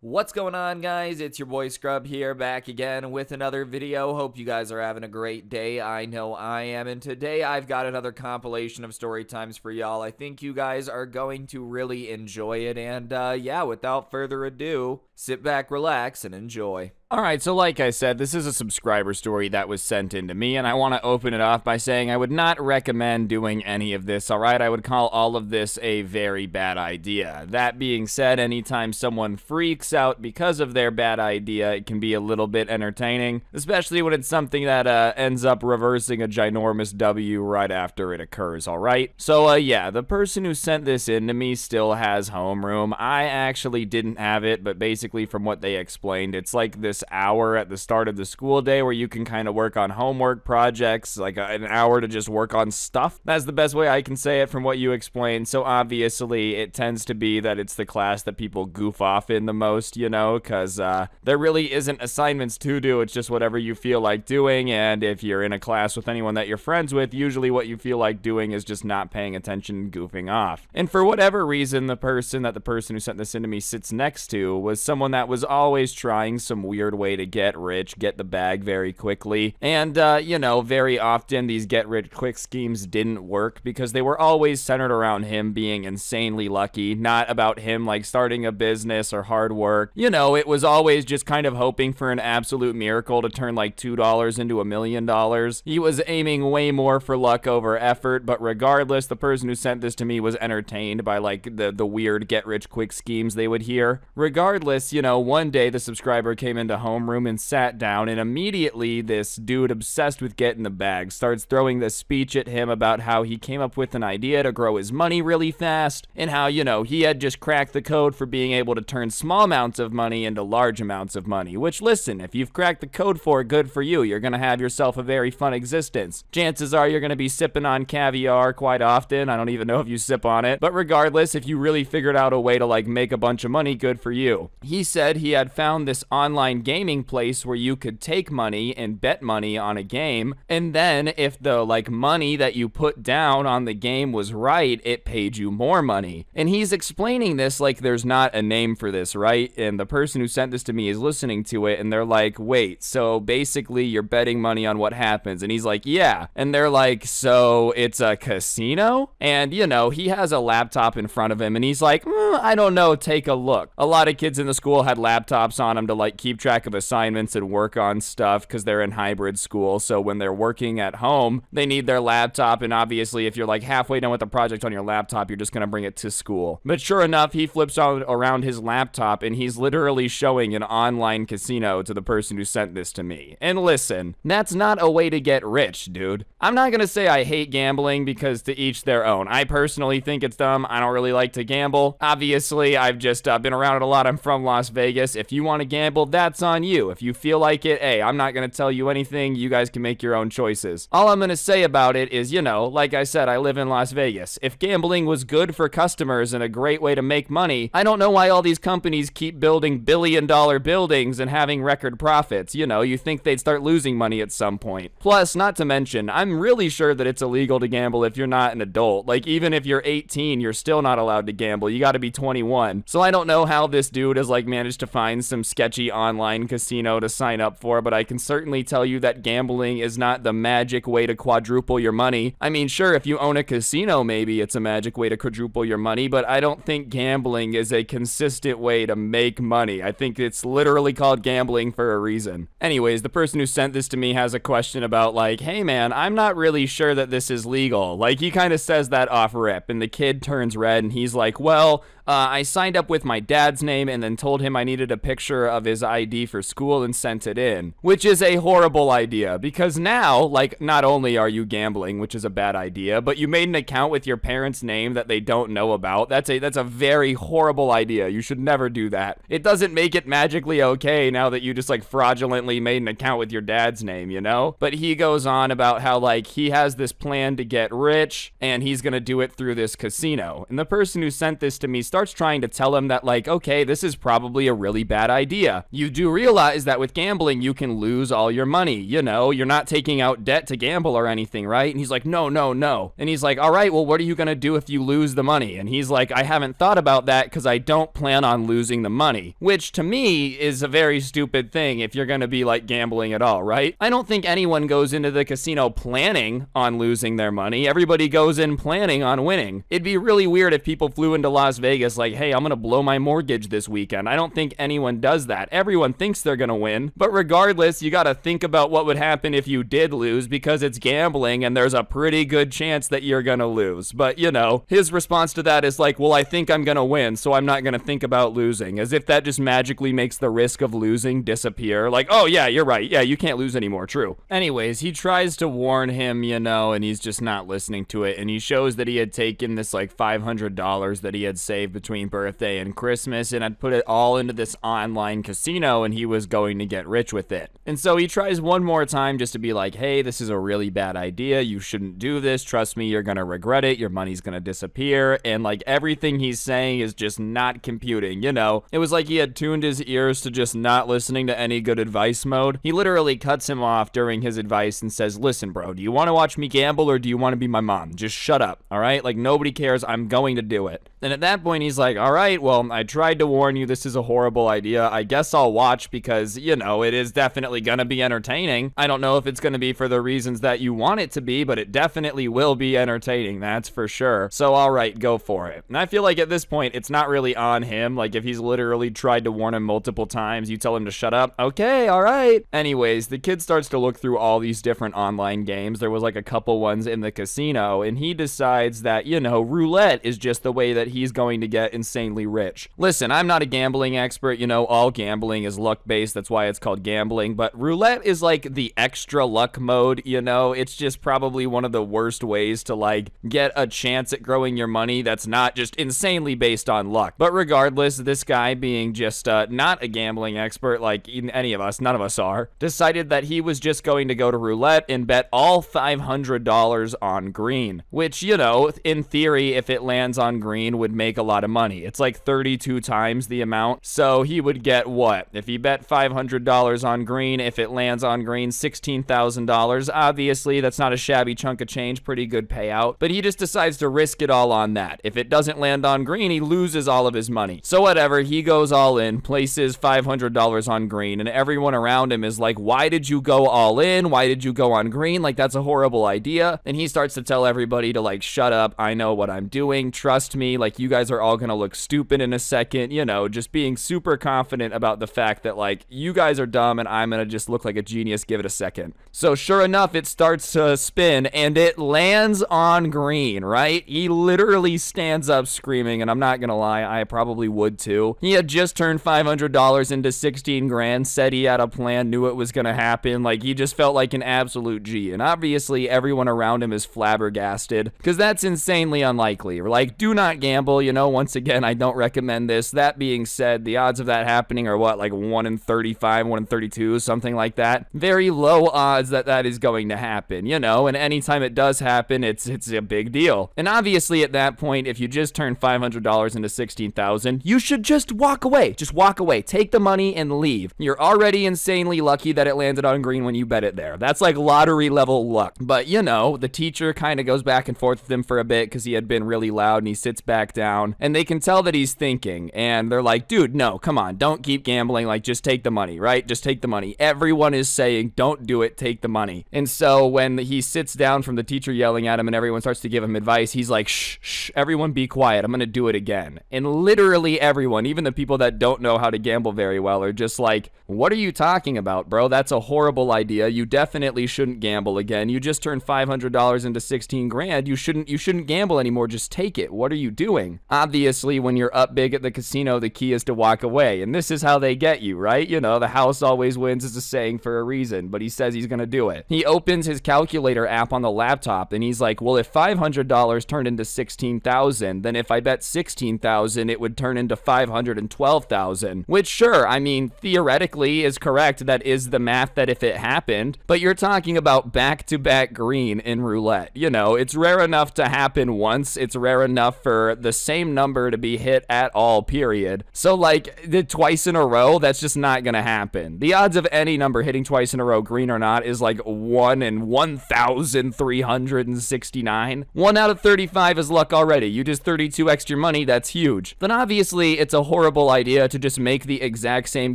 What's going on, guys? It's your boy Scrub here, back again with another video. Hope you guys are having a great day. I know I am, and today I've got another compilation of story times for y'all. I think you guys are going to really enjoy it, and yeah, without further ado, sit back, relax, and enjoy. Alright, so like I said, this is a subscriber story that was sent in to me, and I want to open it off by saying I would not recommend doing any of this, alright? I would call all of this a very bad idea. That being said, anytime someone freaks out because of their bad idea, it can be a little bit entertaining, especially when it's something that ends up reversing a ginormous W right after it occurs, alright? So, yeah, the person who sent this in to me still has homeroom. I actually didn't have it, but basically from what they explained, it's like this hour at the start of the school day where you can kind of work on homework projects, like an hour to just work on stuff. That's the best way I can say it from what you explained. So obviously it tends to be that it's the class that people goof off in the most, you know, because there really isn't assignments to do. It's just whatever you feel like doing, and if you're in a class with anyone that you're friends with, usually what you feel like doing is just not paying attention and goofing off. And for whatever reason, the person who sent this in to me sits next to was someone that was always trying some weird way to get rich, get the bag very quickly, and you know, very often these get rich quick schemes didn't work because they were always centered around him being insanely lucky, not about him like starting a business or hard work. You know, it was always just kind of hoping for an absolute miracle to turn like $2 into $1 million. He was aiming way more for luck over effort, but regardless, the person who sent this to me was entertained by like the weird get rich quick schemes they would hear. Regardless, you know, one day the subscriber came into homeroom and sat down, and immediately this dude obsessed with getting the bag starts throwing this speech at him about how he came up with an idea to grow his money really fast, and how, you know, he had just cracked the code for being able to turn small amounts of money into large amounts of money, which, listen, if you've cracked the code for it, good for you. You're gonna have yourself a very fun existence. Chances are you're gonna be sipping on caviar quite often. I don't even know if you sip on it, but regardless, if you really figured out a way to like make a bunch of money, good for you. He said he had found this online gaming place where you could take money and bet money on a game, and then if the like money that you put down on the game was right, it paid you more money. And he's explaining this like there's not a name for this, right? And the person who sent this to me is listening to it, and they're like, wait, so basically you're betting money on what happens? And he's like, yeah. And they're like, so it's a casino? And you know, he has a laptop in front of him, and he's like, I don't know, take a look. A lot of kids in the school had laptops on them to like keep track of assignments and work on stuff because they're in hybrid school. So when they're working at home, they need their laptop, and obviously if you're like halfway done with the project on your laptop, you're just gonna bring it to school. But sure enough, he flips around his laptop, and he's literally showing an online casino to the person who sent this to me. And listen, that's not a way to get rich, dude. I'm not gonna say I hate gambling, because to each their own. I personally think it's dumb. I don't really like to gamble. Obviously, I've just been around it a lot. I'm from Las Vegas. If you want to gamble, that's on you. If you feel like it, hey, I'm not gonna tell you anything. You guys can make your own choices. All I'm gonna say about it is, you know, like I said, I live in Las Vegas. If gambling was good for customers and a great way to make money, I don't know why all these companies keep building billion-dollar buildings and having record profits. You know, you think they'd start losing money at some point. Plus, not to mention, I'm really sure that it's illegal to gamble if you're not an adult. Like, even if you're 18, you're still not allowed to gamble. You gotta be 21. So I don't know how this dude has like managed to find some sketchy online casino to sign up for, but I can certainly tell you that gambling is not the magic way to quadruple your money. I mean, sure, if you own a casino, maybe it's a magic way to quadruple your money, but I don't think gambling is a consistent way to make money. I think it's literally called gambling for a reason. Anyways, the person who sent this to me has a question about like, hey man, I'm not really sure that this is legal. Like, he kind of says that off rip, and the kid turns red, and he's like, well, I signed up with my dad's name and then told him I needed a picture of his ID for school and sent it in, which is a horrible idea, because now, like, not only are you gambling, which is a bad idea, but you made an account with your parents' name that they don't know about. That's a very horrible idea. You should never do that. It doesn't make it magically okay now that you just like fraudulently made an account with your dad's name, you know? But he goes on about how like he has this plan to get rich and he's gonna do it through this casino. And the person who sent this to me starts trying to tell him that, like, okay, this is probably a really bad idea. You do realize that with gambling, you can lose all your money. You know, you're not taking out debt to gamble or anything, right? And he's like, no, no, no. And he's like, all right, well, what are you going to do if you lose the money? And he's like, I haven't thought about that because I don't plan on losing the money, which to me is a very stupid thing if you're going to be like gambling at all, right? I don't think anyone goes into the casino planning on losing their money. Everybody goes in planning on winning. It'd be really weird if people flew into Las Vegas like, hey, I'm going to blow my mortgage this weekend. I don't think anyone does that. Everyone thinks they're going to win, but regardless, you got to think about what would happen if you did lose because it's gambling and there's a pretty good chance that you're going to lose. But, you know, his response to that is like, well, I think I'm going to win, so I'm not going to think about losing, as if that just magically makes the risk of losing disappear. Like, oh, yeah, you're right. Yeah, you can't lose anymore. True. Anyways, he tries to warn him, you know, and he's just not listening to it. And he shows that he had taken this like $500 that he had saved between birthday and Christmas and had put it all into this online casino, and he was going to get rich with it. And so he tries one more time just to be like, hey, this is a really bad idea. You shouldn't do this. Trust me, you're going to regret it. Your money's going to disappear. And like everything he's saying is just not computing, you know. It was like he had tuned his ears to just not listening to any good advice mode. He literally cuts him off during his advice and says, listen, bro, do you want to watch me gamble or do you want to be my mom? Just shut up, all right? Like, nobody cares. I'm going to do it. And at that point, he's like, all right, well, I tried to warn you. This is a horrible idea. I guess I'll watch because, you know, it is definitely going to be entertaining. I don't know if it's going to be for the reasons that you want it to be, but it definitely will be entertaining. That's for sure. So, all right, go for it. And I feel like at this point, it's not really on him. Like, if he's literally tried to warn him multiple times, you tell him to shut up. Okay, all right. Anyways, the kid starts to look through all these different online games. There was like a couple ones in the casino, and he decides that, you know, roulette is just the way that he's going to get insanely rich. Listen, I'm not a gambling expert. You know, all gambling is luck-based. That's why it's called gambling. But roulette is like the extra luck mode, you know? It's just probably one of the worst ways to like get a chance at growing your money that's not just insanely based on luck. But regardless, this guy being just not a gambling expert like any of us, none of us are, decided that he was just going to go to roulette and bet all $500 on green, which, you know, in theory, if it lands on green, would make a lot of money. It's like 32 times the amount. So he would get what? If he bet $500 on green, if it lands on green, $16,000. Obviously, that's not a shabby chunk of change, pretty good payout, but he just decides to risk it all on that. If it doesn't land on green, he loses all of his money. So whatever, he goes all in, places $500 on green, and everyone around him is like, why did you go all in? Why did you go on green? Like, that's a horrible idea. And he starts to tell everybody to like, shut up. I know what I'm doing. Trust me. Like, you guys are all gonna look stupid in a second, you know, just being super confident about the fact that like, you guys are dumb and I'm gonna just look like a genius. Give it a second. So sure enough, it starts to spin and it lands on green, right? He literally stands up screaming, and I'm not gonna lie, I probably would too. He had just turned $500 into 16 grand, said he had a plan, knew it was gonna happen. Like, he just felt like an absolute G. And obviously everyone around him is flabbergasted because that's insanely unlikely. Like, do not gamble, you know. Once again, I don't recommend this. That being said, the odds of that happening are what, like 1 in 35, 1 in 32, something like that. Very low odds that that is going to happen, you know, and anytime it does happen, it's a big deal. And obviously at that point, if you just turn $500 into 16,000, you should just walk away. Just walk away. Take the money and leave. You're already insanely lucky that it landed on green when you bet it there. That's like lottery level luck. But, you know, the teacher kind of goes back and forth with him for a bit because he had been really loud, and he sits back down, and they can tell that he's thinking, and they're like, dude, no, come on, don't keep gambling. Like, just take the money, right? Just take the money. Everyone is saying, don't do it, take the money. And so when he sits down from the teacher yelling at him and everyone starts to give him advice, he's like, shh, shh, everyone be quiet. I'm going to do it again. And literally everyone, even the people that don't know how to gamble very well, are just like, what are you talking about, bro? That's a horrible idea. You definitely shouldn't gamble again. You just turned $500 into 16 grand. You shouldn't gamble anymore. Just take it. What are you doing? Obviously, when you're up big at the casino, the key is to walk away. And this is how they get you, right? You know, the house always wins is a saying for a reason, but he says he's going to do it. He opens his calculator app on the laptop and he's like, well, if $500 turned into 16,000, then if I bet 16,000, it would turn into 512,000, which sure, I mean, theoretically is correct. That is the math that if it happened, but you're talking about back-to-back green in roulette. You know, it's rare enough to happen once. It's rare enough for the same number to be hit at all, period. So, like, the twice in a row, that's just not gonna happen. The odds of any number hitting twice in a row, green or not, is like 1 in 1,369. 1 out of 35 is luck already. You just 32 extra money, that's huge. Then obviously, it's a horrible idea to just make the exact same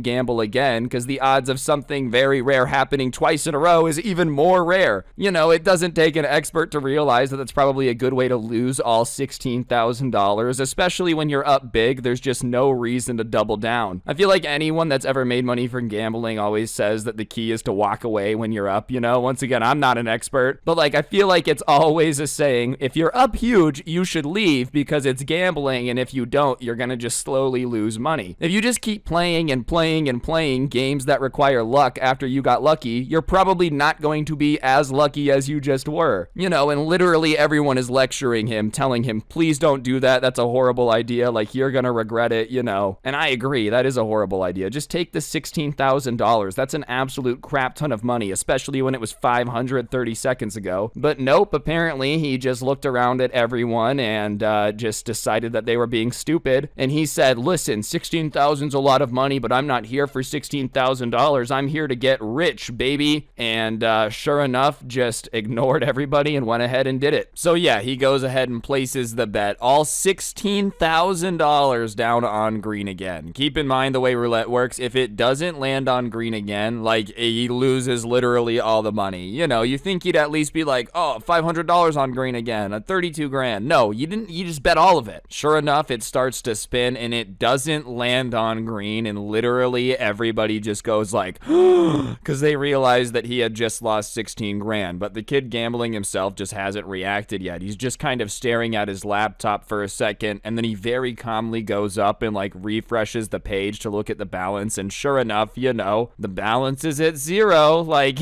gamble again, because the odds of something very rare happening twice in a row is even more rare. You know, it doesn't take an expert to realize that that's probably a good way to lose all $16,000, especially when you're up big. There's just no reason to double down. I feel like anyone that's ever made money from gambling always says that the key is to walk away when you're up, you know? Once again, I'm not an expert, but like, I feel like it's always a saying, if you're up huge, you should leave because it's gambling, and if you don't, you're gonna just slowly lose money. If you just keep playing and playing and playing games that require luck after you got lucky, you're probably not going to be as lucky as you just were. You know, and literally everyone is lecturing him, telling him, please don't do that, that's a horrible idea, like, you're gonna regret it, you know. And I agree, that is a horrible idea. Just take the $16,000. That's an absolute crap ton of money, especially when it was 530 seconds ago. But nope, apparently he just looked around at everyone and just decided that they were being stupid. And he said, listen, 16,000's a lot of money, but I'm not here for $16,000. I'm here to get rich, baby. And sure enough, just ignored everybody and went ahead and did it. So yeah, he goes ahead and places the bet, all $16,000 down on green again. Keep in mind the way roulette works, if it doesn't land on green again, like, he loses literally all the money. You know, you think he'd at least be like, oh, $500 on green again, a 32 grand. No, you didn't, you just bet all of it. Sure enough, it starts to spin and it doesn't land on green, and literally everybody just goes like, because they realize that he had just lost 16 grand, but the kid gambling himself just hasn't reacted yet. He's just kind of staring at his laptop for a second, and then he very calmly goes up and like refreshes the page to look at the balance, and sure enough, you know, the balance is at 0. Like,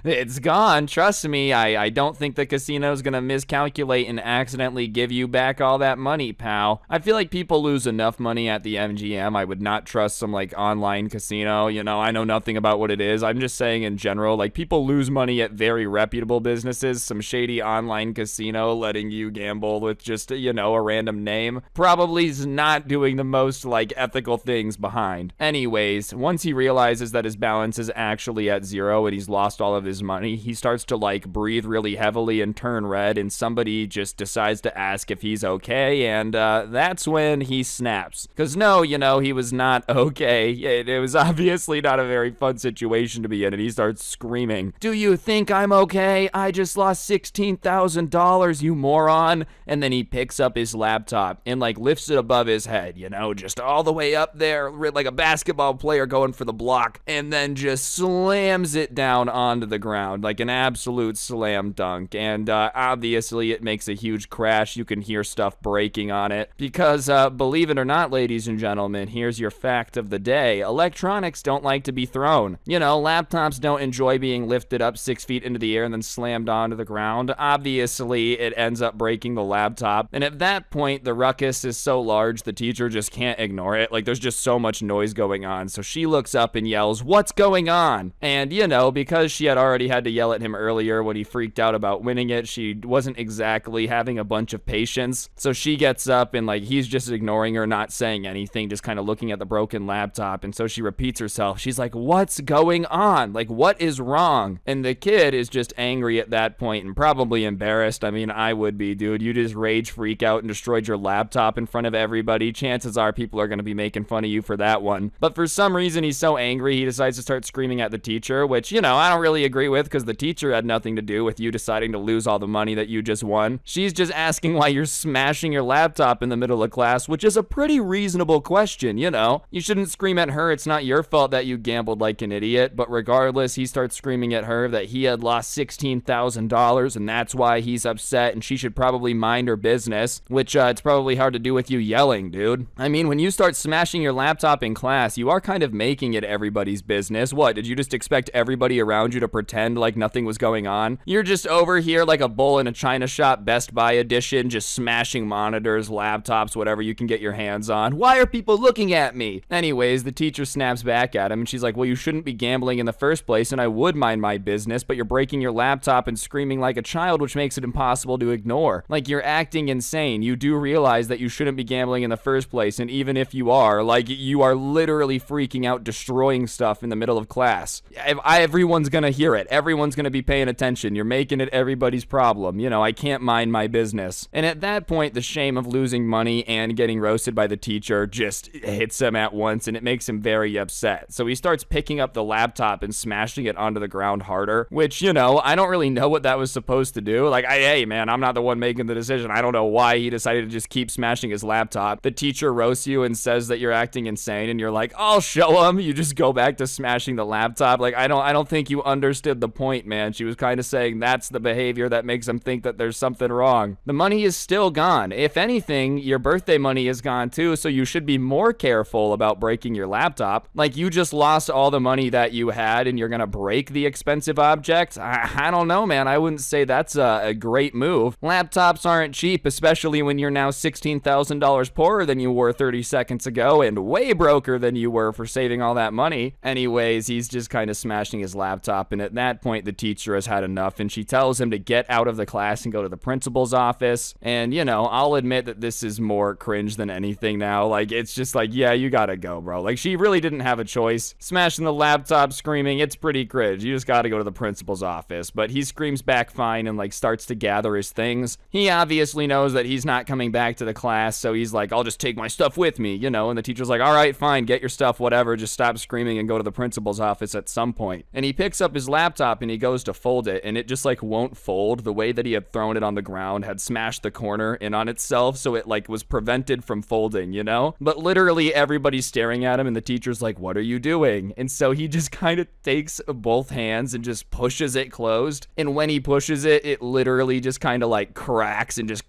it's gone. Trust me, I don't think the casino's gonna miscalculate and accidentally give you back all that money, pal. I feel like people lose enough money at the MGM. I would not trust some like online casino. You know, I know nothing about what it is. I'm just saying in general, like, people lose money at very reputable businesses. Some shady online casino letting you gamble with just, you know, a random name probably is not doing the most like ethical things behind. Anyways, once he realizes that his balance is actually at 0 and he's lost all of his money, he starts to like breathe really heavily and turn red, and somebody just decides to ask if he's okay, and that's when he snaps. Because no, you know, he was not okay. It was obviously not a very fun situation to be in, and he starts screaming, do you think I'm okay? I just lost $16,000, you moron. And then he picks up his laptop and like lifts it above his head, you know, just all the way up there like a basketball player going for the block, and then just slams it down onto the ground like an absolute slam dunk. And obviously it makes a huge crash. You can hear stuff breaking on it because believe it or not, ladies and gentlemen, here's your fact of the day. Electronics don't like to be thrown. You know, laptops don't enjoy being lifted up 6 feet into the air and then slammed onto the ground. Obviously it ends up breaking the laptop, and at that point the ruckus is so large the teacher just can't ignore it. Like, there's just so much noise going on, so she looks up and yells, what's going on? And you know, because she had already had to yell at him earlier when he freaked out about winning it, she wasn't exactly having a bunch of patience. So she gets up and like, he's just ignoring her, not saying anything, just kind of looking at the broken laptop. And so she repeats herself. She's like, what's going on? Like, what is wrong? And the kid is just angry at that point and probably embarrassed. I mean, I would be, dude. You just rage freak out and destroyed your laptop in front of everybody. Chances are people are going to be making fun of you for that one. But for some reason, he's so angry, he decides to start screaming at the teacher, which, you know, I don't really agree with, because the teacher had nothing to do with you deciding to lose all the money that you just won. She's just asking why you're smashing your laptop in the middle of class, which is a pretty reasonable question, you know. You shouldn't scream at her. It's not your fault that you gambled like an idiot. But regardless, he starts screaming at her that he had lost $16,000 and that's why he's upset, and she should probably mind her business, which it's probably hard to do with you yelling, dude. I mean, when you start smashing your laptop in class, you are kind of making it everybody's business. What, did you just expect everybody around you to pretend like nothing was going on? You're just over here like a bull in a china shop, Best Buy edition, just smashing monitors, laptops, whatever you can get your hands on. Why are people looking at me? Anyways, the teacher snaps back at him and she's like, well, you shouldn't be gambling in the first place, and I would mind my business, but you're breaking your laptop and screaming like a child, which makes it impossible to ignore. Like, you're acting insane. You do realize realize that you shouldn't be gambling in the first place, and even if you are, like, you are literally freaking out, destroying stuff in the middle of class. Everyone's gonna hear it. Everyone's gonna be paying attention. You're making it everybody's problem. You know, I can't mind my business. And at that point, the shame of losing money and getting roasted by the teacher just hits him at once, and it makes him very upset. So he starts picking up the laptop and smashing it onto the ground harder, which, you know, I don't really know what that was supposed to do. Like, hey, man, I'm not the one making the decision. I don't know why he decided to just keep smashing his laptop. The teacher roasts you and says that you're acting insane, and you're like, I'll show him. You just go back to smashing the laptop. Like, I don't think you understood the point, man. She was kind of saying that's the behavior that makes him think that there's something wrong. The money is still gone. If anything, your birthday money is gone too, so you should be more careful about breaking your laptop. Like, you just lost all the money that you had and you're gonna break the expensive object? I don't know, man. I wouldn't say that's a great move. Laptops aren't cheap, especially when you're now $16,000 poorer than you were 30 seconds ago and way broker than you were for saving all that money. Anyways, he's just kind of smashing his laptop, and at that point, the teacher has had enough, and she tells him to get out of the class and go to the principal's office. And, you know, I'll admit that this is more cringe than anything now. Like, it's just like, yeah, you gotta go, bro. Like, she really didn't have a choice. Smashing the laptop, screaming, it's pretty cringe. You just gotta go to the principal's office. But he screams back fine and, like, starts to gather his things. He obviously knows that he's not coming back to the class, so he's like, I'll just take my stuff with me, you know? And the teacher's like, all right, fine, get your stuff, whatever. Just stop screaming and go to the principal's office at some point. And he picks up his laptop and he goes to fold it, and it just, like, won't fold. The way that he had thrown it on the ground had smashed the corner in on itself, so it, like, was prevented from folding, you know? But literally everybody's staring at him, and the teacher's like, what are you doing? And so he just kind of takes both hands and just pushes it closed. And when he pushes it, it literally just kind of, like, cracks and just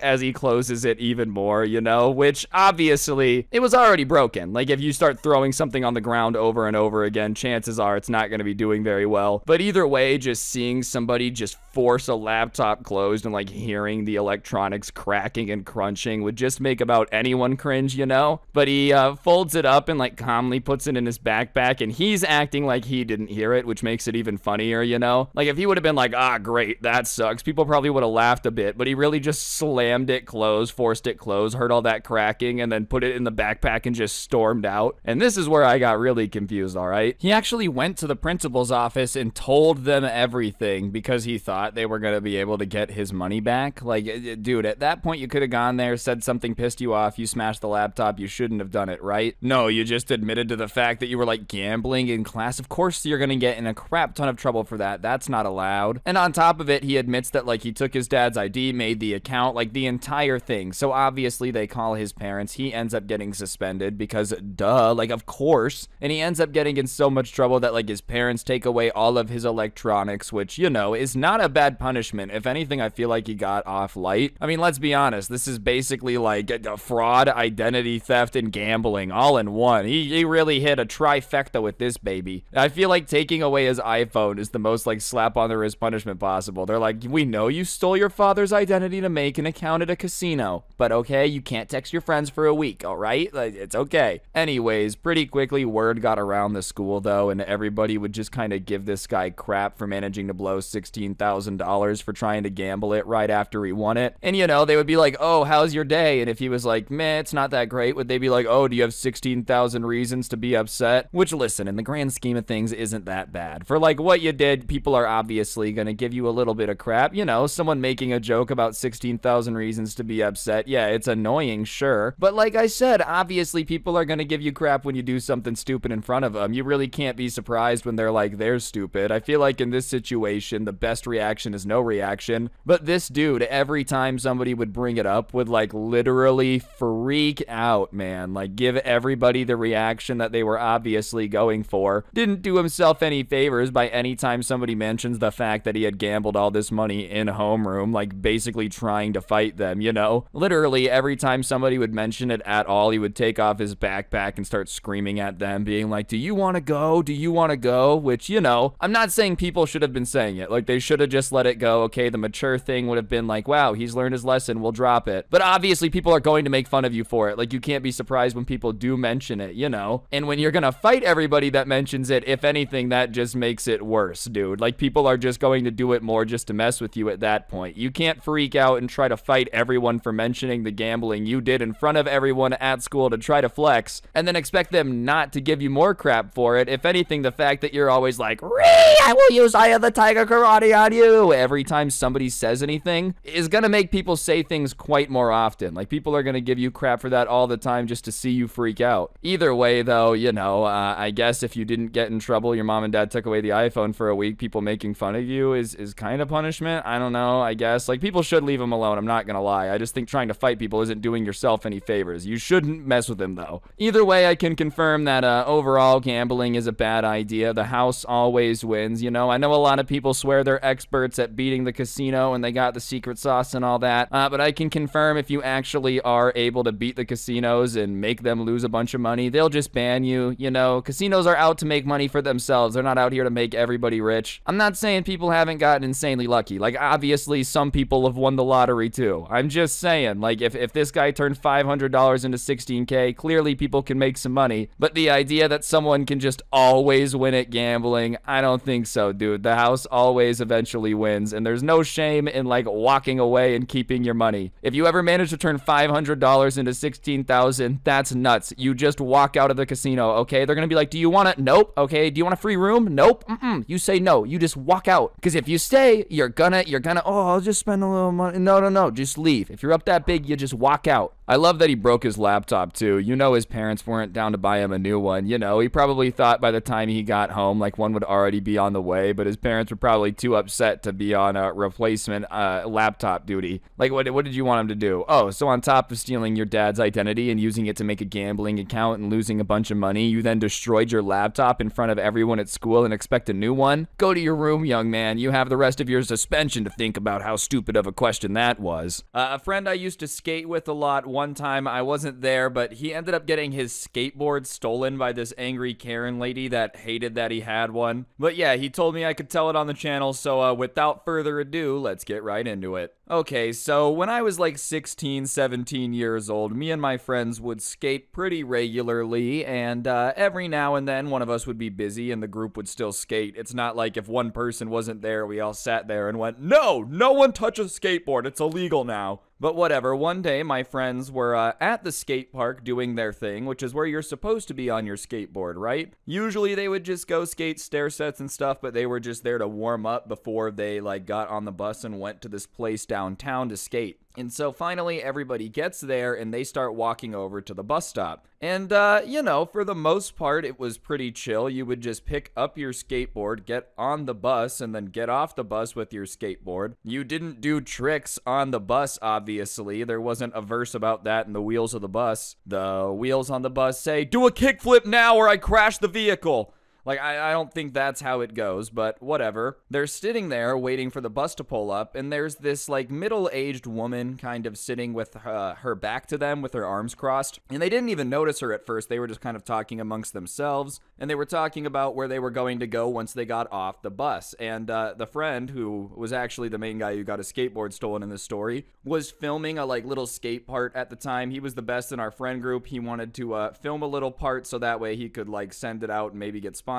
as he closes it even more, you know? Which, obviously, it was already broken. Like, if you start throwing something on the ground over and over again, chances are it's not going to be doing very well. But either way, just seeing somebody just force a laptop closed and, like, hearing the electronics cracking and crunching would just make about anyone cringe, you know? But he folds it up and, like, calmly puts it in his backpack, and he's acting like he didn't hear it, which makes it even funnier, you know? Like, if he would have been like, ah, great, that sucks, people probably would have laughed a bit, but he really just slammed it closed, forced it closed, heard all that cracking, and then put it in the backpack and just stormed out. And this is where I got really confused, all right? He actually went to the principal's office and told them everything because he thought they were going to be able to get his money back. Like, dude, at that point, you could have gone there, said something pissed you off, you smashed the laptop, you shouldn't have done it, right? No, you just admitted to the fact that you were, like, gambling in class. Of course you're gonna get in a crap ton of trouble for that. That's not allowed. And on top of it, he admits that, like, he took his dad's ID, made the account, like, the entire thing. So obviously they call his parents. He ends up getting suspended because, duh, like, of course. And he ends up getting in so much trouble that, like, his parents take away all of his electronics, which, you know, is not a bad punishment. If anything, I feel like he got off light. I mean, let's be honest. This is basically like a fraud, identity theft, and gambling all in one. He really hit a trifecta with this baby. I feel like taking away his iPhone is the most, like, slap on the wrist punishment possible. They're like, we know you stole your father's identity to make an account at a casino, but okay, you can't text your friends for a week, all right? Like, it's okay. Anyways, pretty quickly word got around the school though, and everybody would just kind of give this guy crap for managing to blow $16,000 for trying to gamble it right after he won it. And, you know, they would be like, oh, how's your day? And if he was like, meh, it's not that great, would they be like, oh, do you have 16,000 reasons to be upset? Which, listen, in the grand scheme of things, isn't that bad. For, like, what you did, people are obviously gonna give you a little bit of crap. You know, someone making a joke about 16,000 reasons to be upset. Yeah, it's annoying, sure. But like I said, obviously people are gonna give you crap when you do something stupid in front of them. You really can't be surprised when they're like, they're stupid. I feel like in this situation, the best reaction is no reaction. But this dude, every time somebody would bring it up, would, like, literally freak out, man. Like, give everybody the reaction that they were obviously going for. Didn't do himself any favors by any time somebody mentions the fact that he had gambled all this money in homeroom, like, basically trying to fight them, you know? Literally, every time somebody would mention it at all, he would take off his backpack and start screaming at them, being like, do you want to go? Do you want to go? Which, you know, I'm not saying people should have been saying it. Like, they should have just let it go. Okay, the mature thing would have been like, wow, he's learned his lesson, we'll drop it. But obviously, people are going to make fun of you for it. Like, you can't be surprised when people do mention it, you know? And when you're gonna fight everybody that mentions it, if anything, that just makes it worse, dude. Like, people are just going to do it more just to mess with you at that point. You can't freak out and try to fight everyone for mentioning mentioning the gambling you did in front of everyone at school to try to flex, and then expect them not to give you more crap for it. If anything, the fact that you're always like, I will use Eye of the Tiger Karate on you every time somebody says anything is gonna make people say things quite more often. Like, people are gonna give you crap for that all the time just to see you freak out. Either way, though, you know, I guess if you didn't get in trouble, your mom and dad took away the iPhone for a week, people making fun of you is kind of punishment. I don't know, I guess. Like, people should leave them alone, I'm not gonna lie. I just think trying to fight people isn't doing yourself any favors. You shouldn't mess with them, though. Either way, I can confirm that overall gambling is a bad idea. The house always wins, you know. I know a lot of people swear they're experts at beating the casino and they got the secret sauce and all that, but I can confirm if you actually are able to beat the casinos and make them lose a bunch of money, they'll just ban you, you know. Casinos are out to make money for themselves. They're not out here to make everybody rich. I'm not saying people haven't gotten insanely lucky. Like, obviously, some people have won the lottery too. I'm just saying, like, if this guy turned $500 into 16K, clearly people can make some money. But the idea that someone can just always win at gambling, I don't think so, dude. The house always eventually wins, and there's no shame in, like, walking away and keeping your money. If you ever manage to turn $500 into 16,000, that's nuts. You just walk out of the casino, okay? They're gonna be like, do you want it? Nope. Okay, do you want a free room? Nope. You say no. You just walk out. Because if you stay, you're gonna, oh, I'll just spend a little money. No. Just leave. If you're up that big, you just walk out. I love that he broke his laptop, too. You know his parents weren't down to buy him a new one. You know, he probably thought by the time he got home, like, one would already be on the way, but his parents were probably too upset to be on a replacement laptop duty. Like, what did you want him to do? Oh, so on top of stealing your dad's identity and using it to make a gambling account and losing a bunch of money, you then destroyed your laptop in front of everyone at school and expect a new one? Go to your room, young man. You have the rest of your suspension to think about how stupid of a question that was. A friend I used to skate with a lot, one time I wasn't there, but he ended up getting his skateboard stolen by this angry Karen lady that hated that he had one. But yeah, he told me I could tell it on the channel, so without further ado, let's get right into it. Okay, so when I was like 16, 17 years old, me and my friends would skate pretty regularly, and every now and then one of us would be busy and the group would still skate. It's not like if one person wasn't there, we all sat there and went, no one touch a skateboard, it's illegal now. But whatever, one day my friends were at the skate park doing their thing, which is where you're supposed to be on your skateboard, right? Usually they would just go skate stair sets and stuff, but they were just there to warm up before they like got on the bus and went to this place downtown to skate. And so finally everybody gets there and they start walking over to the bus stop. And, you know, for the most part, it was pretty chill. You would just pick up your skateboard, get on the bus, and then get off the bus with your skateboard. You didn't do tricks on the bus, obviously. There wasn't a verse about that in the wheels of the bus. The wheels on the bus say, do a kickflip now or I crash the vehicle. Like, I don't think that's how it goes, but whatever. They're sitting there waiting for the bus to pull up, and there's this, like, middle-aged woman kind of sitting with her back to them with her arms crossed. And they didn't even notice her at first. They were just kind of talking amongst themselves, and they were talking about where they were going to go once they got off the bus. And the friend, who was actually the main guy who got his skateboard stolen in this story, was filming a, like, little skate part at the time. He was the best in our friend group. He wanted to film a little part so that way he could, like, send it out and maybe get sponsored.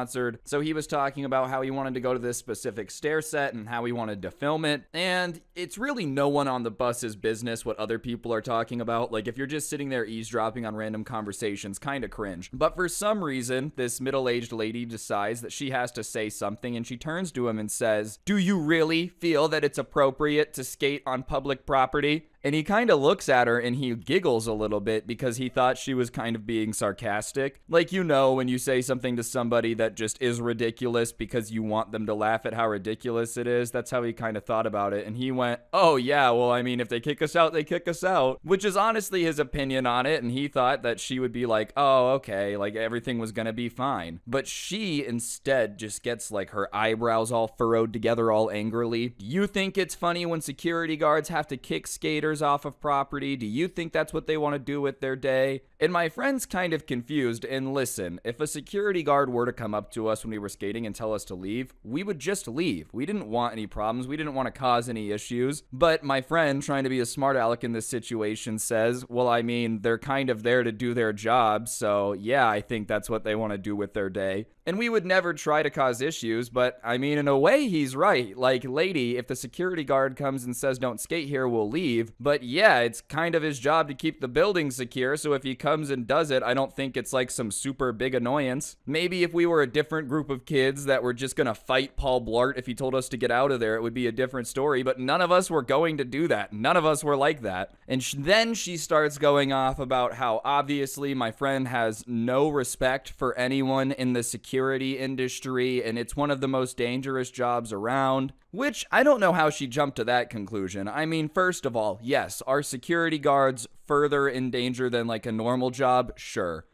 So he was talking about how he wanted to go to this specific stair set and how he wanted to film it. And it's really no one on the bus's business what other people are talking about. Like, if you're just sitting there eavesdropping on random conversations, kind of cringe. But for some reason, this middle-aged lady decides that she has to say something, and she turns to him and says, do you really feel that it's appropriate to skate on public property? And he kind of looks at her and he giggles a little bit because he thought she was kind of being sarcastic. Like, you know, when you say something to somebody that just is ridiculous because you want them to laugh at how ridiculous it is. That's how he kind of thought about it. And he went, oh yeah, well, I mean, if they kick us out, they kick us out. Which is honestly his opinion on it. And he thought that she would be like, oh, okay, like everything was gonna be fine. But she instead just gets like her eyebrows all furrowed together all angrily. Do you think it's funny when security guards have to kick skaters off of property? Do you think that's what they want to do with their day? And my friend's kind of confused, and listen, if a security guard were to come up to us when we were skating and tell us to leave, we would just leave. We didn't want any problems. We didn't want to cause any issues. But my friend, trying to be a smart aleck in this situation, says, well, I mean, they're kind of there to do their job, so yeah, I think that's what they want to do with their day. And we would never try to cause issues, but I mean, in a way, he's right. Like, lady, if the security guard comes and says don't skate here, we'll leave. But yeah, it's kind of his job to keep the building secure, so if he comes and does it, I don't think it's like some super big annoyance. Maybe if we were a different group of kids that were just gonna fight Paul Blart if he told us to get out of there, it would be a different story, but none of us were going to do that. None of us were like that. And then she starts going off about how obviously my friend has no respect for anyone in the security industry, and it's one of the most dangerous jobs around. Which, I don't know how she jumped to that conclusion. I mean, first of all, yes, are security guards further in danger than like a normal job? Sure.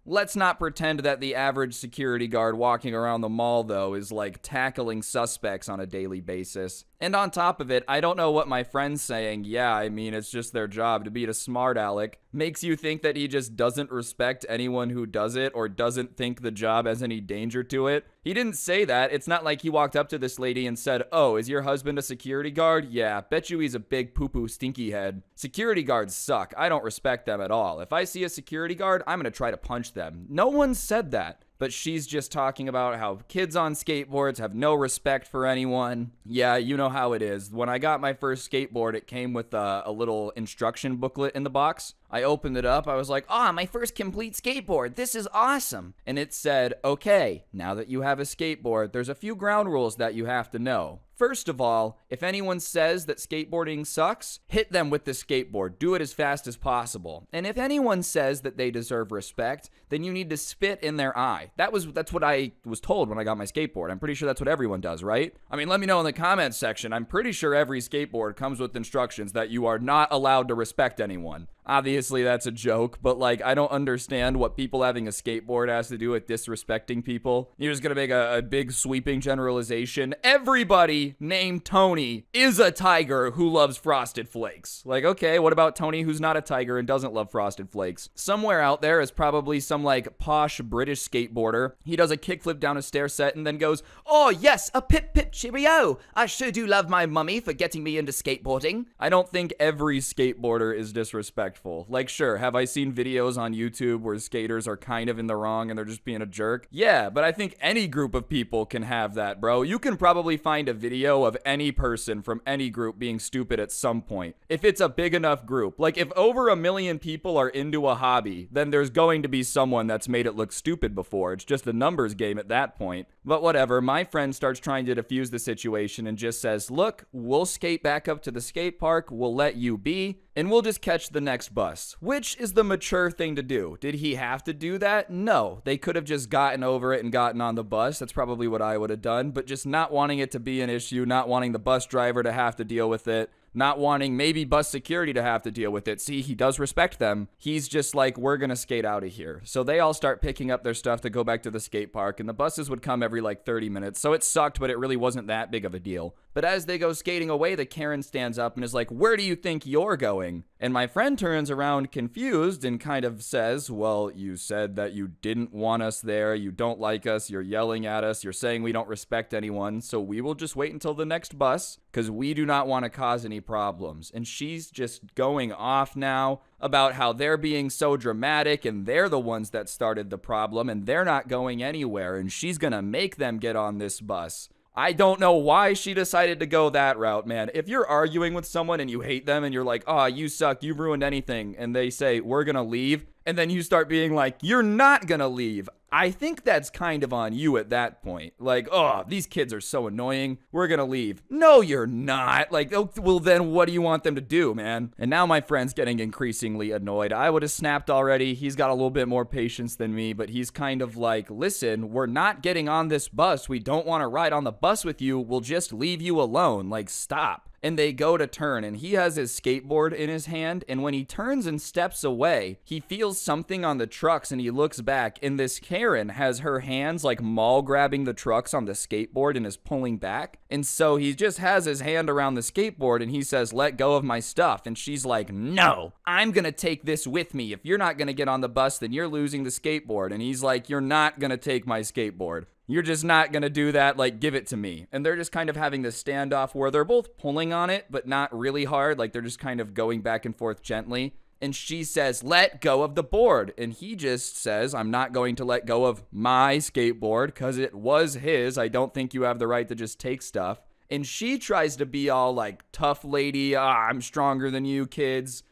Let's not pretend that the average security guard walking around the mall, though, is like tackling suspects on a daily basis. And on top of it, I don't know what my friend's saying, yeah, I mean, it's just their job to beat a smart aleck, makes you think that he just doesn't respect anyone who does it or doesn't think the job has any danger to it. He didn't say that. It's not like he walked up to this lady and said, oh, is your husband a security guard? Yeah, bet you he's a big poo-poo stinky head. Security guards suck. I don't respect them at all. If I see a security guard, I'm gonna try to punch them. No one said that. But she's just talking about how kids on skateboards have no respect for anyone. Yeah, you know how it is. When I got my first skateboard, it came with a little instruction booklet in the box. I opened it up. I was like, my first complete skateboard. This is awesome. And it said, okay, now that you have a skateboard, there's a few ground rules that you have to know. First of all, if anyone says that skateboarding sucks, hit them with the skateboard. Do it as fast as possible. And if anyone says that they deserve respect, then you need to spit in their eye. That's what I was told when I got my skateboard. I'm pretty sure that's what everyone does, right? I mean, let me know in the comments section. I'm pretty sure every skateboard comes with instructions that you are not allowed to respect anyone. Obviously, that's a joke, but like, I don't understand what people having a skateboard has to do with disrespecting people. You're just gonna make a big sweeping generalization. Everybody named Tony is a tiger who loves Frosted Flakes. Like, okay, what about Tony who's not a tiger and doesn't love Frosted Flakes? Somewhere out there is probably some like posh British skateboarder. He does a kickflip down a stair set and then goes, oh yes, a pip pip cheerio. I sure do love my mummy for getting me into skateboarding. I don't think every skateboarder is disrespectful. Like, sure, have I seen videos on YouTube where skaters are kind of in the wrong and they're just being a jerk? Yeah, but I think any group of people can have that, bro. You can probably find a video of any person from any group being stupid at some point. If it's a big enough group. Like, if over 1 million people are into a hobby, then there's going to be someone that's made it look stupid before. It's just a numbers game at that point. But whatever, my friend starts trying to defuse the situation and just says, look, we'll skate back up to the skate park, we'll let you be, and we'll just catch the next bus, which is the mature thing to do. Did he have to do that? No. They could have just gotten over it and gotten on the bus. That's probably what I would have done, but just not wanting it to be an issue, not wanting the bus driver to have to deal with it, not wanting maybe bus security to have to deal with it. See, he does respect them. He's just like, we're gonna skate out of here. So they all start picking up their stuff to go back to the skate park, and the buses would come every like 30 minutes. So it sucked, but it really wasn't that big of a deal. But as they go skating away, the Karen stands up and is like, where do you think you're going? And my friend turns around confused and kind of says, well, you said that you didn't want us there. You don't like us. You're yelling at us. You're saying we don't respect anyone. So we will just wait until the next bus because we do not want to cause any problems. And she's just going off now about how they're being so dramatic and they're the ones that started the problem and they're not going anywhere. And she's going to make them get on this bus. I don't know why she decided to go that route, man. If you're arguing with someone and you hate them and you're like, oh, you suck, you've ruined anything, and they say, we're gonna leave, and then you start being like, you're not gonna leave, I think that's kind of on you at that point. Like, oh, these kids are so annoying, we're gonna leave. No, you're not. Like, oh, well, then what do you want them to do, man? And now my friend's getting increasingly annoyed. I would have snapped already. He's got a little bit more patience than me, but he's kind of like, listen, we're not getting on this bus. We don't want to ride on the bus with you. We'll just leave you alone. Like, stop. And they go to turn, and he has his skateboard in his hand, and when he turns and steps away, he feels something on the trucks, and he looks back, and this Karen has her hands like mall grabbing the trucks on the skateboard and is pulling back. And so he just has his hand around the skateboard, and he says, let go of my stuff. And she's like, no, I'm gonna take this with me. If you're not gonna get on the bus, then you're losing the skateboard. And he's like, you're not gonna take my skateboard. You're just not gonna do that, like, give it to me. And they're just kind of having this standoff where they're both pulling on it, but not really hard. Like, they're just kind of going back and forth gently. And she says, let go of the board. And he just says, I'm not going to let go of my skateboard because it was his. I don't think you have the right to just take stuff. And she tries to be all like tough lady, I'm stronger than you kids,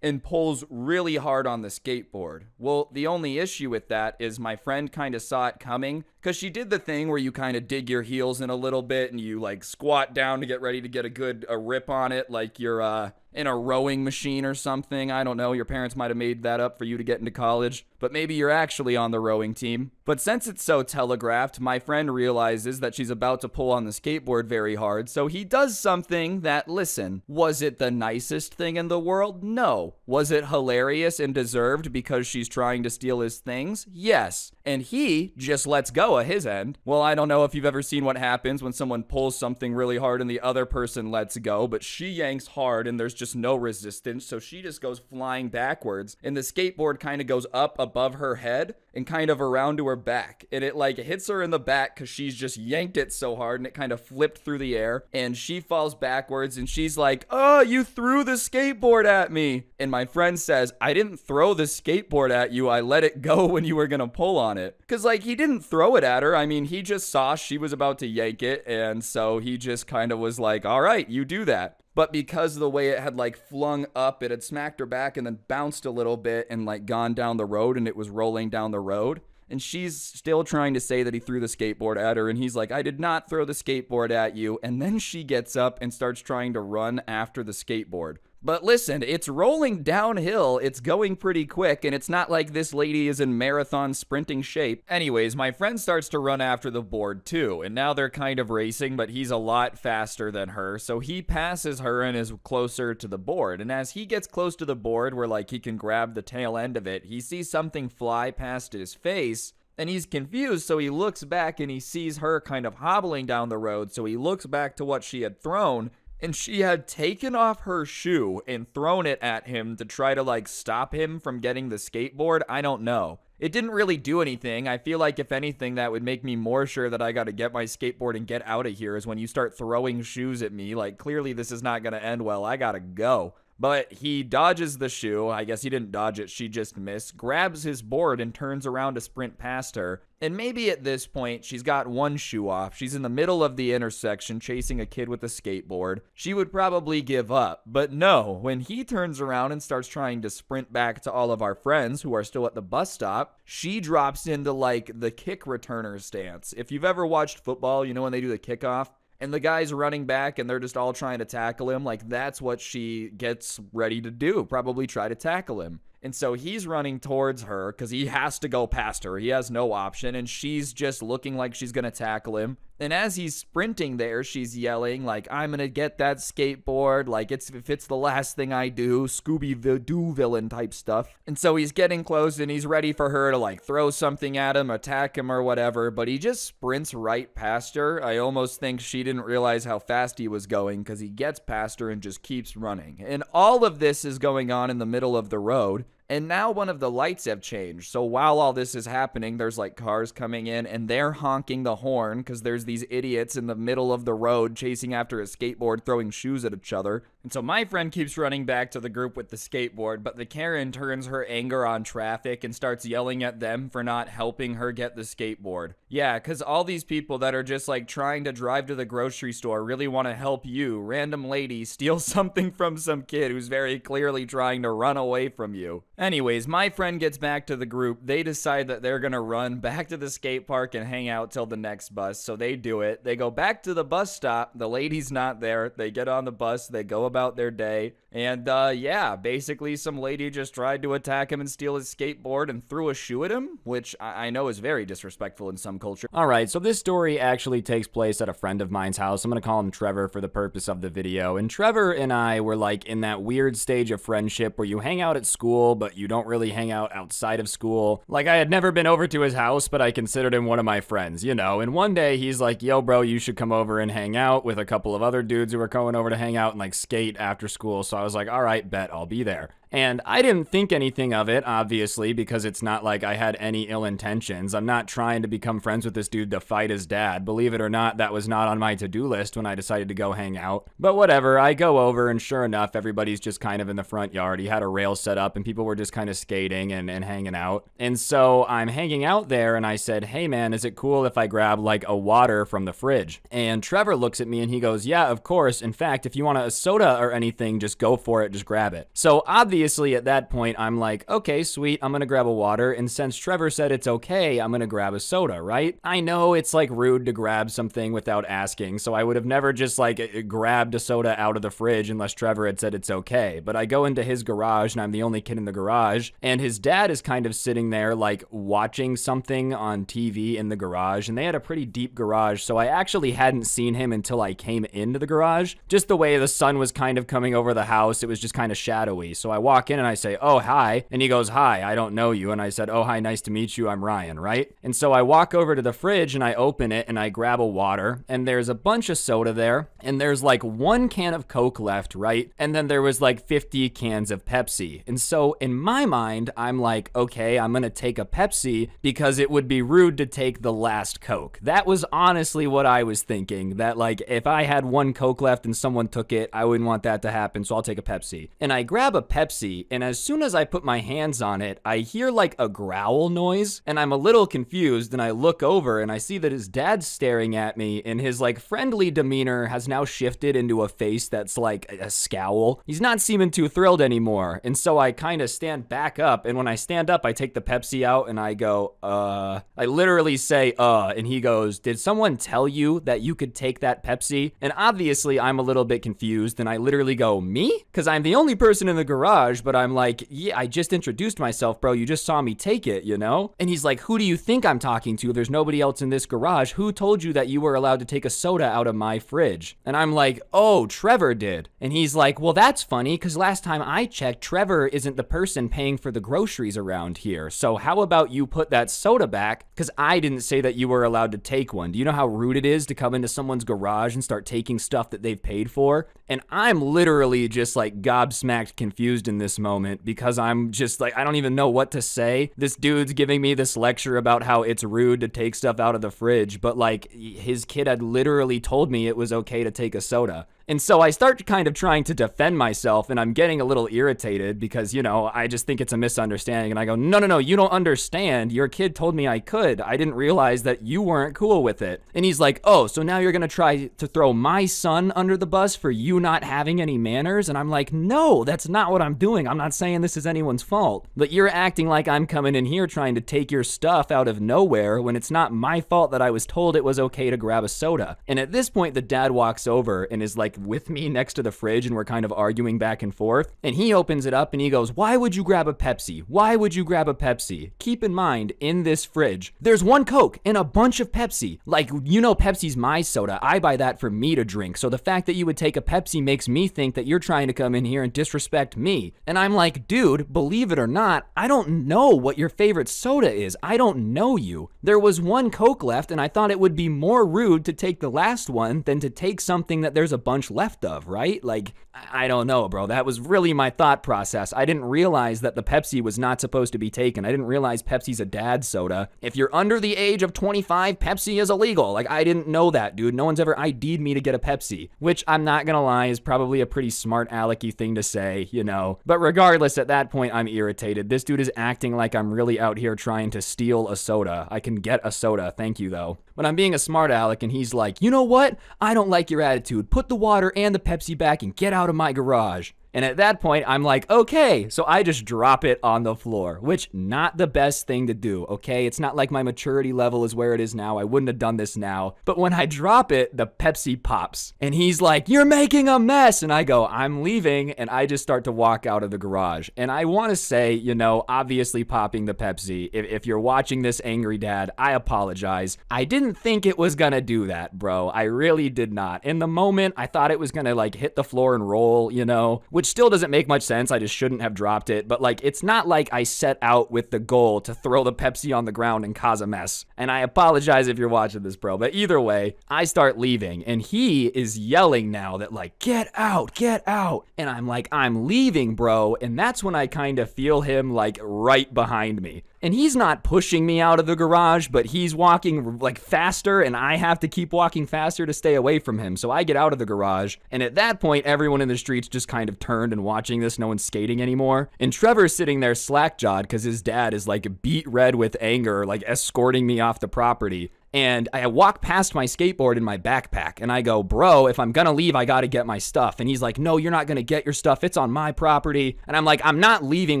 and pulls really hard on the skateboard. Well, the only issue with that is my friend kind of saw it coming, because she did the thing where you kind of dig your heels in a little bit and you like squat down to get ready to get a rip on it, like you're in a rowing machine or something. I don't know, your parents might have made that up for you to get into college, but maybe you're actually on the rowing team. But since it's so telegraphed, my friend realizes that she's about to pull on the skateboard very hard, so he does something that, listen, was it the nicest thing in the world? No. Was it hilarious and deserved because she's trying to steal his things? Yes. And he just lets go at his end. Well, I don't know if you've ever seen what happens when someone pulls something really hard and the other person lets go, but she yanks hard and there's just no resistance, so she just goes flying backwards, and the skateboard kind of goes up above her head and kind of around to her back, and it like hits her in the back because she's just yanked it so hard, and it kind of flipped through the air, and she falls backwards, and she's like, oh, you threw the skateboard at me. And my friend says, I didn't throw the skateboard at you, I let it go when you were gonna pull on it. Because like, he didn't throw it at her, I mean, he just saw she was about to yank it, and so he just kind of was like, all right, you do that. But because of the way it had like flung up, it had smacked her back and then bounced a little bit and like gone down the road, and it was rolling down the road. And she's still trying to say that he threw the skateboard at her, and he's like, I did not throw the skateboard at you. And then she gets up and starts trying to run after the skateboard. But listen, it's rolling downhill, it's going pretty quick, and it's not like this lady is in marathon sprinting shape. Anyways, my friend starts to run after the board too, and now they're kind of racing, but he's a lot faster than her, so he passes her and is closer to the board. And as he gets close to the board, where like he can grab the tail end of it, he sees something fly past his face, and he's confused, so he looks back and he sees her kind of hobbling down the road, so he looks back to what she had thrown, and she had taken off her shoe and thrown it at him to try to like stop him from getting the skateboard. I don't know. It didn't really do anything. I feel like if anything, that would make me more sure that I gotta get my skateboard and get out of here, is when you start throwing shoes at me. Like, clearly this is not gonna end well. I gotta go. But he dodges the shoe. I guess he didn't dodge it, she just missed. Grabs his board and turns around to sprint past her. And maybe at this point, she's got one shoe off. She's in the middle of the intersection chasing a kid with a skateboard. She would probably give up. But no, when he turns around and starts trying to sprint back to all of our friends who are still at the bus stop, she drops into like the kick returner stance. If you've ever watched football, you know when they do the kickoff? And the guy's running back and they're just all trying to tackle him. Like, that's what she gets ready to do. Probably try to tackle him. And so he's running towards her because he has to go past her. He has no option. And she's just looking like she's going to tackle him. And as he's sprinting there, she's yelling, like, I'm going to get that skateboard. Like, if it's the last thing I do, Scooby-Doo villain type stuff. And so he's getting close and he's ready for her to, like, throw something at him, attack him or whatever. But he just sprints right past her. I almost think she didn't realize how fast he was going because he gets past her and just keeps running. And all of this is going on in the middle of the road. And now one of the lights have changed. So while all this is happening, there's like cars coming in and they're honking the horn because there's these idiots in the middle of the road chasing after a skateboard, throwing shoes at each other. And so my friend keeps running back to the group with the skateboard, but the Karen turns her anger on traffic and starts yelling at them for not helping her get the skateboard. Yeah, because all these people that are just like trying to drive to the grocery store really want to help you, random lady, steal something from some kid who's very clearly trying to run away from you. Anyways, my friend gets back to the group. They decide that they're gonna run back to the skate park and hang out till the next bus, so they do it. They go back to the bus stop. The lady's not there. They get on the bus. They go about their day. And, yeah, basically some lady just tried to attack him and steal his skateboard and threw a shoe at him, which I know is very disrespectful in some culture. Alright, so this story actually takes place at a friend of mine's house. I'm gonna call him Trevor for the purpose of the video. And Trevor and I were like in that weird stage of friendship where you hang out at school, but you don't really hang out outside of school. Like, I had never been over to his house, but I considered him one of my friends, you know. And one day he's like, yo, bro, you should come over and hang out with a couple of other dudes who were going over to hang out and like skate after school. So I was like, all right, bet, I'll be there. And I didn't think anything of it, obviously, because it's not like I had any ill intentions. I'm not trying to become friends with this dude to fight his dad. Believe it or not, that was not on my to-do list when I decided to go hang out. But whatever, I go over, and sure enough, everybody's just kind of in the front yard. He had a rail set up, and people were just kind of skating and hanging out. And so I'm hanging out there, and I said, hey man, is it cool if I grab like a water from the fridge? And Trevor looks at me and he goes, yeah, of course. In fact, if you want a soda or anything, just go for it, just grab it. So obviously at that point, I'm like, okay, sweet, I'm gonna grab a water. And since Trevor said it's okay, I'm gonna grab a soda, right? I know it's like rude to grab something without asking, so I would have never just like grabbed a soda out of the fridge unless Trevor had said it's okay. But I go into his garage and I'm the only kid in the garage, and his dad is kind of sitting there like watching something on TV in the garage, and they had a pretty deep garage, so I actually hadn't seen him until I came into the garage. Just the way the sun was kind of coming over the house, it was just kind of shadowy. So I walk in and I say, oh, hi. And he goes, hi, I don't know you. And I said, oh, hi, nice to meet you. I'm Ryan, right? And so I walk over to the fridge and I open it and I grab a water, and there's a bunch of soda there, and there's like 1 can of Coke left, right? And then there was like 50 cans of Pepsi. And so in my mind, I'm like, okay, I'm gonna take a Pepsi because it would be rude to take the last Coke. That was honestly what I was thinking, that like if I had 1 Coke left and someone took it, I wouldn't want that to happen, so I'll take a Pepsi. And I grab a Pepsi, and as soon as I put my hands on it, I hear like a growl noise, and I'm a little confused, and I look over and I see that his dad's staring at me, and his like friendly demeanor has now shifted into a face that's like a scowl. He's not seeming too thrilled anymore, and so I kind of stand back up, and when I stand up, I take the Pepsi out and I go, I literally say, and he goes, did someone tell you that you could take that Pepsi? And obviously I'm a little bit confused, and I literally go, me? Because I'm the only person in the garage, but I'm like, yeah, I just introduced myself, bro. You just saw me take it, you know? And he's like, who do you think I'm talking to? There's nobody else in this garage. Who told you that you were allowed to take a soda out of my fridge? And I'm like, oh, Trevor did. And he's like, well, that's funny, because last time I checked, Trevor isn't the person paying for the groceries around here. So how about you put that soda back? Because I didn't say that you were allowed to take one. Do you know how rude it is to come into someone's garage and start taking stuff that they've paid for? And I'm literally just like gobsmacked confused in this moment, because I'm just like, I don't even know what to say. This dude's giving me this lecture about how it's rude to take stuff out of the fridge, but like his kid had literally told me it was okay to take a soda. And so I start kind of trying to defend myself, and I'm getting a little irritated because, you know, I just think it's a misunderstanding. And I go, no, you don't understand. Your kid told me I could. I didn't realize that you weren't cool with it. And he's like, oh, so now you're going to try to throw my son under the bus for you not having any manners? And I'm like, no, that's not what I'm doing. I'm not saying this is anyone's fault. But you're acting like I'm coming in here trying to take your stuff out of nowhere when it's not my fault that I was told it was okay to grab a soda. And at this point, the dad walks over and is like, with me next to the fridge, and we're kind of arguing back and forth, and he opens it up and he goes, why would you grab a Pepsi? Why would you grab a Pepsi? Keep in mind, in this fridge, there's 1 Coke and a bunch of Pepsi. Like, you know, Pepsi's my soda. I buy that for me to drink. So the fact that you would take a Pepsi makes me think that you're trying to come in here and disrespect me. And I'm like, dude, believe it or not, I don't know what your favorite soda is. I don't know you. There was 1 Coke left, and I thought it would be more rude to take the last one than to take something that there's a bunch left of, right? Like, I don't know, bro. That was really my thought process. I didn't realize that the Pepsi was not supposed to be taken. I didn't realize Pepsi's a dad soda. If you're under the age of 25, Pepsi is illegal. Like, I didn't know that, dude. No one's ever ID'd me to get a Pepsi, which I'm not gonna lie is probably a pretty smart alecky thing to say, you know. But regardless, at that point, I'm irritated. This dude is acting like I'm really out here trying to steal a soda. I can get a soda, thank you though. But I'm being a smart aleck, and he's like, you know what? I don't like your attitude. Put the water and the Pepsi back and get out of my garage. And at that point, I'm like, okay. So I just drop it on the floor, which not the best thing to do, okay? It's not like my maturity level is where it is now. I wouldn't have done this now. But when I drop it, the Pepsi pops. And he's like, you're making a mess. And I go, I'm leaving. And I just start to walk out of the garage. And I want to say, you know, obviously popping the Pepsi. If you're watching this, angry dad, I apologize. I didn't think it was gonna do that, bro. I really did not. In the moment, I thought it was gonna like hit the floor and roll, you know, which which still doesn't make much sense. I just shouldn't have dropped it. But like, it's not like I set out with the goal to throw the Pepsi on the ground and cause a mess. And I apologize if you're watching this, bro. But either way, I start leaving and he is yelling now that like, get out, get out. And I'm like, I'm leaving, bro. And that's when I kind of feel him like right behind me. And he's not pushing me out of the garage, but he's walking like faster and I have to keep walking faster to stay away from him. So I get out of the garage. And at that point, everyone in the streets just kind of turned and watching this. No one's skating anymore. And Trevor's sitting there slack-jawed because his dad is like beat red with anger, like escorting me off the property. And I walk past my skateboard in my backpack and I go, bro, if I'm gonna leave, I gotta get my stuff. And he's like, no, you're not gonna get your stuff. It's on my property. And I'm like, I'm not leaving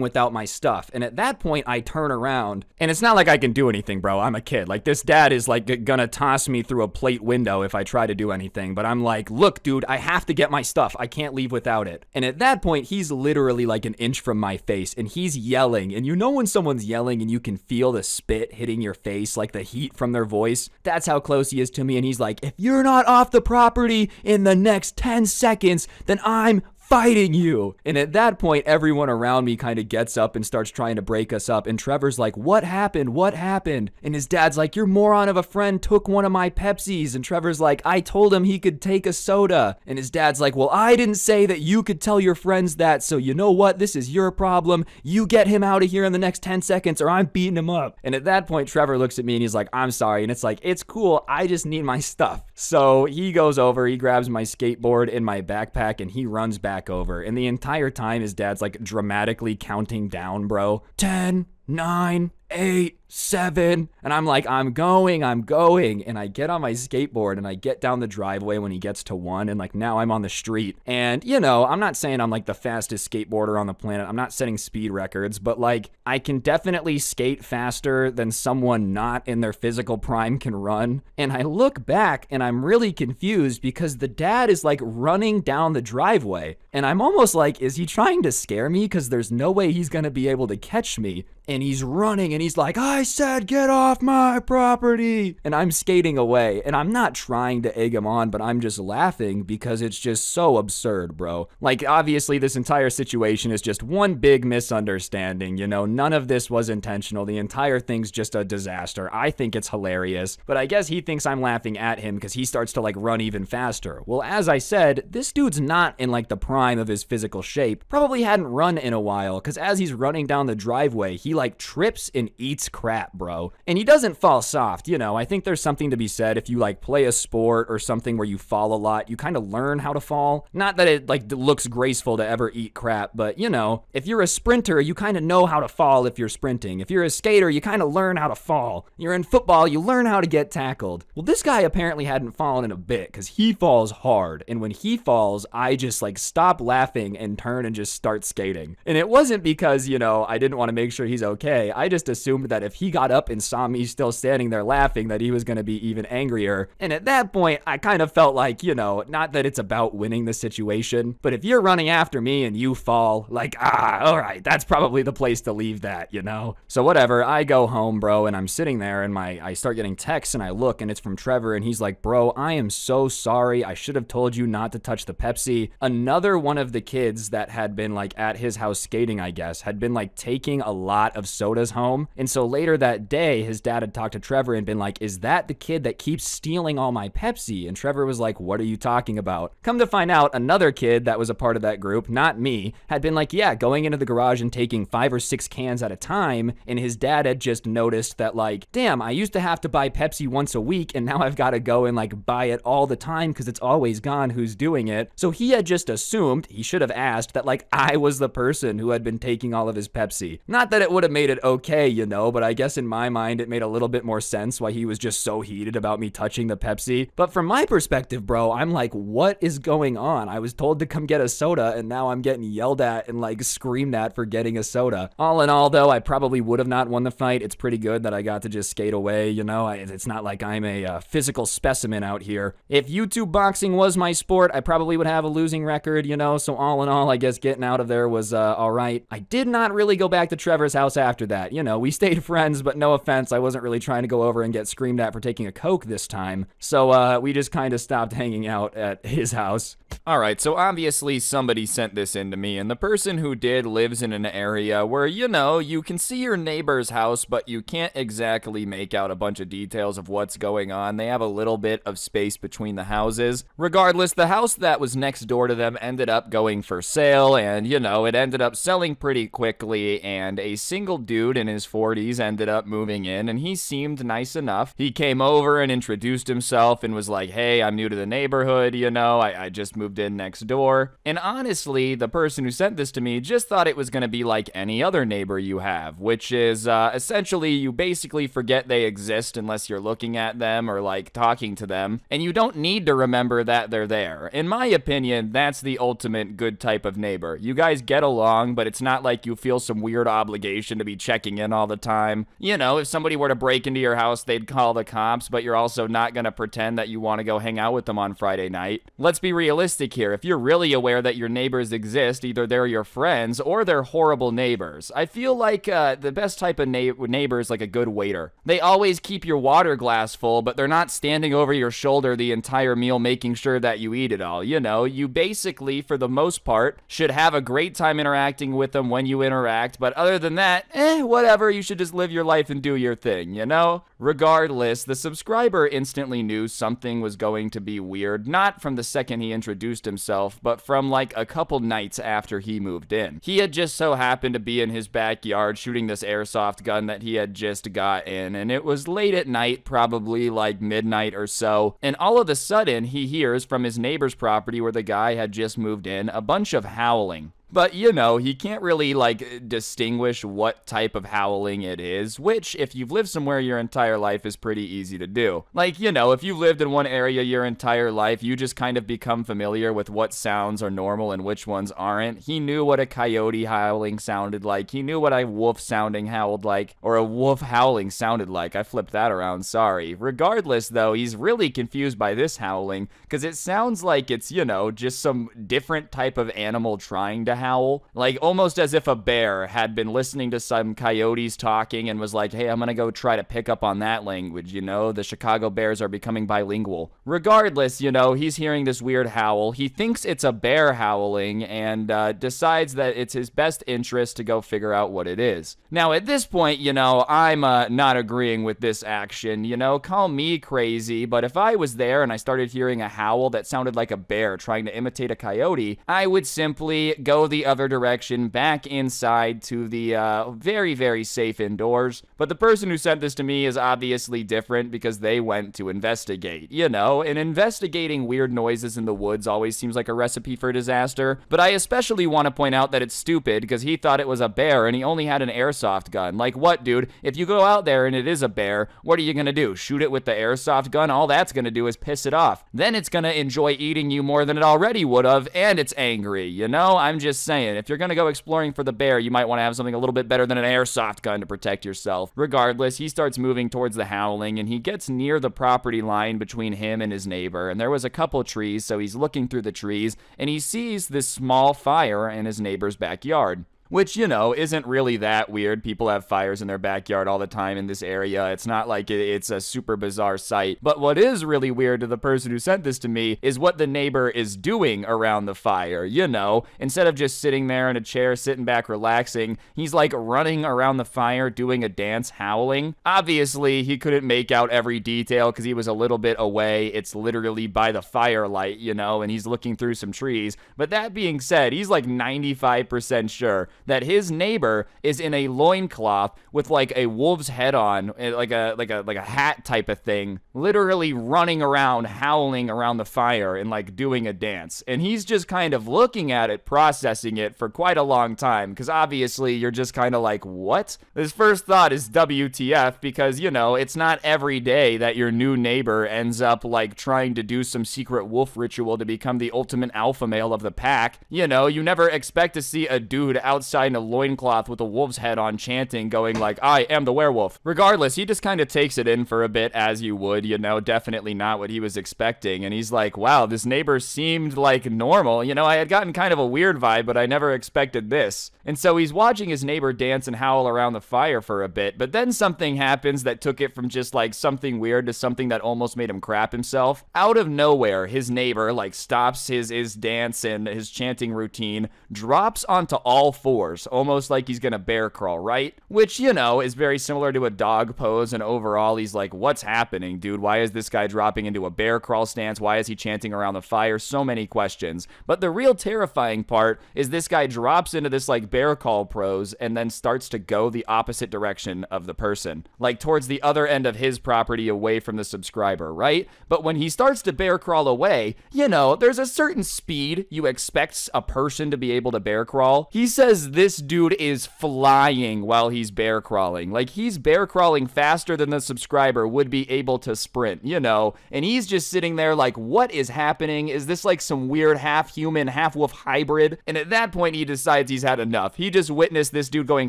without my stuff. And at that point, I turn around and it's not like I can do anything, bro. I'm a kid. Like, this dad is like gonna toss me through a plate window if I try to do anything. But I'm like, look, dude, I have to get my stuff. I can't leave without it. And at that point, he's literally like an inch from my face and he's yelling. And you know when someone's yelling and you can feel the spit hitting your face, like the heat from their voice? That's how close he is to me. And he's like, if you're not off the property in the next 10 seconds, then I'm fighting you. And at that point, everyone around me kind of gets up and starts trying to break us up. And Trevor's like, what happened? What happened? And his dad's like, your moron of a friend took one of my Pepsis. And Trevor's like, I told him he could take a soda. And his dad's like, well, I didn't say that you could tell your friends that. So you know what? This is your problem. You get him out of here in the next 10 seconds or I'm beating him up. And at that point, Trevor looks at me and he's like, I'm sorry. And it's like, it's cool. I just need my stuff. So he goes over, he grabs my skateboard and my backpack and he runs back over. And the entire time his dad's like dramatically counting down, bro. 10, 9, 8, 7. And I'm like, I'm going. And I get on my skateboard and I get down the driveway when he gets to 1. And like, now I'm on the street. And you know, I'm not saying I'm like the fastest skateboarder on the planet. I'm not setting speed records, but like, I can definitely skate faster than someone not in their physical prime can run. And I look back and I'm really confused because the dad is like running down the driveway. And I'm almost like, is he trying to scare me? Because there's no way he's going to be able to catch me. And he's running and he's like, I said, get off my property. And I'm skating away and I'm not trying to egg him on, but I'm just laughing because it's just so absurd, bro. Like, obviously this entire situation is just one big misunderstanding. You know, none of this was intentional. The entire thing's just a disaster. I think it's hilarious, but I guess he thinks I'm laughing at him because he starts to like run even faster. Well, as I said, this dude's not in like the prime of his physical shape. Probably hadn't run in a while because as he's running down the driveway, he like trips and eats crap, bro. And he doesn't fall soft, you know. I think there's something to be said if you like play a sport or something where you fall a lot, you kind of learn how to fall. Not that it like looks graceful to ever eat crap, but you know, if you're a sprinter, you kind of know how to fall if you're sprinting. If you're a skater, you kind of learn how to fall. You're in football, you learn how to get tackled. Well, this guy apparently hadn't fallen in a bit because he falls hard. And when he falls, I just like stop laughing and turn and just start skating. And it wasn't because, you know, I didn't want to make sure he's okay. I just assumed that if he got up and saw me still standing there laughing, that he was going to be even angrier. And at that point, I kind of felt like, you know, not that it's about winning the situation, but if you're running after me and you fall, like, all right, that's probably the place to leave that, you know? So whatever, I go home, bro, and I'm sitting there and I start getting texts and I look and it's from Trevor and he's like, bro, I am so sorry. I should have told you not to touch the Pepsi. Another one of the kids that had been like at his house skating, I guess, had been like taking a lot of sodas home. And so later that day, his dad had talked to Trevor and been like, is that the kid that keeps stealing all my Pepsi? And Trevor was like, what are you talking about? Come to find out, another kid that was a part of that group, not me, had been like, yeah, going into the garage and taking 5 or 6 cans at a time. And his dad had just noticed that like, damn, I used to have to buy Pepsi once a week and now I've got to go and like buy it all the time because it's always gone. Who's doing it? So he had just assumed, he should have asked, that like I was the person who had been taking all of his Pepsi. Not that it would have made it okay, you know, but I guess in my mind it made a little bit more sense why he was just so heated about me touching the Pepsi. But from my perspective, bro, I'm like, what is going on? I was told to come get a soda and now I'm getting yelled at and like screamed at for getting a soda. All in all though, I probably would have not won the fight. It's pretty good that I got to just skate away, you know. It's not like I'm a physical specimen out here. If YouTube boxing was my sport, I probably would have a losing record, you know. So all in all, I guess getting out of there was all right. I did not really go back to Trevor's house house after that. You know, we stayed friends, but no offense, I wasn't really trying to go over and get screamed at for taking a Coke this time. So we just kind of stopped hanging out at his house. Alright, so obviously somebody sent this in to me, and the person who did lives in an area where, you know, you can see your neighbor's house, but you can't exactly make out a bunch of details of what's going on. They have a little bit of space between the houses. Regardless, the house that was next door to them ended up going for sale, and, you know, it ended up selling pretty quickly, and a single dude in his 40s ended up moving in, and he seemed nice enough. He came over and introduced himself and was like, hey, I'm new to the neighborhood, you know, I just moved in next door. And honestly, the person who sent this to me just thought it was going to be like any other neighbor you have, which is essentially you basically forget they exist unless you're looking at them or like talking to them, and you don't need to remember that they're there. In my opinion, that's the ultimate good type of neighbor. You guys get along, but it's not like you feel some weird obligation to be checking in all the time. You know, if somebody were to break into your house, they'd call the cops, but you're also not going to pretend that you want to go hang out with them on Friday night. Let's be realistic here. If you're really aware that your neighbors exist, either they're your friends or they're horrible neighbors. I feel like the best type of neighbor is like a good waiter. They always keep your water glass full, but they're not standing over your shoulder the entire meal making sure that you eat it all. You know, you basically, for the most part, should have a great time interacting with them when you interact, but other than that, whatever, you should just live your life and do your thing, you know? Regardless, the subscriber instantly knew something was going to be weird, not from the second he introduced himself, but from like a couple nights after he moved in. He had just so happened to be in his backyard shooting this airsoft gun that he had just got in, and it was late at night, probably like midnight or so, and all of a sudden he hears from his neighbor's property where the guy had just moved in a bunch of howling. But, you know, he can't really, like, distinguish what type of howling it is, which, if you've lived somewhere your entire life, is pretty easy to do. Like, you know, if you've lived in one area your entire life, you just kind of become familiar with what sounds are normal and which ones aren't. He knew what a coyote howling sounded like. He knew what a wolf sounding howled like, or a wolf howling sounded like. I flipped that around, sorry. Regardless, though, he's really confused by this howling, because it sounds like it's, you know, just some different type of animal trying to howl, like almost as if a bear had been listening to some coyotes talking and was like, hey, I'm gonna go try to pick up on that language, you know, the Chicago Bears are becoming bilingual. Regardless, you know, he's hearing this weird howl, he thinks it's a bear howling, and decides that it's his best interest to go figure out what it is. Now, at this point, you know, I'm not agreeing with this action, you know, call me crazy, but if I was there and I started hearing a howl that sounded like a bear trying to imitate a coyote, I would simply go the other direction, back inside to the very, very safe indoors. But the person who sent this to me is obviously different because they went to investigate. You know, and investigating weird noises in the woods always seems like a recipe for disaster. But I especially want to point out that it's stupid because he thought it was a bear and he only had an airsoft gun. Like, what, dude? If you go out there and it is a bear, what are you gonna do? Shoot it with the airsoft gun? All that's gonna do is piss it off. Then it's gonna enjoy eating you more than it already would have, and it's angry, you know? I'm just saying, if you're gonna go exploring for the bear, you might want to have something a little bit better than an airsoft gun to protect yourself. Regardless, he starts moving towards the howling, and he gets near the property line between him and his neighbor, and there was a couple trees, so he's looking through the trees, and he sees this small fire in his neighbor's backyard. Which, you know, isn't really that weird. People have fires in their backyard all the time in this area. It's not like it's a super bizarre sight. But what is really weird to the person who sent this to me is what the neighbor is doing around the fire. You know, instead of just sitting there in a chair, sitting back, relaxing, he's like running around the fire, doing a dance, howling. Obviously, he couldn't make out every detail because he was a little bit away. It's literally by the firelight, you know, and he's looking through some trees. But that being said, he's like 95% sure that his neighbor is in a loincloth with like a wolf's head on, like a hat type of thing, literally running around, howling around the fire and like doing a dance. And he's just kind of looking at it, processing it for quite a long time, because obviously you're just kind of like, what? His first thought is WTF, because, you know, it's not every day that your new neighbor ends up like trying to do some secret wolf ritual to become the ultimate alpha male of the pack. You know, you never expect to see a dude outside outside in a loincloth with a wolf's head on, chanting, going like, I am the werewolf. Regardless, he just kind of takes it in for a bit, as you would, you know, definitely not what he was expecting. And he's like, wow, this neighbor seemed like normal. You know, I had gotten kind of a weird vibe, but I never expected this. And so he's watching his neighbor dance and howl around the fire for a bit, but then something happens that took it from just like something weird to something that almost made him crap himself. Out of nowhere, his neighbor like stops his dance and his chanting routine, drops onto all fours, almost like he's gonna bear crawl, right? Which, you know, is very similar to a dog pose, and overall he's like, what's happening, dude? Why is this guy dropping into a bear crawl stance? Why is he chanting around the fire? So many questions. But the real terrifying part is this guy drops into this like bear crawl pose and then starts to go the opposite direction of the person, like towards the other end of his property away from the subscriber, right? But when he starts to bear crawl away, you know, there's a certain speed you expect a person to be able to bear crawl. He says this dude is flying while he's bear crawling. Like, he's bear crawling faster than the subscriber would be able to sprint, you know, and he's just sitting there like, what is happening? Is this like some weird half-human, half-wolf hybrid? And at that point, he decides he's had enough. He just witnessed this dude going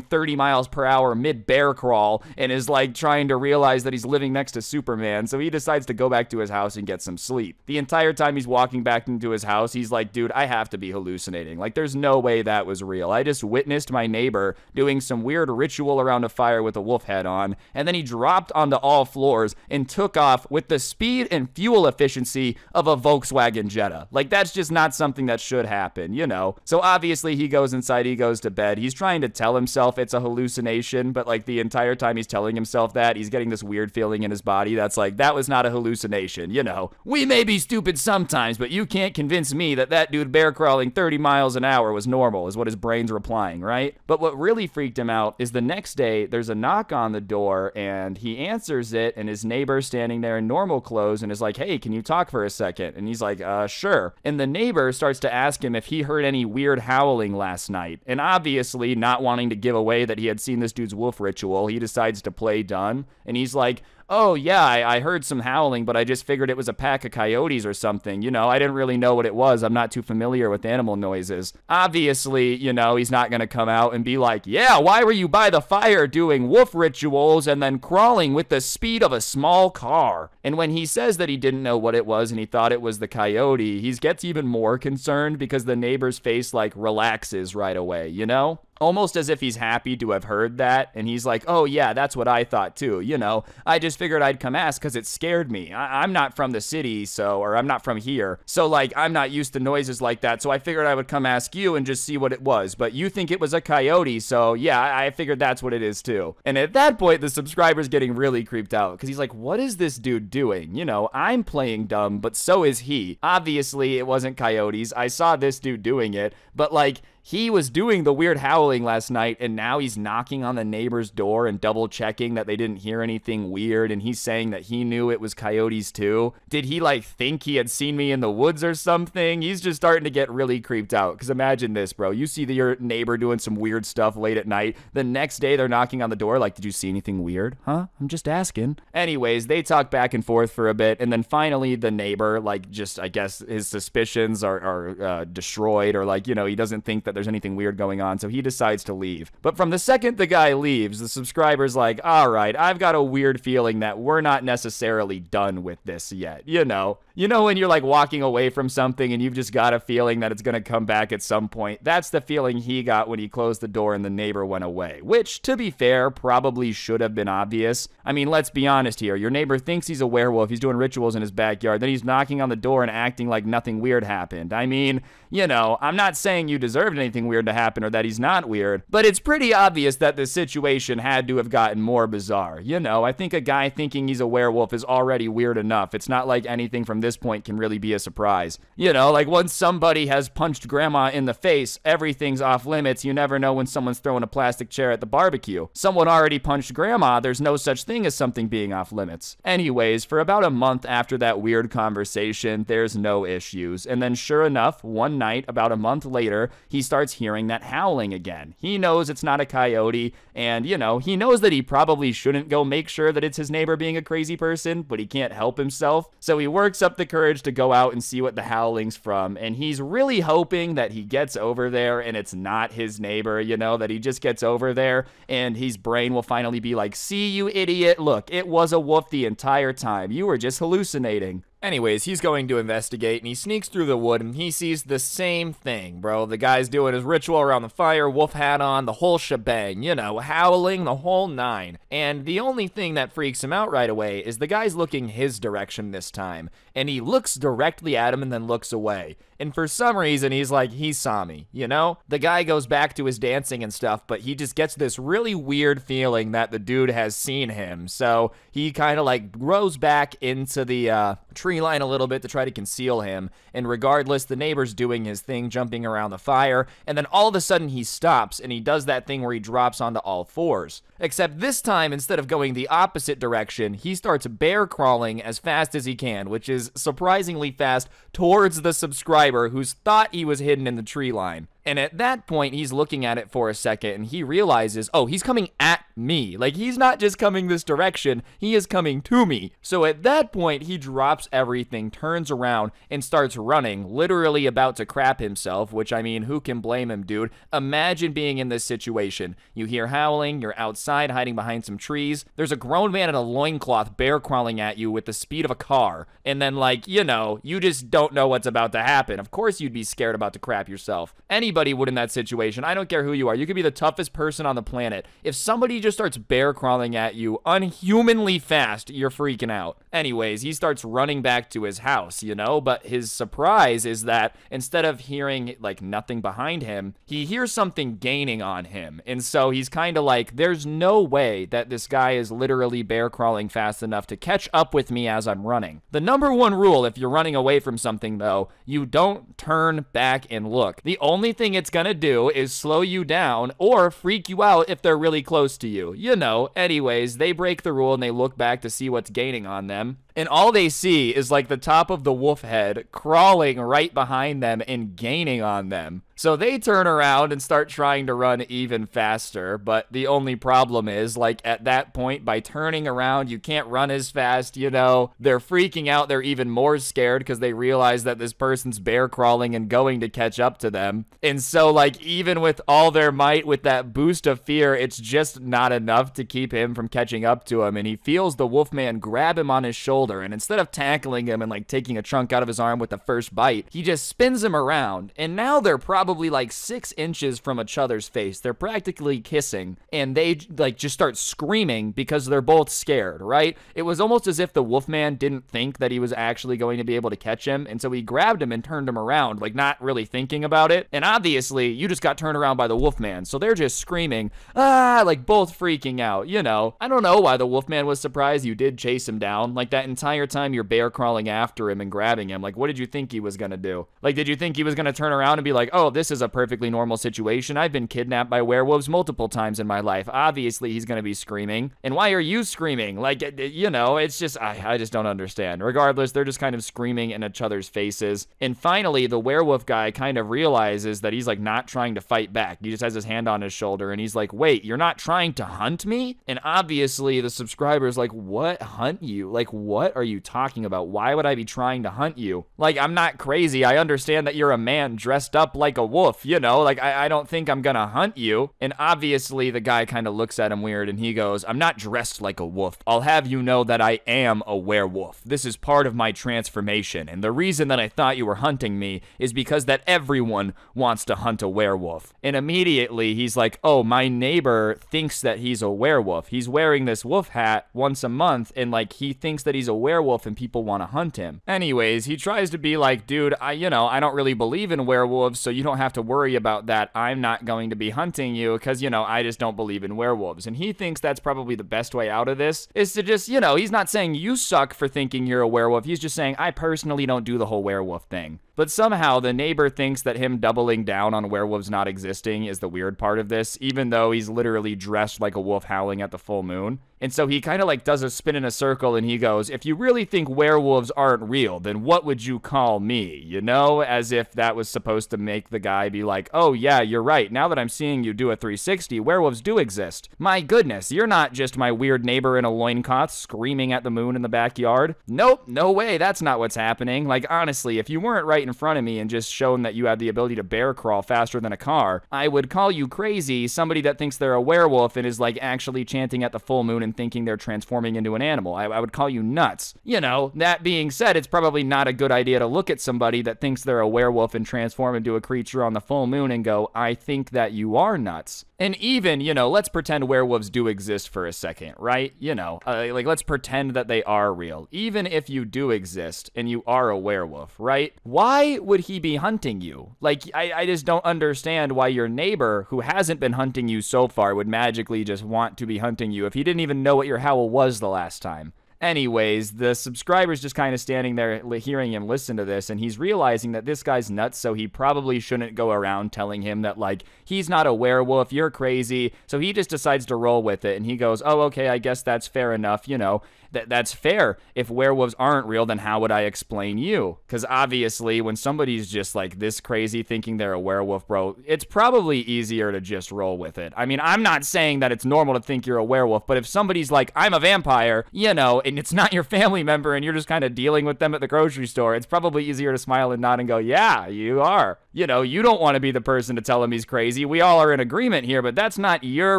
30 miles per hour mid-bear crawl and is like trying to realize that he's living next to Superman, so he decides to go back to his house and get some sleep. The entire time he's walking back into his house, he's like, dude, I have to be hallucinating. Like, there's no way that was real. I just witnessed my neighbor doing some weird ritual around a fire with a wolf head on, and then he dropped onto all floors and took off with the speed and fuel efficiency of a Volkswagen Jetta. Like, that's just not something that should happen, you know? So obviously he goes inside, he goes to bed. He's trying to tell himself it's a hallucination, but like the entire time he's telling himself that, he's getting this weird feeling in his body that's like, that was not a hallucination, you know? We may be stupid sometimes, but you can't convince me that that dude bear crawling 30 miles an hour was normal, is what his brain's replying, right? But what really freaked him out is the next day, there's a knock on the door, and he answers it, and his neighbor's standing there in normal clothes and is like, hey, can you talk for a second? And he's like, sure. And the neighbor starts to ask him if he heard any weird howling last night. And obviously, not wanting to give away that he had seen this dude's wolf ritual, he decides to play dumb, and he's like, oh, yeah, I heard some howling, but I just figured it was a pack of coyotes or something. You know, I didn't really know what it was. I'm not too familiar with animal noises. Obviously, you know, he's not going to come out and be like, yeah, why were you by the fire doing wolf rituals and then crawling with the speed of a small car? And when he says that he didn't know what it was and he thought it was the coyote, he gets even more concerned because the neighbor's face, like, relaxes right away, you know? Almost as if he's happy to have heard that, and he's like, oh yeah, that's what I thought too, you know, I just figured I'd come ask because it scared me. I'm not from the city, or I'm not from here, so like, I'm not used to noises like that, so I figured I would come ask you and just see what it was, but you think it was a coyote, so yeah, I figured that's what it is too. And at that point, the subscriber's getting really creeped out, because he's like, what is this dude doing? You know, I'm playing dumb, but so is he. Obviously, it wasn't coyotes, I saw this dude doing it, but like, he was doing the weird howling last night, and now he's knocking on the neighbor's door and double checking that they didn't hear anything weird, and he's saying that he knew it was coyotes too. Did he like think he had seen me in the woods or something? He's just starting to get really creeped out, because imagine this, bro. You see your neighbor doing some weird stuff late at night. The next day, they're knocking on the door like, did you see anything weird? Huh? I'm just asking. Anyways, they talk back and forth for a bit, and then finally the neighbor, like, just, I guess his suspicions are destroyed, or like, you know, he doesn't think that there's anything weird going on, so he decides to leave. But from the second the guy leaves, the subscriber's like, all right, I've got a weird feeling that we're not necessarily done with this yet, you know? You know when you're like walking away from something and you've just got a feeling that it's gonna come back at some point? That's the feeling he got when he closed the door and the neighbor went away, which, to be fair, probably should have been obvious. I mean, let's be honest here. Your neighbor thinks he's a werewolf, he's doing rituals in his backyard, then he's knocking on the door and acting like nothing weird happened. I mean, you know, I'm not saying you deserved anything weird to happen or that he's not weird, but it's pretty obvious that the situation had to have gotten more bizarre. You know, I think a guy thinking he's a werewolf is already weird enough. It's not like anything from this point can really be a surprise. You know, like once somebody has punched grandma in the face, everything's off limits. You never know when someone's throwing a plastic chair at the barbecue. Someone already punched grandma, there's no such thing as something being off limits. Anyways, for about a month after that weird conversation, there's no issues. And then sure enough, one night, about a month later, he starts starts hearing that howling again. He knows it's not a coyote, and, you know, he knows that he probably shouldn't go make sure that it's his neighbor being a crazy person, but he can't help himself. So he works up the courage to go out and see what the howling's from, and he's really hoping that he gets over there and it's not his neighbor, you know, that he just gets over there and his brain will finally be like, see, you idiot, look, it was a wolf the entire time. You were just hallucinating. Anyways, he's going to investigate, and he sneaks through the wood, and he sees the same thing, bro. The guy's doing his ritual around the fire, wolf hat on, the whole shebang, you know, howling, the whole nine. And the only thing that freaks him out right away is the guy's looking his direction this time, and he looks directly at him and then looks away. And for some reason, he's like, he saw me, you know? The guy goes back to his dancing and stuff, but he just gets this really weird feeling that the dude has seen him. So he kind of like grows back into the tree line a little bit to try to conceal him. And regardless, the neighbor's doing his thing, jumping around the fire. And then all of a sudden he stops and he does that thing where he drops onto all fours. Except this time, instead of going the opposite direction, he starts bear crawling as fast as he can, which is surprisingly fast towards the subscriber who's thought he was hidden in the tree line. And at that point, he's looking at it for a second and he realizes, oh, he's coming at me. Like, he's not just coming this direction, he is coming to me. So at that point, he drops everything, turns around, and starts running, literally about to crap himself, which, I mean, who can blame him, dude? Imagine being in this situation. You hear howling, you're outside hiding behind some trees. There's a grown man in a loincloth bear crawling at you with the speed of a car. And then, like, you know, you just don't know what's about to happen. Of course you'd be scared about to crap yourself. Anybody would in that situation. I don't care who you are. You could be the toughest person on the planet. If somebody just starts bear crawling at you unhumanly fast, you're freaking out. Anyways, he starts running back to his house, you know, but his surprise is that instead of hearing like nothing behind him, he hears something gaining on him. And so he's kind of like, there's no way that this guy is literally bear crawling fast enough to catch up with me as I'm running. The number one rule if you're running away from something though, you don't turn back and look. The only thing it's gonna do is slow you down or freak you out if they're really close to you. You know, anyways, they break the rule and they look back to see what's gaining on them. And all they see is like the top of the wolf head crawling right behind them and gaining on them. So they turn around and start trying to run even faster, but the only problem is, like, at that point, by turning around, you can't run as fast, you know? They're freaking out, they're even more scared because they realize that this person's bear crawling and going to catch up to them. And so, like, even with all their might, with that boost of fear, it's just not enough to keep him from catching up to him, and he feels the wolfman grab him on his shoulder, and instead of tackling him and, like, taking a chunk out of his arm with the first bite, he just spins him around, and now they're probably like 6 inches from each other's face. They're practically kissing, and they like just start screaming because they're both scared, right? It was almost as if the wolfman didn't think that he was actually going to be able to catch him, and so he grabbed him and turned him around, like not really thinking about it. And obviously, you just got turned around by the wolfman, so they're just screaming, ah, like both freaking out, you know? I don't know why the wolfman was surprised you did chase him down. Like that entire time you're bear crawling after him and grabbing him, like what did you think he was gonna do? Like, did you think he was gonna turn around and be like, oh, this is a perfectly normal situation. I've been kidnapped by werewolves multiple times in my life. Obviously, he's gonna be screaming. And why are you screaming? Like, you know, it's just, I just don't understand. Regardless, they're just kind of screaming in each other's faces. And finally, the werewolf guy kind of realizes that he's like not trying to fight back. He just has his hand on his shoulder and he's like, wait, you're not trying to hunt me? And obviously, the subscriber's like, what? Hunt you? Like, what are you talking about? Why would I be trying to hunt you? Like, I'm not crazy. I understand that you're a man dressed up like a wolf, you know? Like, I don't think I'm gonna hunt you. And obviously, the guy kind of looks at him weird and he goes, I'm not dressed like a wolf. I'll have you know that I am a werewolf. This is part of my transformation. And the reason that I thought you were hunting me is because that everyone wants to hunt a werewolf. And immediately, he's like, oh, my neighbor thinks that he's a werewolf. He's wearing this wolf hat once a month and like he thinks that he's a werewolf and people want to hunt him. Anyways, he tries to be like, dude, I don't really believe in werewolves, so you don't have to worry about that. I'm not going to be hunting you because, I just don't believe in werewolves. And he thinks that's probably the best way out of this is to just, he's not saying you suck for thinking you're a werewolf. He's just saying, I personally don't do the whole werewolf thing. But somehow the neighbor thinks that him doubling down on werewolves not existing is the weird part of this, even though he's literally dressed like a wolf howling at the full moon. And so he kind of like does a spin in a circle and he goes, if you really think werewolves aren't real, then what would you call me? You know, as if that was supposed to make the guy be like, oh yeah, you're right. Now that I'm seeing you do a 360, werewolves do exist. My goodness, you're not just my weird neighbor in a loincloth screaming at the moon in the backyard. Nope, no way, that's not what's happening. Like honestly, if you weren't right in front of me and just shown that you had the ability to bear crawl faster than a car, I would call you crazy, somebody that thinks they're a werewolf and is like actually chanting at the full moon and thinking they're transforming into an animal. I would call you nuts. You know, that being said, it's probably not a good idea to look at somebody that thinks they're a werewolf and transform into a creature on the full moon and go, I think that you are nuts. And even, you know, let's pretend werewolves do exist for a second, right? You know, like let's pretend that they are real. Even if you do exist and you are a werewolf, right? Why would he be hunting you? Like, I just don't understand why your neighbor, who hasn't been hunting you so far, would magically just want to be hunting you if he didn't even know what your howl was the last time. Anyways, the subscriber's just kind of standing there hearing him listen to this, and he's realizing that this guy's nuts, so he probably shouldn't go around telling him that, like, he's not a werewolf, you're crazy, so he just decides to roll with it, and he goes, oh, okay, I guess that's fair enough, you know, that's fair. If werewolves aren't real, then how would I explain you? Because obviously, when somebody's just, like, this crazy thinking they're a werewolf, bro, it's probably easier to just roll with it. I mean, I'm not saying that it's normal to think you're a werewolf, but if somebody's like, I'm a vampire, you know, and it's not your family member and you're just kind of dealing with them at the grocery store, it's probably easier to smile and nod and go, yeah, you are. You know, you don't want to be the person to tell him he's crazy. We all are in agreement here, but that's not your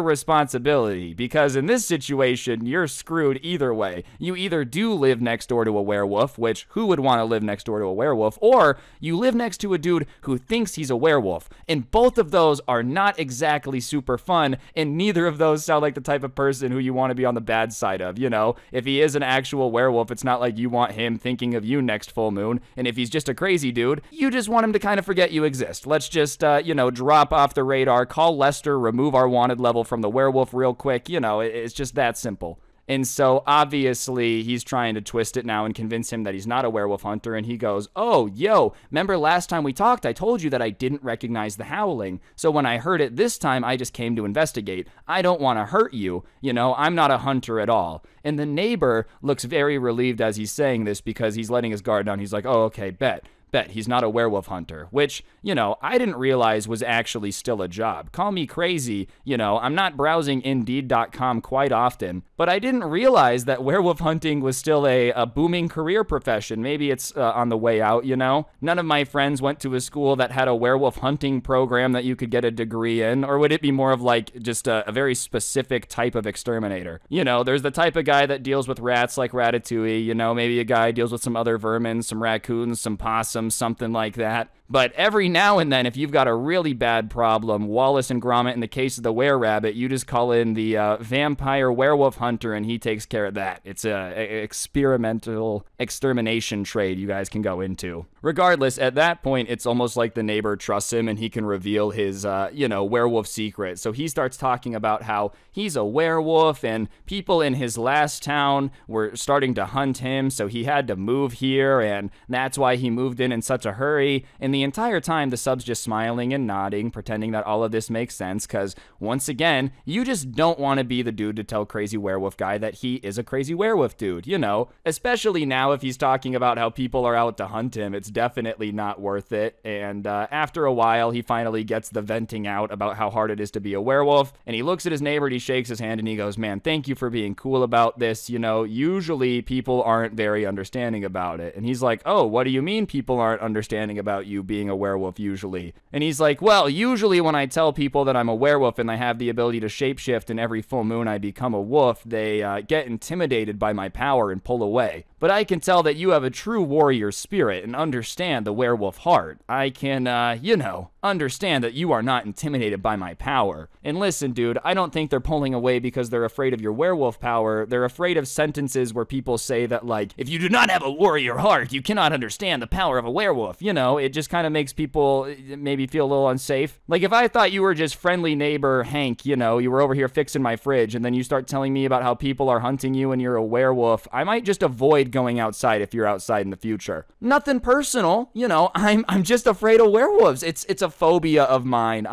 responsibility, because in this situation, you're screwed either way. You either do live next door to a werewolf, which who would want to live next door to a werewolf, or you live next to a dude who thinks he's a werewolf. And both of those are not exactly super fun, and neither of those sound like the type of person who you want to be on the bad side of, you know? If he is an actual werewolf, it's not like you want him thinking of you next full moon, and if he's just a crazy dude, you just want him to kind of forget you exist. Let's just, you know, drop off the radar, call Lester, remove our wanted level from the werewolf real quick, you know, it's just that simple. And so, obviously, he's trying to twist it now and convince him that he's not a werewolf hunter, and he goes, oh, yo, remember last time we talked, I told you that I didn't recognize the howling, so when I heard it this time, I just came to investigate. I don't want to hurt you, you know, I'm not a hunter at all. And the neighbor looks very relieved as he's saying this because he's letting his guard down. He's like, oh, okay, bet he's not a werewolf hunter, which, you know, I didn't realize was actually still a job. Call me crazy, you know, I'm not browsing Indeed.com quite often, but I didn't realize that werewolf hunting was still a booming career profession. Maybe it's on the way out, you know? None of my friends went to a school that had a werewolf hunting program that you could get a degree in, or would it be more of like just a very specific type of exterminator? You know, there's the type of guy that deals with rats like Ratatouille, you know, maybe a guy deals with some other vermin, some raccoons, some possums, something like that. But every now and then, if you've got a really bad problem, Wallace and Gromit, in the case of the were-rabbit, you just call in the vampire werewolf hunter and he takes care of that. It's a experimental extermination trade you guys can go into. Regardless, at that point, it's almost like the neighbor trusts him and he can reveal his, you know, werewolf secret. So he starts talking about how he's a werewolf and people in his last town were starting to hunt him, so he had to move here, and that's why he moved in such a hurry. And the entire time, the sub's just smiling and nodding, pretending that all of this makes sense, because, once again, you just don't want to be the dude to tell Crazy Werewolf Guy that he is a crazy werewolf dude, you know? Especially now if he's talking about how people are out to hunt him, it's definitely not worth it. And after a while, he finally gets the venting out about how hard it is to be a werewolf, and he looks at his neighbor and he shakes his hand and he goes, man, thank you for being cool about this, you know, usually people aren't very understanding about it. And he's like, oh, what do you mean people aren't understanding about you being a werewolf usually? And he's like, well, usually when I tell people that I'm a werewolf and I have the ability to shapeshift and every full moon I become a wolf, they get intimidated by my power and pull away. But I can tell that you have a true warrior spirit and understand the werewolf heart. I can, you know, understand that you are not intimidated by my power. And listen, dude, I don't think they're pulling away because they're afraid of your werewolf power. They're afraid of sentences where people say that, like, if you do not have a warrior heart, you cannot understand the power of a werewolf. You know, it just kind of makes people maybe feel a little unsafe. Like, if I thought you were just friendly neighbor Hank, you know, you were over here fixing my fridge, and then you start telling me about how people are hunting you and you're a werewolf, I might just avoid avoid going outside if you're outside in the future. Nothing personal, you know, I'm just afraid of werewolves. It's a phobia of mine,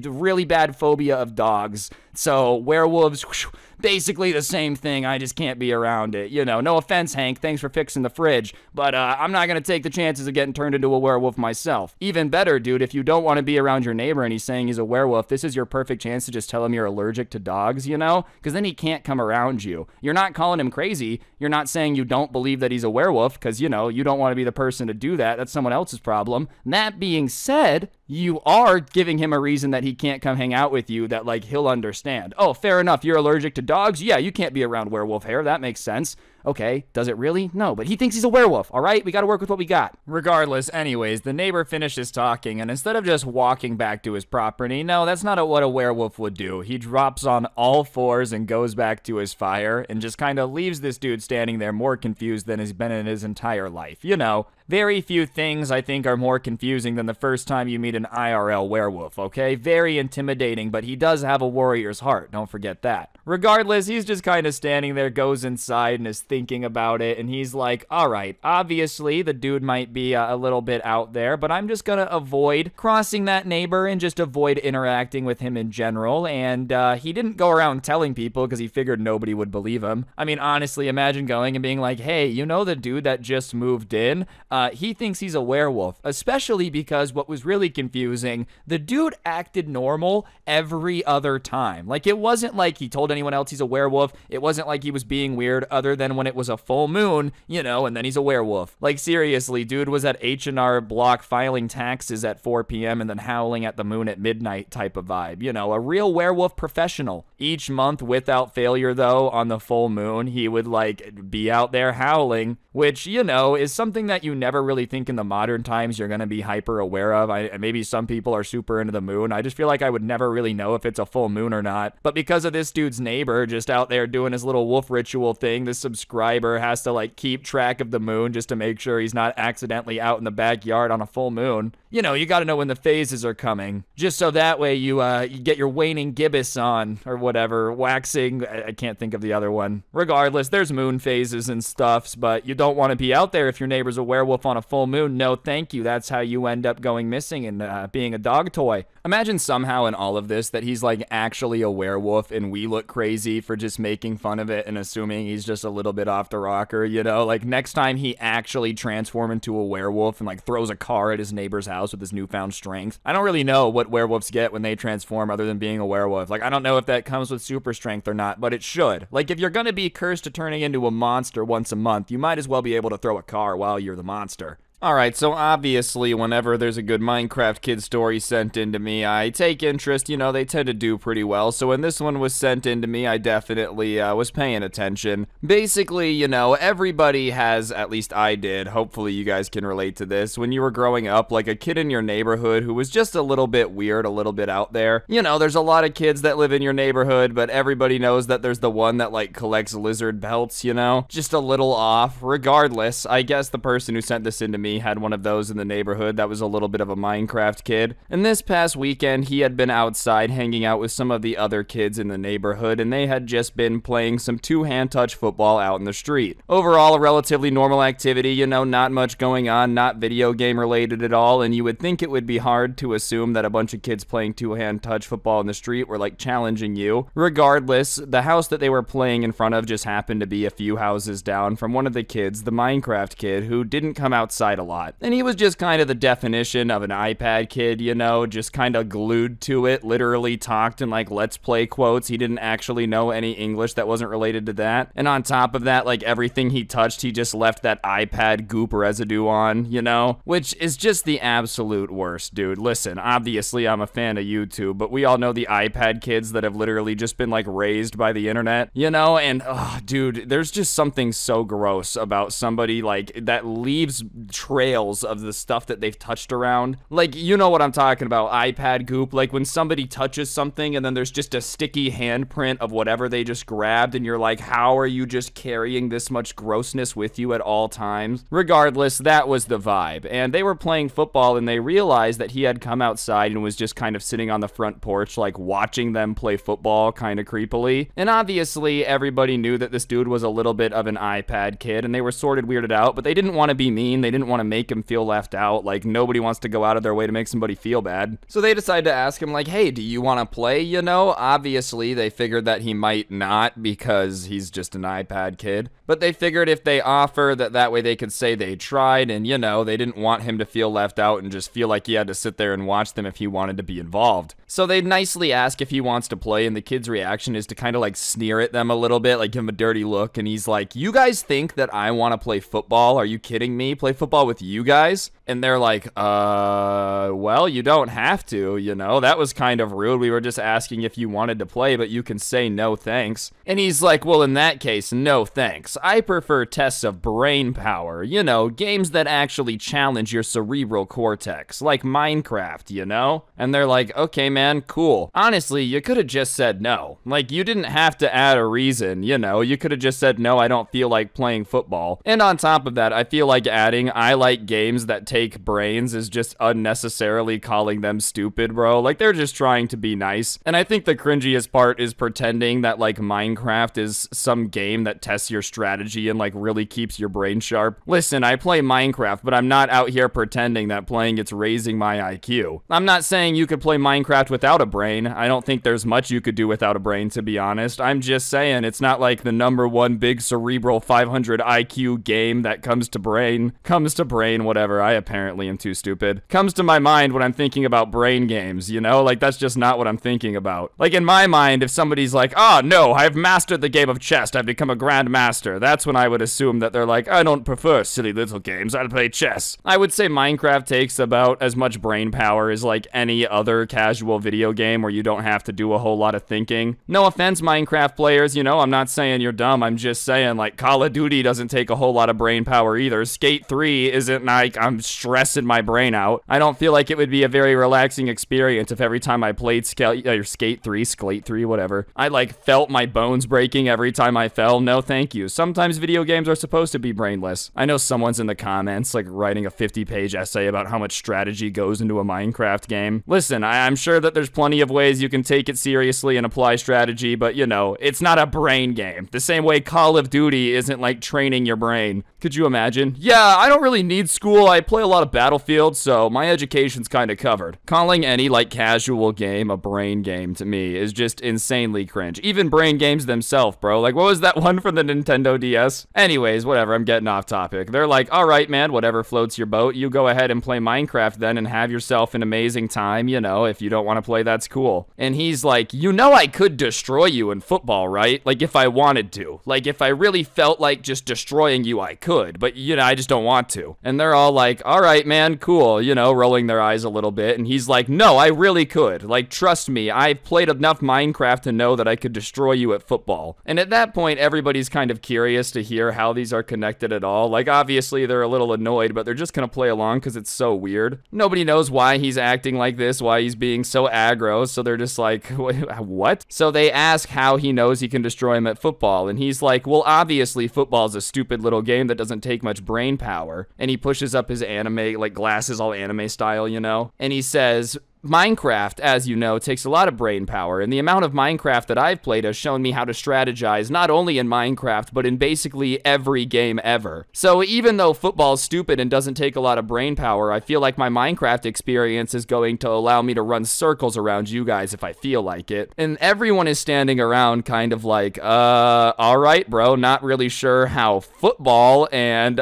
really bad phobia of dogs. So werewolves, whoosh, basically the same thing, I just can't be around it. You know, no offense, Hank, thanks for fixing the fridge, but I'm not gonna take the chances of getting turned into a werewolf myself. Even better, dude, if you don't want to be around your neighbor and he's saying he's a werewolf, this is your perfect chance to just tell him you're allergic to dogs, you know? Because then he can't come around you. You're not calling him crazy. You're not saying you don't believe that he's a werewolf, because, you know, you don't want to be the person to do that. That's someone else's problem. That being said, you are giving him a reason that he can't come hang out with you that, like, he'll understand. Oh, fair enough, you're allergic to dogs? Yeah, you can't be around werewolf hair. That makes sense. Okay, does it really? No, but he thinks he's a werewolf, all right? We gotta work with what we got. Regardless, anyways, the neighbor finishes talking, and instead of just walking back to his property, no, that's not what a werewolf would do. He drops on all fours and goes back to his fire and just kind of leaves this dude standing there more confused than he's been in his entire life. You know, very few things I think are more confusing than the first time you meet an IRL werewolf, okay? Very intimidating, but he does have a warrior's heart, don't forget that. Regardless, he's just kind of standing there, goes inside and is thinking about it, and he's like, alright, obviously the dude might be a little bit out there, but I'm just gonna avoid crossing that neighbor and just avoid interacting with him in general. And he didn't go around telling people because he figured nobody would believe him. I mean, honestly, imagine going and being like, hey, you know the dude that just moved in? He thinks he's a werewolf, especially because what was really confusing, the dude acted normal every other time. Like, it wasn't like he told anyone else he's a werewolf. It wasn't like he was being weird other than when it was a full moon, you know, and then he's a werewolf. Like, seriously, dude was at H&R Block filing taxes at 4 p.m. and then howling at the moon at midnight type of vibe. You know, a real werewolf professional. Each month without failure, though, on the full moon, he would, like, be out there howling, which, you know, is something that you never really think in the modern times you're gonna be hyper aware of. Maybe some people are super into the moon. I just feel like I would never really know if it's a full moon or not. But because of this dude's neighbor just out there doing his little wolf ritual thing, this subscriber has to, like, keep track of the moon just to make sure he's not accidentally out in the backyard on a full moon. You know, you gotta know when the phases are coming, just so that way you get your waning gibbous on, or whatever, waxing, I can't think of the other one. Regardless, there's moon phases and stuffs, but you don't want to be out there if your neighbor's a werewolf on a full moon. No thank you, that's how you end up going missing and being a dog toy. Imagine somehow in all of this that he's, like, actually a werewolf and we look crazy for just making fun of it and assuming he's just a little bit off the rocker, you know? Like, next time he actually transforms into a werewolf and, like, throws a car at his neighbor's house with his newfound strength. I don't really know what werewolves get when they transform other than being a werewolf. Like, I don't know if that comes with super strength or not, but it should. Like, if you're gonna be cursed to turning into a monster once a month, you might as well be able to throw a car while you're the monster. Alright, so obviously whenever there's a good Minecraft kid story sent in to me, I take interest. You know, they tend to do pretty well, so when this one was sent in to me, I definitely was paying attention. Basically, you know, everybody has, at least I did, hopefully you guys can relate to this, when you were growing up, like a kid in your neighborhood who was just a little bit weird, a little bit out there. You know, there's a lot of kids that live in your neighborhood, but everybody knows that there's the one that, like, collects lizard belts, you know? Just a little off. Regardless, I guess the person who sent this in to me had one of those in the neighborhood that was a little bit of a Minecraft kid. And this past weekend, he had been outside hanging out with some of the other kids in the neighborhood, and they had just been playing some two-hand touch football out in the street. Overall, a relatively normal activity, you know, not much going on, not video game related at all, and you would think it would be hard to assume that a bunch of kids playing two-hand touch football in the street were, like, challenging you. Regardless, the house that they were playing in front of just happened to be a few houses down from one of the kids, the Minecraft kid, who didn't come outside a lot. And he was just kind of the definition of an iPad kid, you know, just kind of glued to it, literally talked in, like, Let's Play quotes. He didn't actually know any English that wasn't related to that. And on top of that, like, everything he touched, he just left that iPad goop residue on, you know? Which is just the absolute worst, dude. Listen, obviously I'm a fan of YouTube, but we all know the iPad kids that have literally just been, like, raised by the internet, you know? And, oh, dude, there's just something so gross about somebody, like, that leaves trails of the stuff that they've touched around. Like, you know what I'm talking about, iPad goop. Like when somebody touches something and then there's just a sticky handprint of whatever they just grabbed, and you're like, how are you just carrying this much grossness with you at all times? Regardless, that was the vibe. And they were playing football, and they realized that he had come outside and was just kind of sitting on the front porch, like watching them play football kind of creepily. And obviously, everybody knew that this dude was a little bit of an iPad kid, and they were sort of weirded out, but they didn't want to be mean. They didn't want to make him feel left out. Like, nobody wants to go out of their way to make somebody feel bad. So they decided to ask him, like, hey, do you want to play, you know? Obviously, they figured that he might not because he's just an iPad kid. But they figured if they offer that way they could say they tried, and, you know, they didn't want him to feel left out and just feel like he had to sit there and watch them if he wanted to be involved. So they nicely ask if he wants to play, and the kid's reaction is to kind of like sneer at them a little bit, like give him a dirty look, and he's like, you guys think that I want to play football? Are you kidding me? Play football with you guys? And they're like, well, you don't have to, you know? That was kind of rude. We were just asking if you wanted to play, but you can say no thanks. And he's like, well, in that case, no thanks. I prefer tests of brain power, you know, games that actually challenge your cerebral cortex, like Minecraft, you know? And they're like, okay, man, cool. Honestly, you could have just said no. Like, you didn't have to add a reason, you know? You could have just said, no, I don't feel like playing football. And on top of that, I feel like adding, I like games that take brains is just unnecessarily calling them stupid, bro. Like, they're just trying to be nice. And I think the cringiest part is pretending that, like, Minecraft is some game that tests your strategy and, like, really keeps your brain sharp. Listen, I play Minecraft, but I'm not out here pretending that playing it's raising my IQ. I'm not saying you could play Minecraft without a brain. I don't think there's much you could do without a brain, to be honest. I'm just saying it's not like the #1 big cerebral 500 IQ game that comes to brain, whatever. I apparently am too stupid. Comes to my mind when I'm thinking about brain games, you know? Like, that's just not what I'm thinking about. Like, in my mind, if somebody's like, oh, no, I've mastered the game of chess, I've become a grandmaster, that's when I would assume that they're like, I don't prefer silly little games, I'll play chess. I would say Minecraft takes about as much brain power as, like, any other casual video game where you don't have to do a whole lot of thinking. No offense, Minecraft players, you know, I'm not saying you're dumb, I'm just saying, like, Call of Duty doesn't take a whole lot of brain power either. Skate 3 isn't like I'm stressing my brain out. I don't feel like it would be a very relaxing experience if every time I played Skate 3, whatever, I, like, felt my bones breaking every time I fell. No, thank you. Sometimes video games are supposed to be brainless. I know someone's in the comments, like, writing a 50-page essay about how much strategy goes into a Minecraft game. Listen, I'm sure that there's plenty of ways you can take it seriously and apply strategy, but, you know, it's not a brain game. The same way Call of Duty isn't, like, training your brain. Could you imagine? Yeah, I don't really need school. I play a lot of Battlefield, so my education's kind of covered. Calling any, like, casual game a brain game to me is just insanely cringe. Even brain games themselves, bro. Like, what was that one from the Nintendo DS? Anyways, whatever, I'm getting off topic. They're like, all right, man, whatever floats your boat. You go ahead and play Minecraft then and have yourself an amazing time, you know. If you don't want to play, that's cool. And he's like, you know I could destroy you in football, right? Like, if I wanted to. Like, if I really felt like just destroying you, I could. But, you know, I just don't want to. And they're all like, all right, man, cool, you know, rolling their eyes a little bit. And he's like, no, I really could. Like, trust me, I've played enough Minecraft to know that I could destroy you at football. And at that point, everybody's kind of curious to hear how these are connected at all. Like, obviously, they're a little annoyed, but they're just gonna play along because it's so weird. Nobody knows why he's acting like this, why he's being so aggro, so they're just like, what? So they ask how he knows he can destroy him at football, and he's like, well, obviously, football's a stupid little game that doesn't take much brain power. And he pushes up his anime, like, glasses all anime style, you know? And he says, Minecraft, as you know, takes a lot of brain power, and the amount of Minecraft that I've played has shown me how to strategize not only in Minecraft, but in basically every game ever. So even though football's stupid and doesn't take a lot of brain power, I feel like my Minecraft experience is going to allow me to run circles around you guys if I feel like it. And everyone is standing around kind of like, alright, bro, not really sure how football and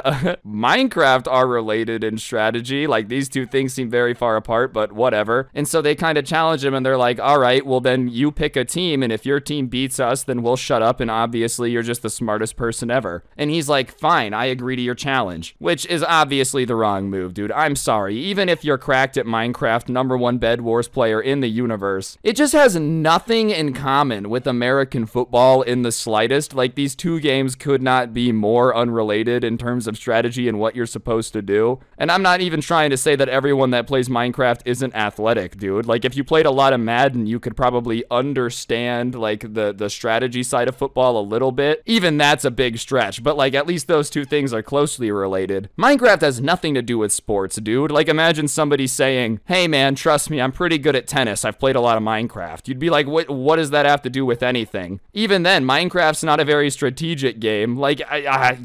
Minecraft are related in strategy. Like, these two things seem very far apart, but whatever. whatever. And so they kind of challenge him, and they're like, all right, well then you pick a team, and if your team beats us, then we'll shut up, and obviously you're just the smartest person ever. And he's like, fine, I agree to your challenge, which is obviously the wrong move, dude. I'm sorry. Even if you're cracked at Minecraft, #1 Bed Wars player in the universe, it just has nothing in common with American football in the slightest. Like, these two games could not be more unrelated in terms of strategy and what you're supposed to do. And I'm not even trying to say that everyone that plays Minecraft isn't athletic, dude. Like, if you played a lot of Madden, you could probably understand, like, the strategy side of football a little bit. Even that's a big stretch, but, like, at least those two things are closely related. Minecraft has nothing to do with sports, dude. Like, imagine somebody saying, hey, man, trust me, I'm pretty good at tennis. I've played a lot of Minecraft. You'd be like, what does that have to do with anything? Even then, Minecraft's not a very strategic game. Like,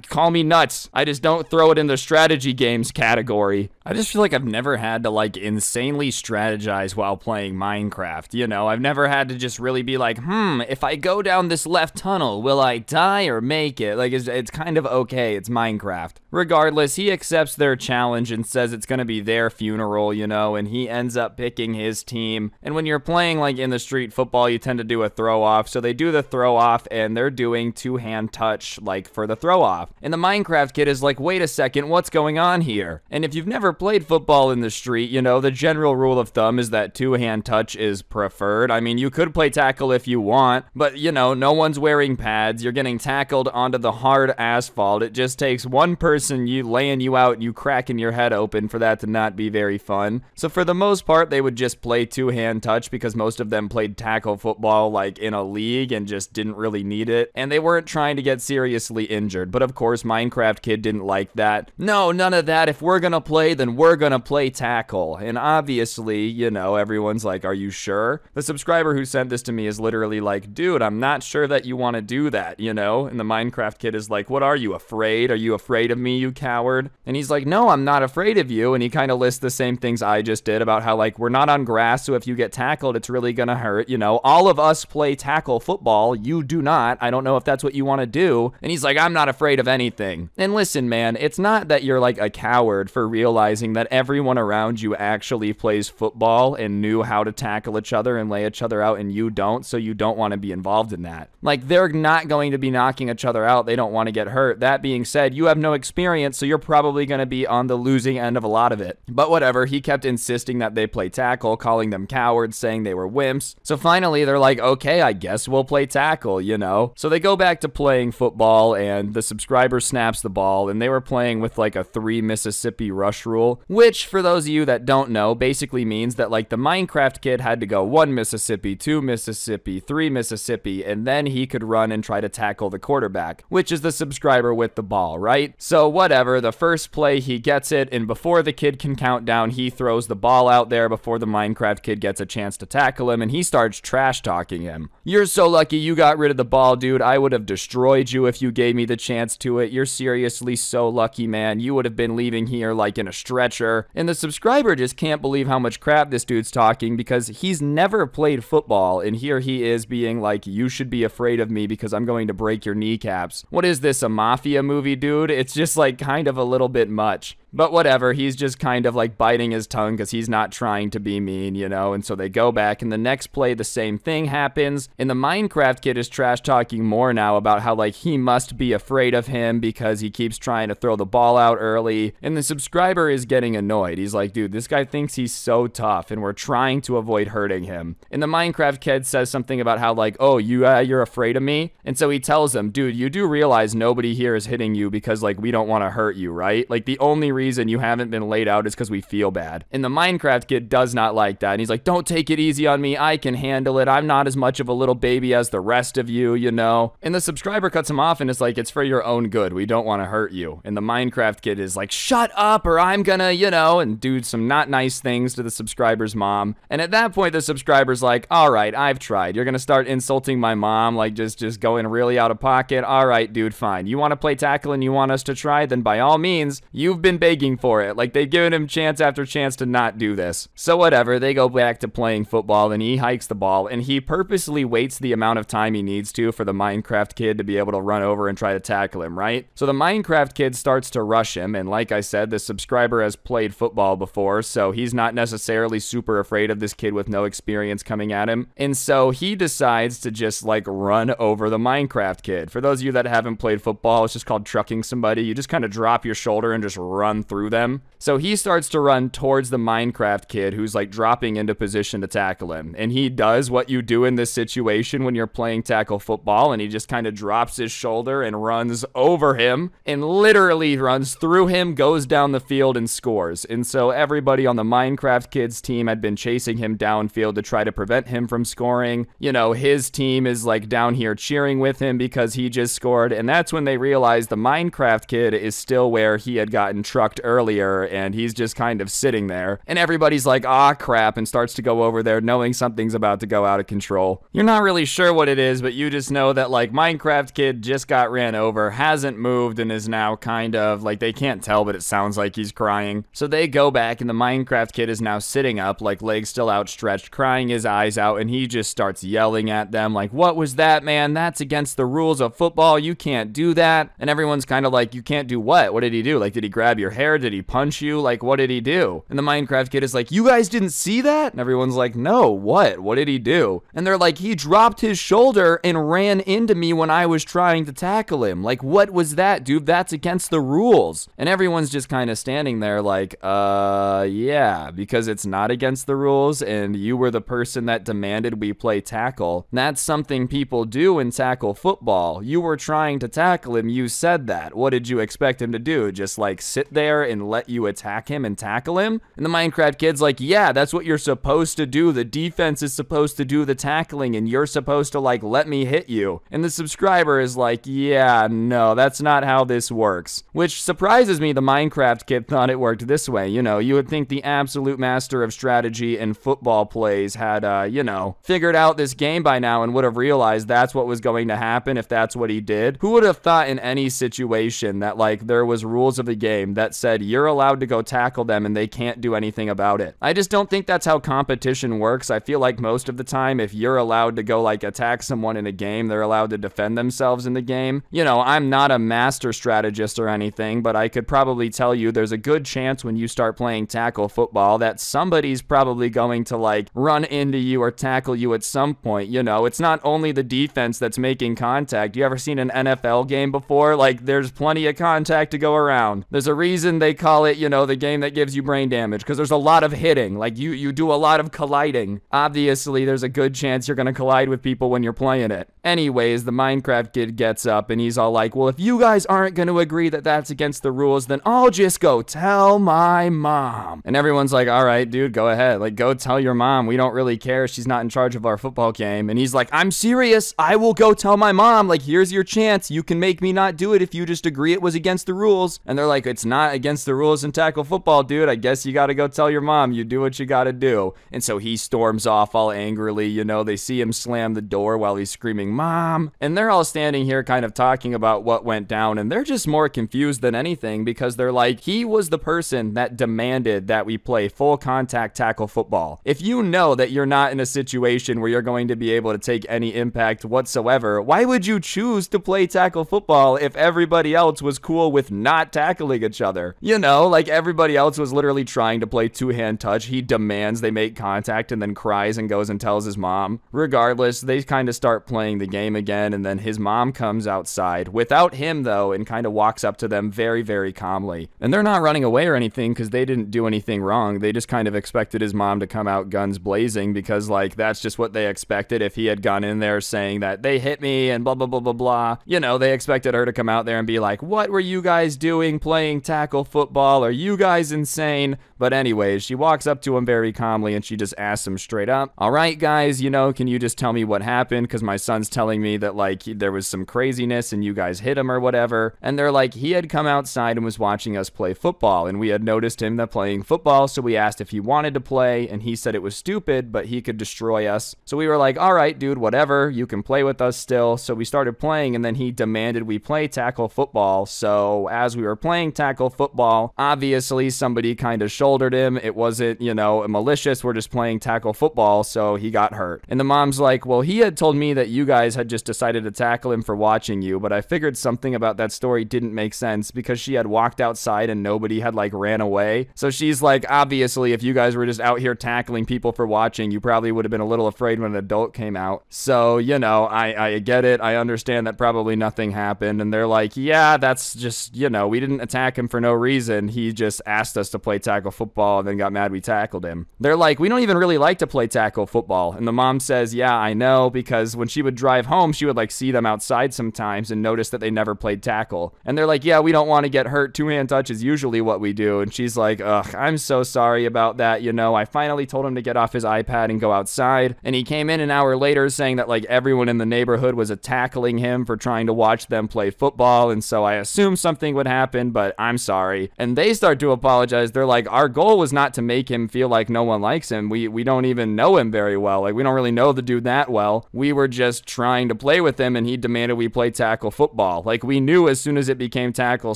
call me nuts. I just don't throw it in the strategy games category. I just feel like I've never had to, like, insanely strategize while playing Minecraft, you know? I've never had to just really be like, if I go down this left tunnel, will I die or make it? Like, it's kind of okay. It's Minecraft. Regardless, he accepts their challenge and says it's gonna be their funeral, you know, and he ends up picking his team. And when you're playing, like, in the street football, you tend to do a throw-off, so they do the throw-off, and they're doing two-hand touch, like, for the throw-off. And the Minecraft kid is like, wait a second, what's going on here? And if you've never played football in the street, you know, the general rule of thumb is that two-hand touch is preferred. I mean, you could play tackle if you want, but, you know, no one's wearing pads. You're getting tackled onto the hard asphalt. It just takes one person laying you out and you cracking your head open for that to not be very fun. So for the most part, they would just play two-hand touch because most of them played tackle football, like, in a league and just didn't really need it. And they weren't trying to get seriously injured. But of course, Minecraft kid didn't like that. No, none of that. If we're gonna play, then we're gonna play tackle. And obviously, you know, everyone's like, are you sure? The subscriber who sent this to me is literally like, dude, I'm not sure that you want to do that, you know? And the Minecraft kid is like, what are you, afraid? Are you afraid of me, you coward? And he's like, no, I'm not afraid of you. And he kind of lists the same things I just did about how, like, we're not on grass, so if you get tackled, it's really gonna hurt, you know? All of us play tackle football. You do not. I don't know if that's what you want to do. And he's like, I'm not afraid of anything. And listen, man, it's not that you're, like, a coward for realizing that everyone around you actually plays football and knew how to tackle each other and lay each other out, and you don't, so you don't want to be involved in that. Like, they're not going to be knocking each other out. They don't want to get hurt. That being said, you have no experience, so you're probably going to be on the losing end of a lot of it. But whatever, he kept insisting that they play tackle, calling them cowards, saying they were wimps. So finally, they're like, okay, I guess we'll play tackle, you know? So they go back to playing football, and the subscriber snaps the ball, and they were playing with, like, a 3 Mississippi rush rule, which, for those of you that don't know, basically means that, like, the Minecraft kid had to go 1 Mississippi, 2 Mississippi, 3 Mississippi, and then he could run and try to tackle the quarterback, which is the subscriber with the ball, right? So whatever, the first play, he gets it, and before the kid can count down, he throws the ball out there before the Minecraft kid gets a chance to tackle him, and he starts trash talking him. You're so lucky you got rid of the ball, dude. I would have destroyed you if you gave me the chance to it. You're seriously so lucky, man. You would have been leaving here like in a stretcher. And the subscriber just can't believe how much crap this dude's talking because he's never played football, and here he is being like, you should be afraid of me because I'm going to break your kneecaps. What is this, a mafia movie, dude? It's just, like, kind of a little bit much. But whatever, he's just kind of like biting his tongue because he's not trying to be mean, you know? And so they go back, and the next play, the same thing happens. And the Minecraft kid is trash talking more now about how, like, he must be afraid of him because he keeps trying to throw the ball out early. And the subscriber is getting annoyed. He's like, dude, this guy thinks he's so tough, and we're trying to avoid hurting him. And the Minecraft kid says something about how, like, oh, you're afraid of me? And so he tells him, dude, you do realize nobody here is hitting you because, like, we don't want to hurt you, right? Like, the only reason you haven't been laid out is because we feel bad. And the Minecraft kid does not like that. And he's like, don't take it easy on me. I can handle it. I'm not as much of a little baby as the rest of you, you know? And the subscriber cuts him off and is like, it's for your own good. We don't want to hurt you. And the Minecraft kid is like, shut up or I'm gonna, you know, and do some not nice things to the subscriber's mom. And at that point, the subscriber's like, all right, I've tried. You're gonna start insulting my mom, like just going really out of pocket. All right, dude, fine. You want to play tackle and you want us to try? Then by all means, you've been begging for it. Like, they've given him chance after chance to not do this. So whatever, they go back to playing football, and he hikes the ball, and he purposely waits the amount of time he needs to for the Minecraft kid to be able to run over and try to tackle him, right? So the Minecraft kid starts to rush him, and like I said, the subscriber has played football before, so he's not necessarily super afraid of this kid with no experience coming at him. And so he decides to just like run over the Minecraft kid. For those of you that haven't played football, it's just called trucking somebody. You just kind of drop your shoulder and just run through them. So he starts to run towards the Minecraft kid who's like dropping into position to tackle him. And he does what you do in this situation when you're playing tackle football, and he just kind of drops his shoulder and runs over him and literally runs through him, goes down the field and scores. And so everybody on the Minecraft kid's team had been chasing him downfield to try to prevent him from scoring. You know, his team is like down here cheering with him because he just scored. And that's when they realize the Minecraft kid is still where he had gotten trucked earlier, and he's just kind of sitting there. And everybody's like, ah, crap, and starts to go over there knowing something's about to go out of control. You're not really sure what it is, but you just know that like Minecraft kid just got ran over, hasn't moved, and is now kind of like, they can't tell, but it sounds like he's crying. So they go back, and the Minecraft kid is now sitting up, like legs still outstretched, crying his eyes out, and he just starts yelling at them like, what was that, man? That's against the rules of football. You can't do that. And everyone's kind of like, you can't do what? What did he do? Like, did he grab your hair? Did he punch you? Like, what did he do? And the Minecraft kid is like, you guys didn't see that? And everyone's like, no, what? What did he do? And they're like, he dropped his shoulder and ran into me when I was trying to tackle him. Like, what was that, dude? That's against the rules. And everyone's just kind of standing there like, yeah, because it's not against the rules, and you were the person that demanded we play tackle. That's something people do in tackle football. You were trying to tackle him, you said that. What did you expect him to do? Just like sit there and let you attack him and tackle him? And the Minecraft kid's like, yeah, that's what you're supposed to do. The defense is supposed to do the tackling, and you're supposed to like let me hit you. And the subscriber is like, yeah, no, that's not how this works. Which surprises me, the Minecraft kid thought it worked this way. You know, you would think the absolute master of strategy and football plays had, you know, figured out this game by now and would have realized that's what was going to happen if that's what he did. Who would have thought in any situation that like there was rules of the game that said you're allowed to go tackle them and they can't do anything about it? I just don't think that's how competition works. I feel like most of the time, if you're allowed to go like attack someone in a game, they're allowed to defend themselves in the game. You know, I'm not a master strategist or anything, but I could probably tell you there's a good chance when you start playing tackle football that somebody's probably going to like run into you or tackle you at some point. You know, it's not only the defense that's making contact. You ever seen an NFL game before? Like, there's plenty of contact to go around. There's a reason they call it, you know, the game that gives you brain damage, because there's a lot of hitting. Like, you do a lot of colliding. Obviously, there's a good chance you're gonna collide with people when you're playing it. Anyways, the Minecraft kid gets up and he's all like, well, if you guys aren't gonna agree that that's against the rules, then I'll just go tell my mom. And everyone's like, all right, dude, go ahead. Like, go tell your mom. We don't really care. She's not in charge of our football game. And he's like, I'm serious. I will go tell my mom. Like, here's your chance. You can make me not do it if you just agree it was against the rules. And they're like, it's not against the rules in tackle football, dude. I guess you gotta go tell your mom. You do what you gotta do. And so he storms off all angrily. You know, they see him slam the door while he's screaming, Mom. And they're all standing here kind of talking about what went down. And they're just more confused than anything, because they're like, he was the person that demanded that we play full contact tackle football. If you know that you're not in a situation where you're going to be able to take any impact whatsoever, why would you choose to play tackle football if everybody else was cool with not tackling each other? You know, like everybody else was literally trying to play two-hand touch. He demands they make contact and then cries and goes and tells his mom. Regardless, they kind of start playing the game again, and then his mom comes outside without him though and kind of walks up to them very, very calmly. And they're not running away or anything because they didn't do anything wrong. They just kind of expected his mom to come out guns blazing, because like that's just what they expected. If he had gone in there saying that they hit me and blah blah blah blah blah, you know, they expected her to come out there and be like, what were you guys doing playing tackle football? Are you guys insane? But anyways, she walks up to him very calmly and she just asks him straight up, all right guys, you know, can you just tell me what happened? Because my son's telling me that like there was some craziness and you guys hit him or whatever. And they're like, he had come outside and was watching us play football, and we had noticed him that playing football, so we asked if he wanted to play, and he said it was stupid, but he could destroy us. So we were like, all right, dude, whatever, you can play with us still. So we started playing, and then he demanded we play tackle football. So as we were playing tackle football. Obviously, somebody kind of shouldered him. It wasn't, malicious. We're just playing tackle football, so he got hurt. And the mom's like, well, he had told me that you guys had just decided to tackle him for watching you, but I figured something about that story didn't make sense because she had walked outside and nobody had ran away. So she's like, obviously, if you guys were just out here tackling people for watching, you probably would have been a little afraid when an adult came out. So, I get it. I understand that probably nothing happened. And they're like, yeah, that's just, we didn't attack him for no reason. He just asked us to play tackle football and then got mad we tackled him. They're like, we don't even really like to play tackle football. And the mom says, yeah, I know, because when she would drive home, she would see them outside sometimes and notice that they never played tackle. And they're like, yeah, we don't want to get hurt. Two-hand touch is usually what we do. And she's like, ugh, I'm so sorry about that. I finally told him to get off his iPad and go outside. And he came in an hour later saying that everyone in the neighborhood was tackling him for trying to watch them play football. And so I assumed something would happen, but I'm sorry. And they start to apologize. They're like, our goal was not to make him feel like no one likes him. We don't even know him very well. We don't really know the dude that well. We were just trying to play with him and he demanded we play tackle football. We knew as soon as it became tackle,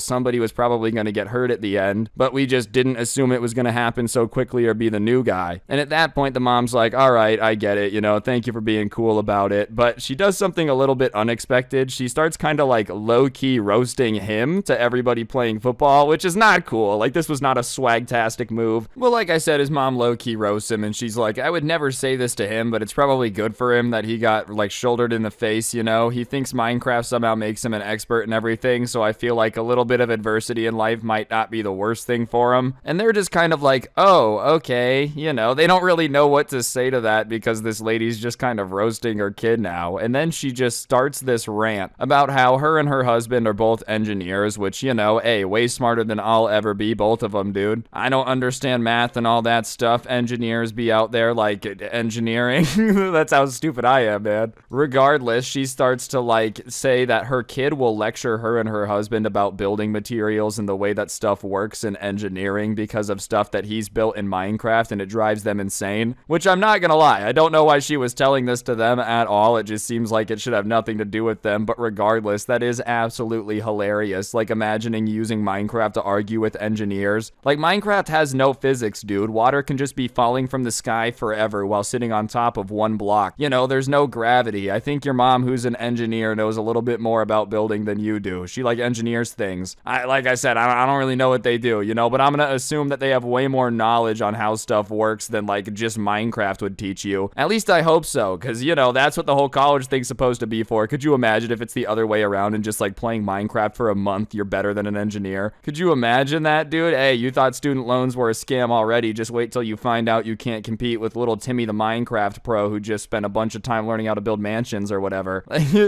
somebody was probably going to get hurt at the end, but we just didn't assume it was going to happen so quickly or be the new guy. And at that point, the mom's like, all right, I get it. Thank you for being cool about it. But she does something a little bit unexpected. She starts kind of low-key roasting him to everybody playing football, which is not cool. This was not a swagtastic move. Well, like I said, his mom low-key roasts him, and she's like, I would never say this to him, but it's probably good for him that he got shouldered in the face. He thinks Minecraft somehow makes him an expert and everything, so I feel like a little bit of adversity in life might not be the worst thing for him. And they're just kind of like, oh, okay, they don't really know what to say to that because this lady's just kind of roasting her kid now. And then she just starts this rant about how her and her husband are both engineers, which, way smarter than I'll ever be, both of them, dude. I don't understand math and all that stuff. Engineers be out there engineering. That's how stupid I am, man. Regardless, she starts to say that her kid will lecture her and her husband about building materials and the way that stuff works in engineering because of stuff that he's built in Minecraft, and it drives them insane, which I'm not gonna lie, I don't know why she was telling this to them at all. It just seems like it should have nothing to do with them, but regardless, that is absolutely hilarious. Imagining using Minecraft to argue with engineers. Minecraft has no physics, dude. Water can just be falling from the sky forever while sitting on top of one block. There's no gravity. I think your mom, who's an engineer, knows a little bit more about building than you do. She engineers things. Like I said, I don't really know what they do, but I'm gonna assume that they have way more knowledge on how stuff works than just Minecraft would teach you. At least I hope so, because that's what the whole college thing's supposed to be for. Could you imagine if it's the other way around and just playing Minecraft for a month, you're better than an engineer? Could you imagine that, dude? Hey, you thought student loans were a scam already. Just wait till you find out you can't compete with little Timmy the Minecraft pro who just spent a bunch of time learning how to build mansions or whatever.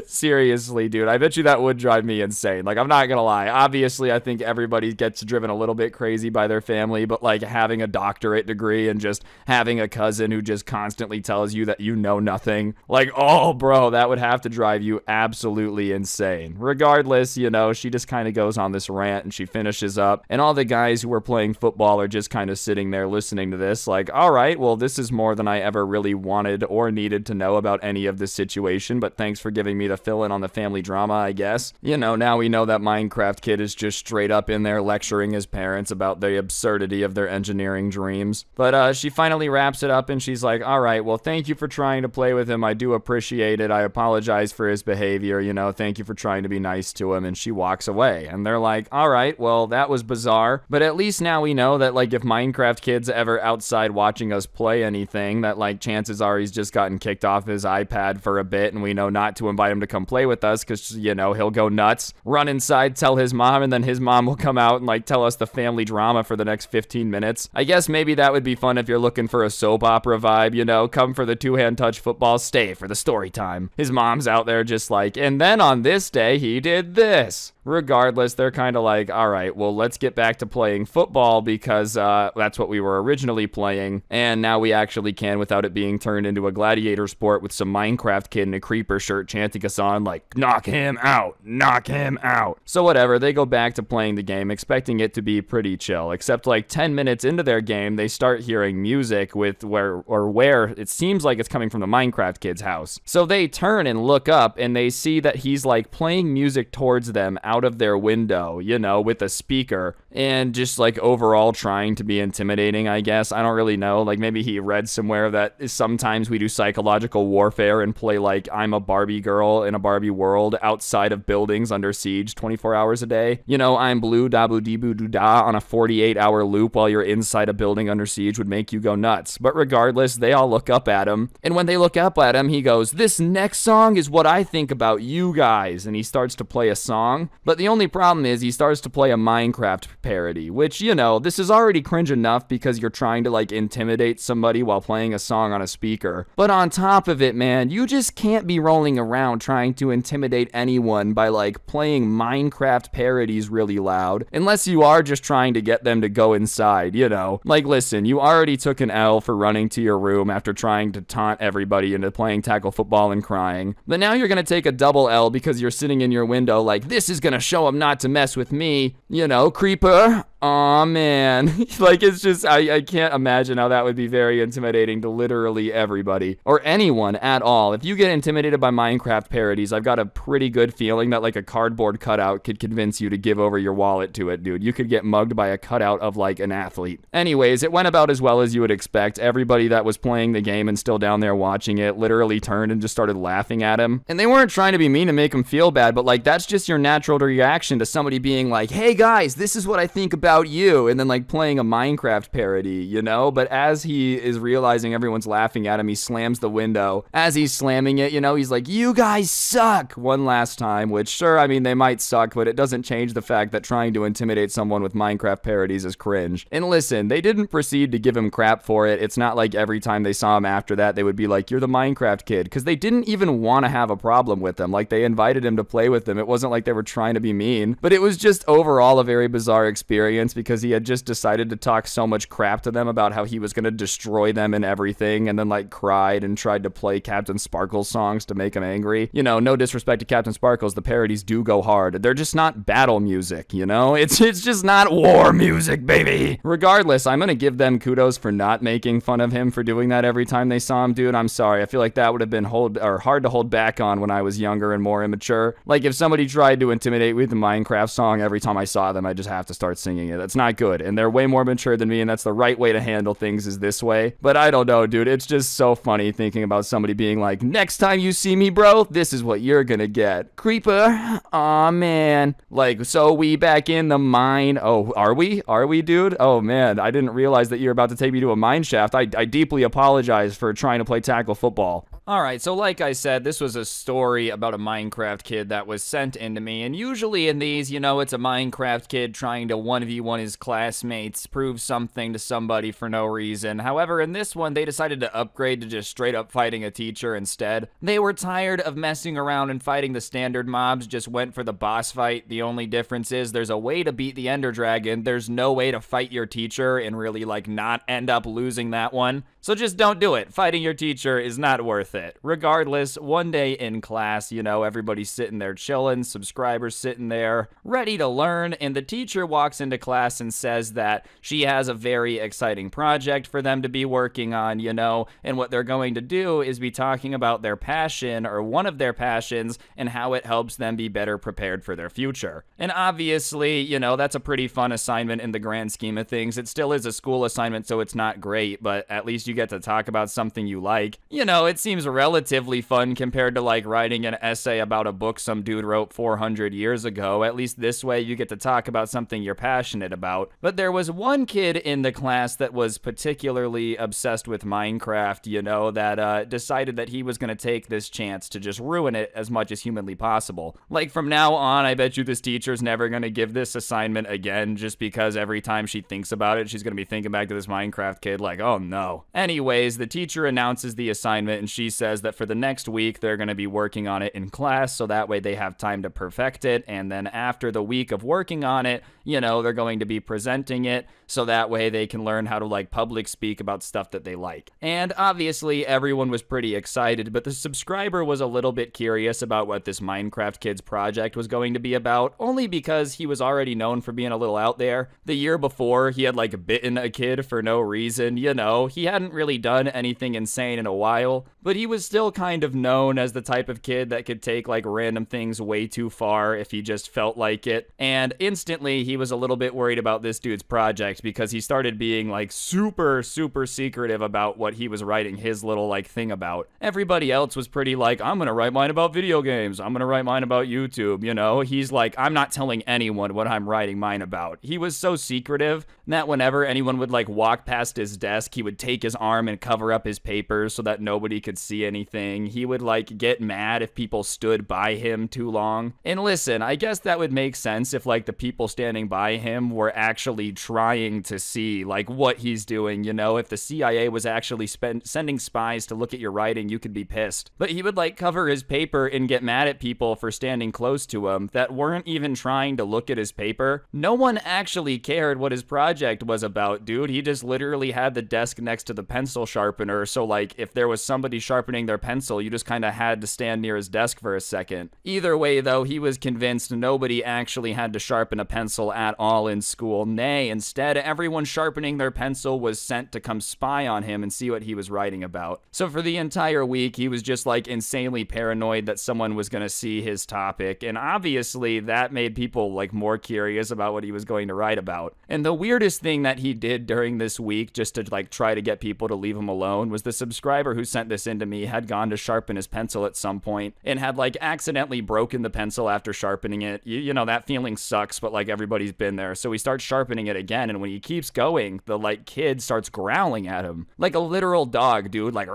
Seriously, dude, I bet you that would drive me insane. I'm not gonna lie. Obviously, I think everybody gets driven a little bit crazy by their family, but having a doctorate degree and just having a cousin who just constantly tells you that you know nothing, oh, bro, that would have to drive you absolutely insane. Regardless, she just kind of goes on this rant and she finishes up, and all the guys who were playing football are just kind of sitting there listening to this all right, well, this is more than I ever really wanted or needed to know about any of this situation, but thanks for giving me the fill-in on the family drama, I guess. Now we know that Minecraft kid is just straight up in there lecturing his parents about the absurdity of their engineering dreams. But she finally wraps it up and she's like, all right, well, thank you for trying to play with him. I do appreciate it. I apologize for his behavior. Thank you for trying to be nice to him. And she walks away. And they're like, all right, well, that was bizarre. But at least now we know that, if Minecraft kid's ever outside watching us play anything, that, chances are he's just gotten kicked off his iPad for a bit. And we know not to invite him to come play with us because, he'll go nuts, run inside, tell his mom, and then his mom will come out and, tell us the family drama for the next 15 minutes. I guess maybe that would be fun if you're looking for a soap opera vibe, come for the two-hand touch football, stay for the story time. His mom's out there just and then on this day, he did this. Regardless, they're kind of all right, well, let's get back to playing football because that's what we were originally playing, and now we actually can without it being turned into a gladiator sport with some Minecraft kid in a creeper shirt chanting us on knock him out, knock him out. So whatever, they go back to playing the game, expecting it to be pretty chill, except 10 minutes into their game, they start hearing music where it seems like it's coming from the Minecraft kid's house. So they turn and look up, and they see that he's playing music towards them out of their window, you know, with a speaker, and just like overall trying to be intimidating, I guess. I don't really know. Like maybe he read somewhere that sometimes we do psychological warfare and play like I'm a Barbie girl in a Barbie world outside of buildings under siege 24 hours a day. You know, I'm blue, dabu debu doo da on a 48-hour loop while you're inside a building under siege would make you go nuts. But regardless, they all look up at him. And when they look up at him, he goes, "This next song is what I think about you guys." And he starts to play a song. But the only problem is he starts to play a Minecraft parody, which, you know, this is already cringe enough because you're trying to like intimidate somebody while playing a song on a speaker. But on top of it, man, you just can't be rolling around trying to intimidate anyone by like playing Minecraft parodies really loud, unless you are just trying to get them to go inside, you know. Like, listen, you already took an L for running to your room after trying to taunt everybody into playing tackle football and crying. But now you're gonna take a double L because you're sitting in your window like, this is gonna show them not to mess with me, you know, creeper. Aw, man. Like, it's just, I can't imagine how that would be very intimidating to literally everybody, or anyone at all. If you get intimidated by Minecraft parodies, I've got a pretty good feeling that, like, a cardboard cutout could convince you to give over your wallet to it, dude. You could get mugged by a cutout of, like, an athlete. Anyways, it went about as well as you would expect. Everybody that was playing the game and still down there watching it literally turned and just started laughing at him. And they weren't trying to be mean to make him feel bad, but, like, that's just your natural reaction to somebody being like, "Hey, guys, this is what I think about you," and then like playing a Minecraft parody, you know. But as he is realizing everyone's laughing at him, he slams the window. As he's slamming it, you know, he's like, "You guys suck," one last time, which sure, I mean, they might suck, but it doesn't change the fact that trying to intimidate someone with Minecraft parodies is cringe. And listen, they didn't proceed to give him crap for it. It's not like every time they saw him after that, they would be like, "You're the Minecraft kid," because they didn't even want to have a problem with him. Like, they invited him to play with them. It wasn't like they were trying to be mean, but it was just overall a very bizarre experience because he had just decided to talk so much crap to them about how he was going to destroy them and everything, and then like cried and tried to play Captain Sparkles songs to make him angry. You know, no disrespect to Captain Sparkles, the parodies do go hard. They're just not battle music, you know? It's just not war music, baby. Regardless, I'm going to give them kudos for not making fun of him for doing that every time they saw him, dude. I'm sorry. I feel like that would have been hard to hold back on when I was younger and more immature. Like, if somebody tried to intimidate me with a Minecraft song every time I saw them, I just have to start singing it. That's not good, and they're way more mature than me, and that's the right way to handle things, is this way. But I don't know, dude, it's just so funny thinking about somebody being like, "Next time you see me, bro, this is what you're gonna get, creeper." Aw, man. Like, so we back in the mine. Oh, are we, dude? Oh man, I didn't realize that you're about to take me to a mine shaft. I deeply apologize for trying to play tackle football. Alright, so like I said, this was a story about a Minecraft kid that was sent into me, and usually in these, you know, it's a Minecraft kid trying to 1v1 his classmates, prove something to somebody for no reason. However, in this one, they decided to upgrade to just straight up fighting a teacher instead. They were tired of messing around and fighting the standard mobs, just went for the boss fight. The only difference is there's a way to beat the Ender Dragon, there's no way to fight your teacher and really, like, not end up losing that one. So just don't do it. Fighting your teacher is not worth it. Regardless, one day in class, you know, everybody's sitting there chilling, subscribers sitting there, ready to learn, and the teacher walks into class and says that she has a very exciting project for them to be working on, you know, and what they're going to do is be talking about their passion, or one of their passions, and how it helps them be better prepared for their future. And obviously, you know, that's a pretty fun assignment in the grand scheme of things. It still is a school assignment, so it's not great, but at least you get to talk about something you like. You know, it seems relatively fun compared to like writing an essay about a book some dude wrote 400 years ago. At least this way you get to talk about something you're passionate about. But there was one kid in the class that was particularly obsessed with Minecraft, you know, that decided that he was going to take this chance to just ruin it as much as humanly possible. Like, from now on, I bet you this teacher's never going to give this assignment again, just because every time she thinks about it, she's going to be thinking back to this Minecraft kid like, oh no. Anyways, the teacher announces the assignment, and she says that for the next week, they're going to be working on it in class, so that way they have time to perfect it, and then after the week of working on it, you know, they're going to be presenting it, so that way they can learn how to, like, public speak about stuff that they like. And obviously, everyone was pretty excited, but the subscriber was a little bit curious about what this Minecraft kid's project was going to be about, only because he was already known for being a little out there. The year before, he had, like, bitten a kid for no reason, you know, he hadn't really done anything insane in a while, but he was still kind of known as the type of kid that could take like random things way too far if he just felt like it. And instantly he was a little bit worried about this dude's project because he started being like super secretive about what he was writing his little like thing about. Everybody else was pretty like, I'm gonna write mine about video games, I'm gonna write mine about YouTube, you know? He's like, I'm not telling anyone what I'm writing mine about. He was so secretive that whenever anyone would like walk past his desk, he would take his arm and cover up his papers so that nobody could see anything. He would like get mad if people stood by him too long. And listen, I guess that would make sense if like the people standing by him were actually trying to see like what he's doing, you know? If the CIA was actually sending spies to look at your writing, you could be pissed. But he would like cover his paper and get mad at people for standing close to him that weren't even trying to look at his paper. No one actually cared what his project was about, dude. He just literally had the desk next to the pencil sharpener, so like if there was somebody sharpening their pencil, you just kind of had to stand near his desk for a second. Either way though, he was convinced nobody actually had to sharpen a pencil at all in school. Nay, instead everyone sharpening their pencil was sent to come spy on him and see what he was writing about. So for the entire week, he was just like insanely paranoid that someone was going to see his topic, and obviously that made people like more curious about what he was going to write about. And the weirdest thing that he did during this week, just to like try to get people to leave him alone, was the subscriber who sent this in to me had gone to sharpen his pencil at some point and had like accidentally broken the pencil after sharpening it. You know, that feeling sucks, but like everybody's been there. So he starts sharpening it again, and when he keeps going, the like kid starts growling at him like a literal dog, dude, like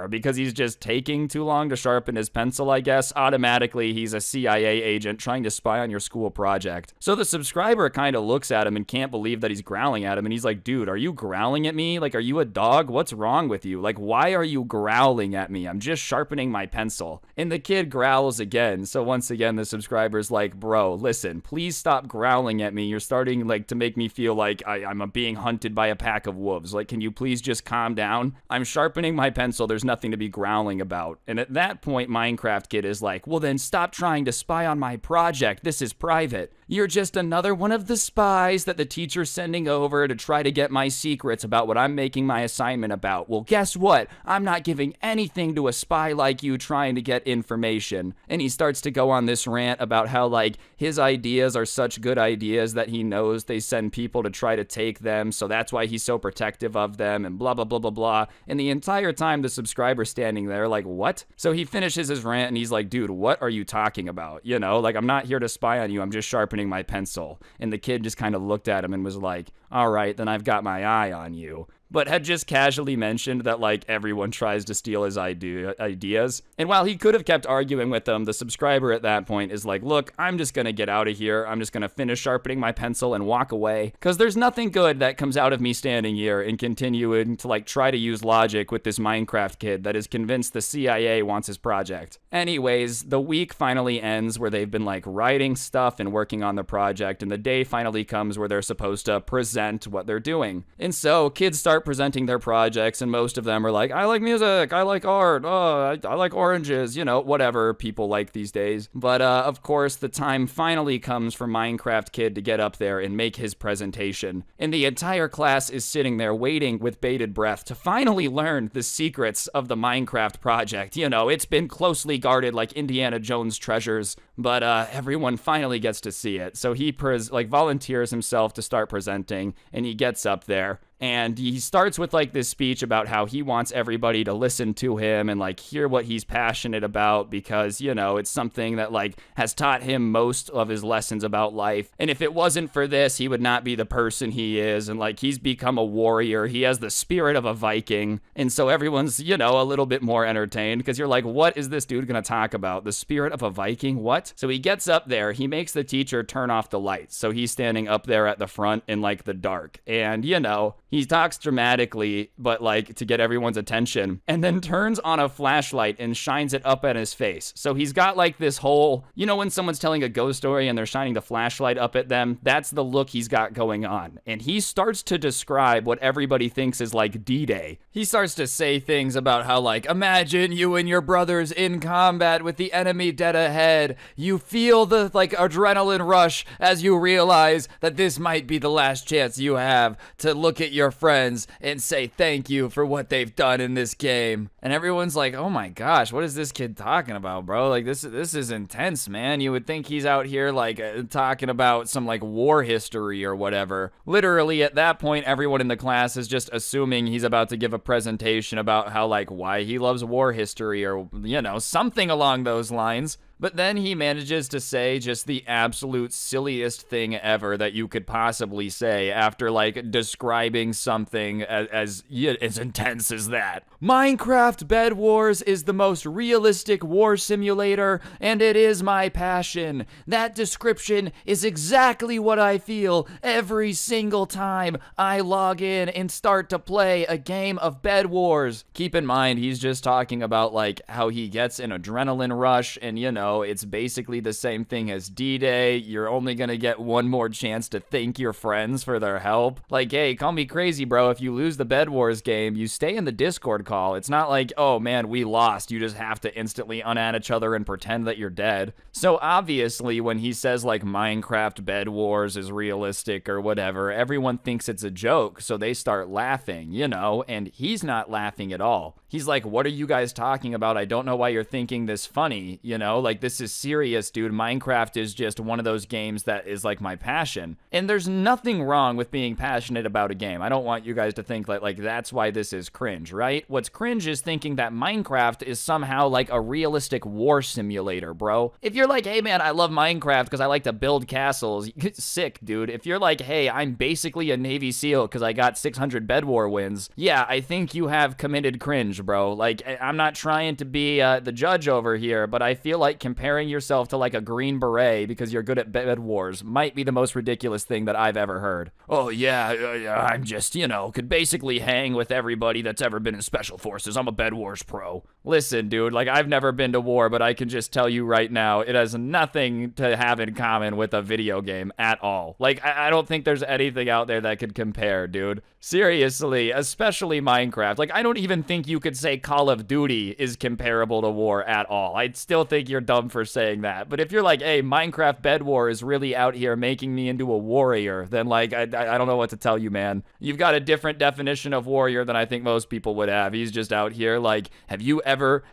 because he's just taking too long to sharpen his pencil. I guess automatically he's a CIA agent trying to spy on your school project. So the subscriber kind of looks at him and can't believe that he's growling at him, and he's like, dude, are you growling at me? Like, are you a dog? What's wrong with you? Like, why are you growling at me? I'm just sharpening my pencil. And the kid growls again. So once again, the subscriber's like, bro, listen, please stop growling at me. You're starting like to make me feel like I'm being hunted by a pack of wolves. Like, can you please just calm down? I'm sharpening my pencil. There's nothing to be growling about. And at that point, Minecraft Kid is like, well then stop trying to spy on my project. This is private. You're just another one of the spies that the teacher's sending over to try to get my secrets about what I'm making my assignment about. Well, guess what? I'm not giving anything to a spy like you trying to get information. And he starts to go on this rant about how, like, his ideas are such good ideas that he knows they send people to try to take them, so that's why he's so protective of them, and blah, blah, blah, blah, blah. And the entire time, the subscriber's standing there like, what? So he finishes his rant, and he's like, dude, what are you talking about? You know, like, I'm not here to spy on you. I'm just sharpening my pencil. And the kid just kind of looked at him and was like, all right, then I've got my eye on you. But had just casually mentioned that, like, everyone tries to steal his ideas. And while he could have kept arguing with them, the subscriber at that point is like, look, I'm just gonna get out of here. I'm just gonna finish sharpening my pencil and walk away. Because there's nothing good that comes out of me standing here and continuing to, like, try to use logic with this Minecraft kid that is convinced the CIA wants his project. Anyways, the week finally ends where they've been, like, writing stuff and working on the project, and the day finally comes where they're supposed to present what they're doing. And so, kids start presenting their projects, and most of them are like, I like music, I like art, oh, I like oranges, you know, whatever people like these days. But of course, the time finally comes for Minecraft Kid to get up there and make his presentation. And the entire class is sitting there waiting with bated breath to finally learn the secrets of the Minecraft project. You know, it's been closely guarded like Indiana Jones treasures, but everyone finally gets to see it. So he volunteers himself to start presenting, and he gets up there. And he starts with, like, this speech about how he wants everybody to listen to him and, like, hear what he's passionate about because, you know, it's something that, like, has taught him most of his lessons about life. And if it wasn't for this, he would not be the person he is. And, like, he's become a warrior. He has the spirit of a Viking. And so everyone's, you know, a little bit more entertained because you're like, what is this dude gonna talk about? The spirit of a Viking? What? So he gets up there. He makes the teacher turn off the lights. So he's standing up there at the front in, like, the dark. And, you know, he talks dramatically, but like to get everyone's attention, and then turns on a flashlight and shines it up at his face. So he's got like this whole, you know, when someone's telling a ghost story and they're shining the flashlight up at them, that's the look he's got going on. And he starts to describe what everybody thinks is like D-Day. He starts to say things about how, like, imagine you and your brothers in combat with the enemy dead ahead. You feel the like adrenaline rush as you realize that this might be the last chance you have to look at your friends and say thank you for what they've done in this game. And everyone's like, oh my gosh, what is this kid talking about, bro? Like, this is intense, man. You would think he's out here, like, talking about some, like, war history or whatever. Literally, at that point, everyone in the class is just assuming he's about to give a presentation about how, like, why he loves war history or, you know, something along those lines. But then he manages to say just the absolute silliest thing ever that you could possibly say after, like, describing something as intense as that. Minecraft Bed Wars is the most realistic war simulator, and it is my passion. That description is exactly what I feel every single time I log in and start to play a game of Bed Wars. Keep in mind, he's just talking about, like, how he gets an adrenaline rush, and, you know, it's basically the same thing as D-Day. You're only gonna get one more chance to thank your friends for their help. Like, hey, call me crazy, bro. If you lose the Bed Wars game, you stay in the Discord call. It's not like, oh man, we lost. You just have to instantly unadd each other and pretend that you're dead. So obviously, when he says, like, Minecraft Bed Wars is realistic or whatever, everyone thinks it's a joke, so they start laughing, you know, and he's not laughing at all. He's like, what are you guys talking about? I don't know why you're thinking this funny, you know? Like, this is serious, dude. Minecraft is just one of those games that is, like, my passion. And there's nothing wrong with being passionate about a game. I don't want you guys to think that, like, that's why this is cringe, right? What's cringe is thinking that Minecraft is somehow, like, a realistic war simulator, bro. If you're like, hey, man, I love Minecraft because I like to build castles, sick, dude. If you're like, hey, I'm basically a Navy SEAL because I got 600 Bed War wins, yeah, I think you have committed cringe, bro. Like, I'm not trying to be the judge over here, but I feel like comparing yourself to, like, a Green Beret because you're good at Bed Wars might be the most ridiculous thing that I've ever heard. Oh, yeah, I'm just, you know, could basically hang with everybody that's ever been in Special Forces. I'm a Bed Wars pro. Listen, dude, like, I've never been to war, but I can just tell you right now, it has nothing to have in common with a video game at all. Like, I don't think there's anything out there that could compare, dude. Seriously, especially Minecraft. Like, I don't even think you could say Call of Duty is comparable to war at all. I'd still think you're dumb for saying that. But if you're like, hey, Minecraft Bed War is really out here making me into a warrior, then, like, I don't know what to tell you, man. You've got a different definition of warrior than I think most people would have. He's just out here, like, have you ever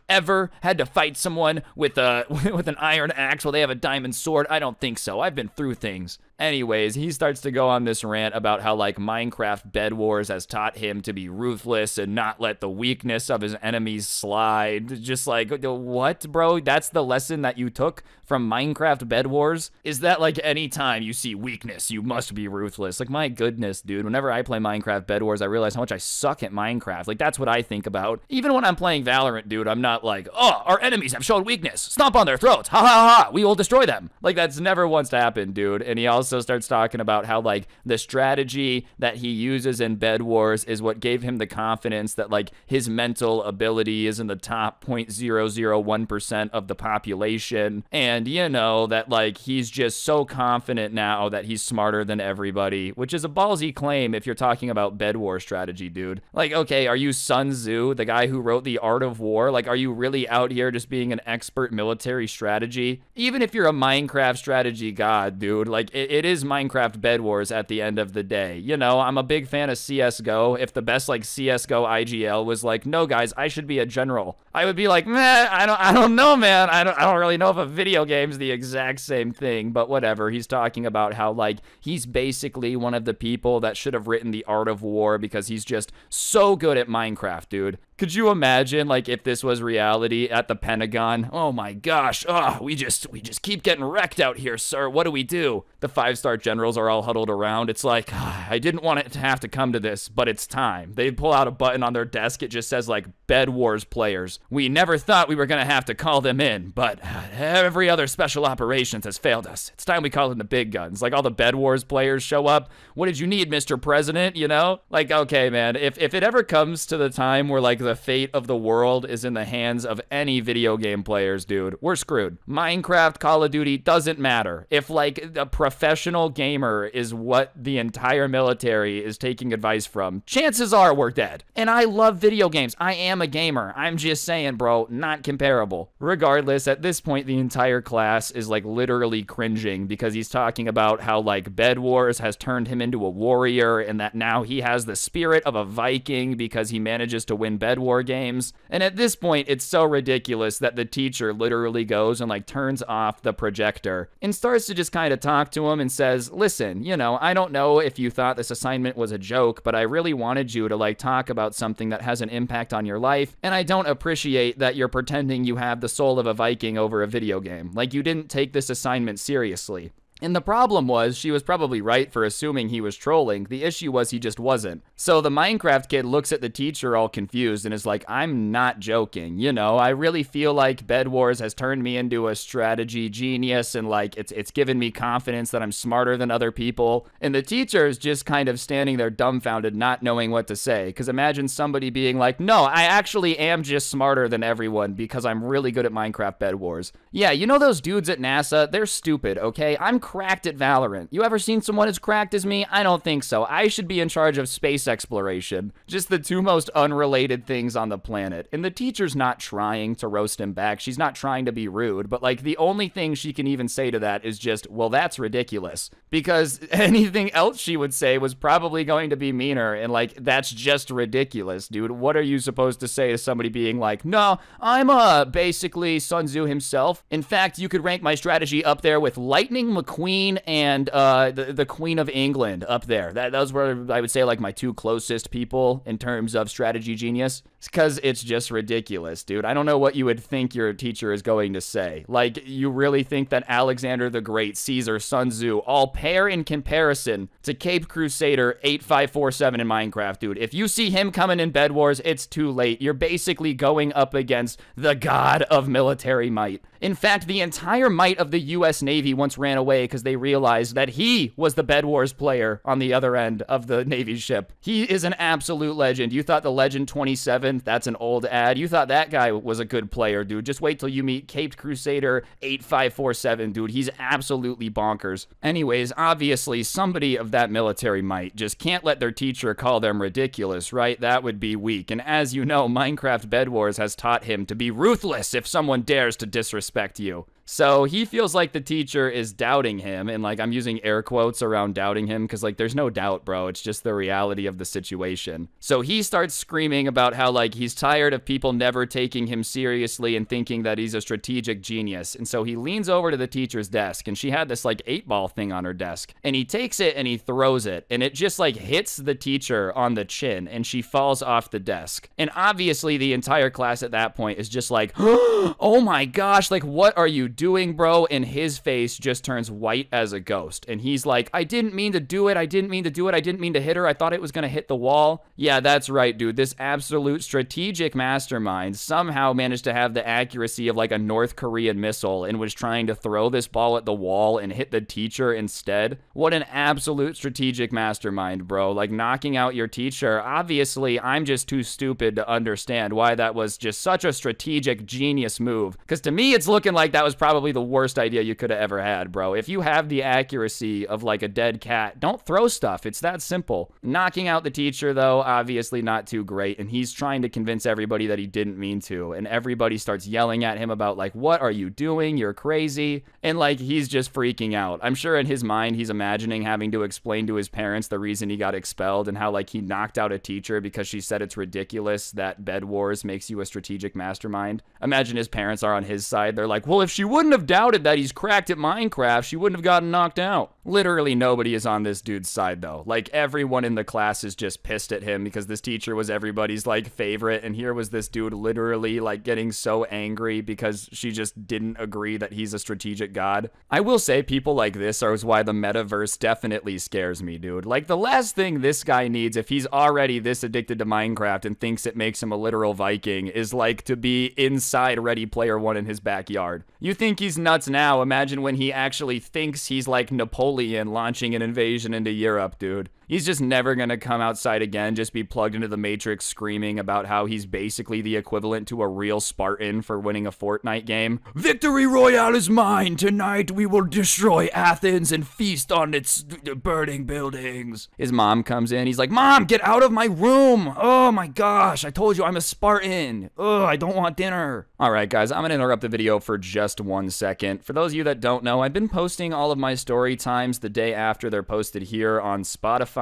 had to fight someone with with an iron axe while they have a diamond sword? I don't think so. I've been through things. Anyways, he starts to go on this rant about how, like, Minecraft Bed Wars has taught him to be ruthless and not let the weakness of his enemies slide. Just like, what, bro? That's the lesson that you took from Minecraft Bed Wars? Is that, like, any time you see weakness, you must be ruthless? Like, my goodness, dude. Whenever I play Minecraft Bed Wars, I realize how much I suck at Minecraft. Like, that's what I think about. Even when I'm playing Valorant, dude, I'm not like, oh, our enemies have shown weakness. Stomp on their throats. Ha ha ha. We will destroy them. Like, that's never once happened, dude. And he also starts talking about how, like, the strategy that he uses in Bed Wars is what gave him the confidence that, like, his mental ability is in the top 0.001% of the population. And, you know, that, like, he's just so confident now that he's smarter than everybody, which is a ballsy claim if you're talking about Bed War strategy, dude. Like, okay, are you Sun Tzu, the guy who wrote The Art of War? Like, are you really out here just being an expert military strategy? Even if you're a Minecraft strategy god, dude, like, it is Minecraft Bed Wars at the end of the day. You know, I'm a big fan of CSGO. If the best, like, CSGO IGL was like, no, guys, I should be a general, I would be like, meh, I don't know, man. I don't really know if a video game's the exact same thing, but whatever. He's talking about how, like, he's basically one of the people that should have written The Art of War because he's just so good at Minecraft, dude. Could you imagine, like, if this was reality at the Pentagon? Oh my gosh, we just keep getting wrecked out here, sir. What do we do? The 5-star generals are all huddled around. It's like, I didn't want it to have to come to this, but it's time. They pull out a button on their desk. It just says, like, Bed Wars players. We never thought we were gonna have to call them in, but every other special operations has failed us. It's time we call in the big guns. Like, all the Bed Wars players show up. What did you need, Mr. President? You know? Like, okay, man, if it ever comes to the time where, like, the fate of the world is in the hands of any video game players, dude, we're screwed. Minecraft, Call of Duty, doesn't matter. If, like, a professional gamer is what the entire military is taking advice from, chances are we're dead. And I love video games. I am a gamer. I'm just saying, bro, not comparable. Regardless, at this point, the entire class is, like, literally cringing because he's talking about how, like, Bed Wars has turned him into a warrior and that now he has the spirit of a Viking because he manages to win Bed War games. And at this point, it's so ridiculous that the teacher literally goes and, like, turns off the projector and starts to just kind of talk to him and says, listen, you know, I don't know if you thought this assignment was a joke, but I really wanted you to, like, talk about something that has an impact on your life, and I don't appreciate that you're pretending you have the soul of a Viking over a video game. Like, you didn't take this assignment seriously. And the problem was, she was probably right for assuming he was trolling. The issue was he just wasn't. So the Minecraft kid looks at the teacher all confused and is like, I'm not joking. You know, I really feel like Bed Wars has turned me into a strategy genius and like it's given me confidence that I'm smarter than other people. And the teacher is just kind of standing there dumbfounded, not knowing what to say. Because imagine somebody being like, no, I actually am just smarter than everyone because I'm really good at Minecraft Bed Wars. Yeah, you know those dudes at NASA? They're stupid, okay? I'm cracked at Valorant. You ever seen someone as cracked as me? I don't think so. I should be in charge of space exploration. Just the two most unrelated things on the planet. And the teacher's not trying to roast him back. She's not trying to be rude, but like the only thing she can even say to that is just, well, that's ridiculous. Because anything else she would say was probably going to be meaner and like, that's just ridiculous, dude. What are you supposed to say to somebody being like, no, I'm basically Sun Tzu himself. In fact, you could rank my strategy up there with Lightning McQueen and the Queen of England up there. Those were, I would say, like my two closest people in terms of strategy genius. Because it's just ridiculous, dude. I don't know what you would think your teacher is going to say. Like, you really think that Alexander the Great, Caesar, Sun Tzu, all pair in comparison to Cape Crusader 8547 in Minecraft, dude. If you see him coming in Bed Wars, it's too late. You're basically going up against the god of military might. In fact, the entire might of the US Navy once ran away because they realized that he was the Bed Wars player on the other end of the Navy ship. He is an absolute legend. You thought the Legend 27, that's an old ad. You thought that guy was a good player, dude. Just wait till you meet Caped Crusader 8547, dude. He's absolutely bonkers. Anyways, obviously, somebody of that military might just can't let their teacher call them ridiculous, right? That would be weak. And as you know, Minecraft Bed Wars has taught him to be ruthless if someone dares to disrespect you. So he feels like the teacher is doubting him, and like I'm using air quotes around doubting him because like there's no doubt, bro. It's just the reality of the situation. So he starts screaming about how like he's tired of people never taking him seriously and thinking that he's a strategic genius. And so he leans over to the teacher's desk, and she had this like 8-ball thing on her desk, and he takes it and he throws it, and it just like hits the teacher on the chin, and she falls off the desk. And obviously the entire class at that point is just like, oh my gosh, like what are you doing, bro? And his face just turns white as a ghost. And he's like, I didn't mean to do it. I didn't mean to do it. I didn't mean to hit her. I thought it was going to hit the wall. Yeah, that's right, dude. This absolute strategic mastermind somehow managed to have the accuracy of like a North Korean missile and was trying to throw this ball at the wall and hit the teacher instead. What an absolute strategic mastermind, bro. Like knocking out your teacher. Obviously, I'm just too stupid to understand why that was just such a strategic genius move. Because to me, it's looking like that was probably the worst idea you could have ever had, bro. If you have the accuracy of like a dead cat, don't throw stuff. It's that simple. Knocking out the teacher, though, obviously not too great. And he's trying to convince everybody that he didn't mean to. And everybody starts yelling at him about like, what are you doing? You're crazy. And like, he's just freaking out. I'm sure in his mind, he's imagining having to explain to his parents the reason he got expelled and how like he knocked out a teacher because she said it's ridiculous that Bed Wars makes you a strategic mastermind. Imagine his parents are on his side. They're like, well, if she wouldn't have doubted that he's cracked at Minecraft, she wouldn't have gotten knocked out. Literally nobody is on this dude's side, though. Like, everyone in the class is just pissed at him because this teacher was everybody's, like, favorite, and here was this dude literally, like, getting so angry because she just didn't agree that he's a strategic god. I will say people like this are why the metaverse definitely scares me, dude. Like, the last thing this guy needs, if he's already this addicted to Minecraft and thinks it makes him a literal Viking, is, like, to be inside Ready Player One in his backyard. You think he's nuts now, imagine when he actually thinks he's like Napoleon launching an invasion into Europe, dude. He's just never gonna come outside again, just be plugged into the Matrix screaming about how he's basically the equivalent to a real Spartan for winning a Fortnite game. Victory Royale is mine! Tonight we will destroy Athens and feast on its burning buildings. His mom comes in, he's like, Mom, get out of my room! Oh my gosh, I told you I'm a Spartan. Ugh, I don't want dinner. Alright guys, I'm gonna interrupt the video for just 1 second. For those of you that don't know, I've been posting all of my story times the day after they're posted here on Spotify.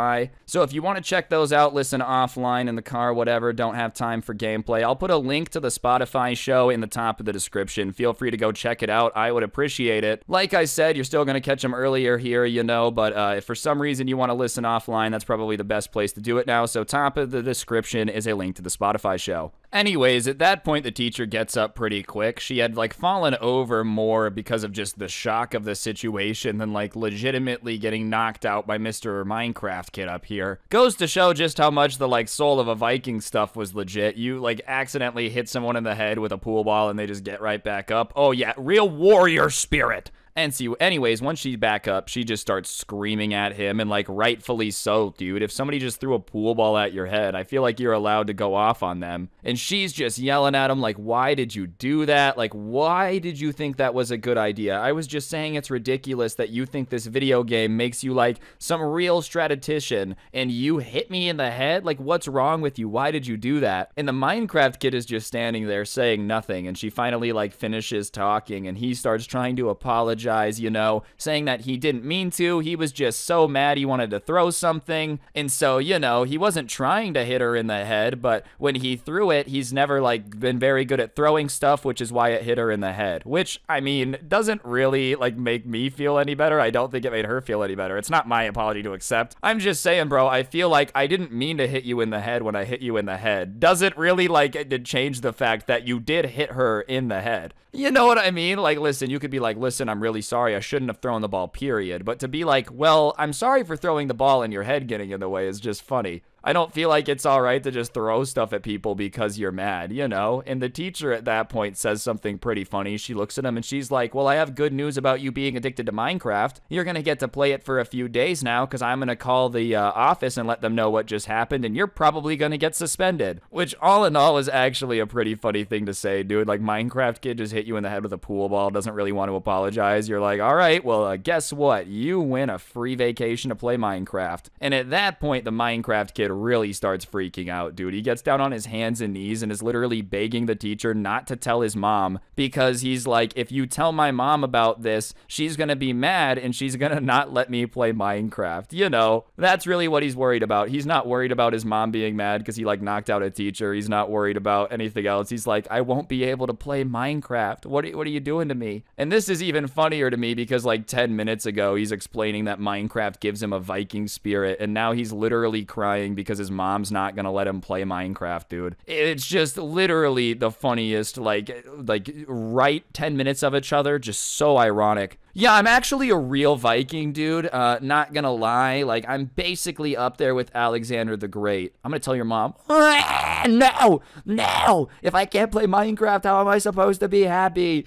So if you want to check those out, listen offline in the car, whatever, don't have time for gameplay, I'll put a link to the Spotify show in the top of the description. Feel free to go check it out. I would appreciate it. Like I said, you're still going to catch them earlier here, you know, but if for some reason you want to listen offline, that's probably the best place to do it now. So top of the description is a link to the Spotify show. Anyways, at that point, the teacher gets up pretty quick. She had, like, fallen over more because of just the shock of the situation than, like, legitimately getting knocked out by Mr. Minecraft Kid up here. Goes to show just how much the, like, Soul of a Viking stuff was legit. You, like, accidentally hit someone in the head with a pool ball and they just get right back up. Oh, yeah, real warrior spirit. And see, anyways, once she's back up, she just starts screaming at him, and, like, rightfully so, dude. If somebody just threw a pool ball at your head, I feel like you're allowed to go off on them. And she's just yelling at him, like, why did you do that? Like, why did you think that was a good idea? I was just saying it's ridiculous that you think this video game makes you, like, some real strategician, and you hit me in the head? Like, what's wrong with you? Why did you do that? And the Minecraft Kid is just standing there saying nothing, and she finally, like, finishes talking, and he starts trying to apologize, you know, saying that he didn't mean to. He was just so mad he wanted to throw something. And so, you know, he wasn't trying to hit her in the head, but when he threw it, he's never, like, been very good at throwing stuff, which is why it hit her in the head. Which, I mean, doesn't really, like, make me feel any better. I don't think it made her feel any better. It's not my apology to accept. I'm just saying, bro, I feel like I didn't mean to hit you in the head when I hit you in the head. Doesn't really, like, it did change the fact that you did hit her in the head. You know what I mean? Like, listen, you could be like, listen, I'm really sorry. I shouldn't have thrown the ball, period. But to be like, well, I'm sorry for throwing the ball and your head getting in the way is just funny. I don't feel like it's all right to just throw stuff at people because you're mad, you know? And the teacher at that point says something pretty funny. She looks at him and she's like, well, I have good news about you being addicted to Minecraft. You're going to get to play it for a few days now because I'm going to call the office and let them know what just happened, and you're probably going to get suspended. Which, all in all, is actually a pretty funny thing to say, dude. Like, Minecraft Kid just hit you in the head with a pool ball, doesn't really want to apologize. You're like, all right, well, guess what? You win a free vacation to play Minecraft. And at that point, the Minecraft Kid really starts freaking out, dude. He gets down on his hands and knees and is literally begging the teacher not to tell his mom, because he's like, if you tell my mom about this, she's gonna be mad and she's gonna not let me play Minecraft. You know, that's really what he's worried about. He's not worried about his mom being mad because he, like, knocked out a teacher. He's not worried about anything else. He's like, I won't be able to play Minecraft. What are you doing to me? And this is even funnier to me because, like, 10 minutes ago, he's explaining that Minecraft gives him a Viking spirit, and now he's literally crying because his mom's not gonna let him play Minecraft, dude. It's just literally the funniest, like right 10 minutes of each other, just so ironic. Yeah, I'm actually a real Viking, dude. Not gonna lie, like, I'm basically up there with Alexander the Great. I'm gonna tell your mom, no, if I can't play Minecraft, how am I supposed to be happy?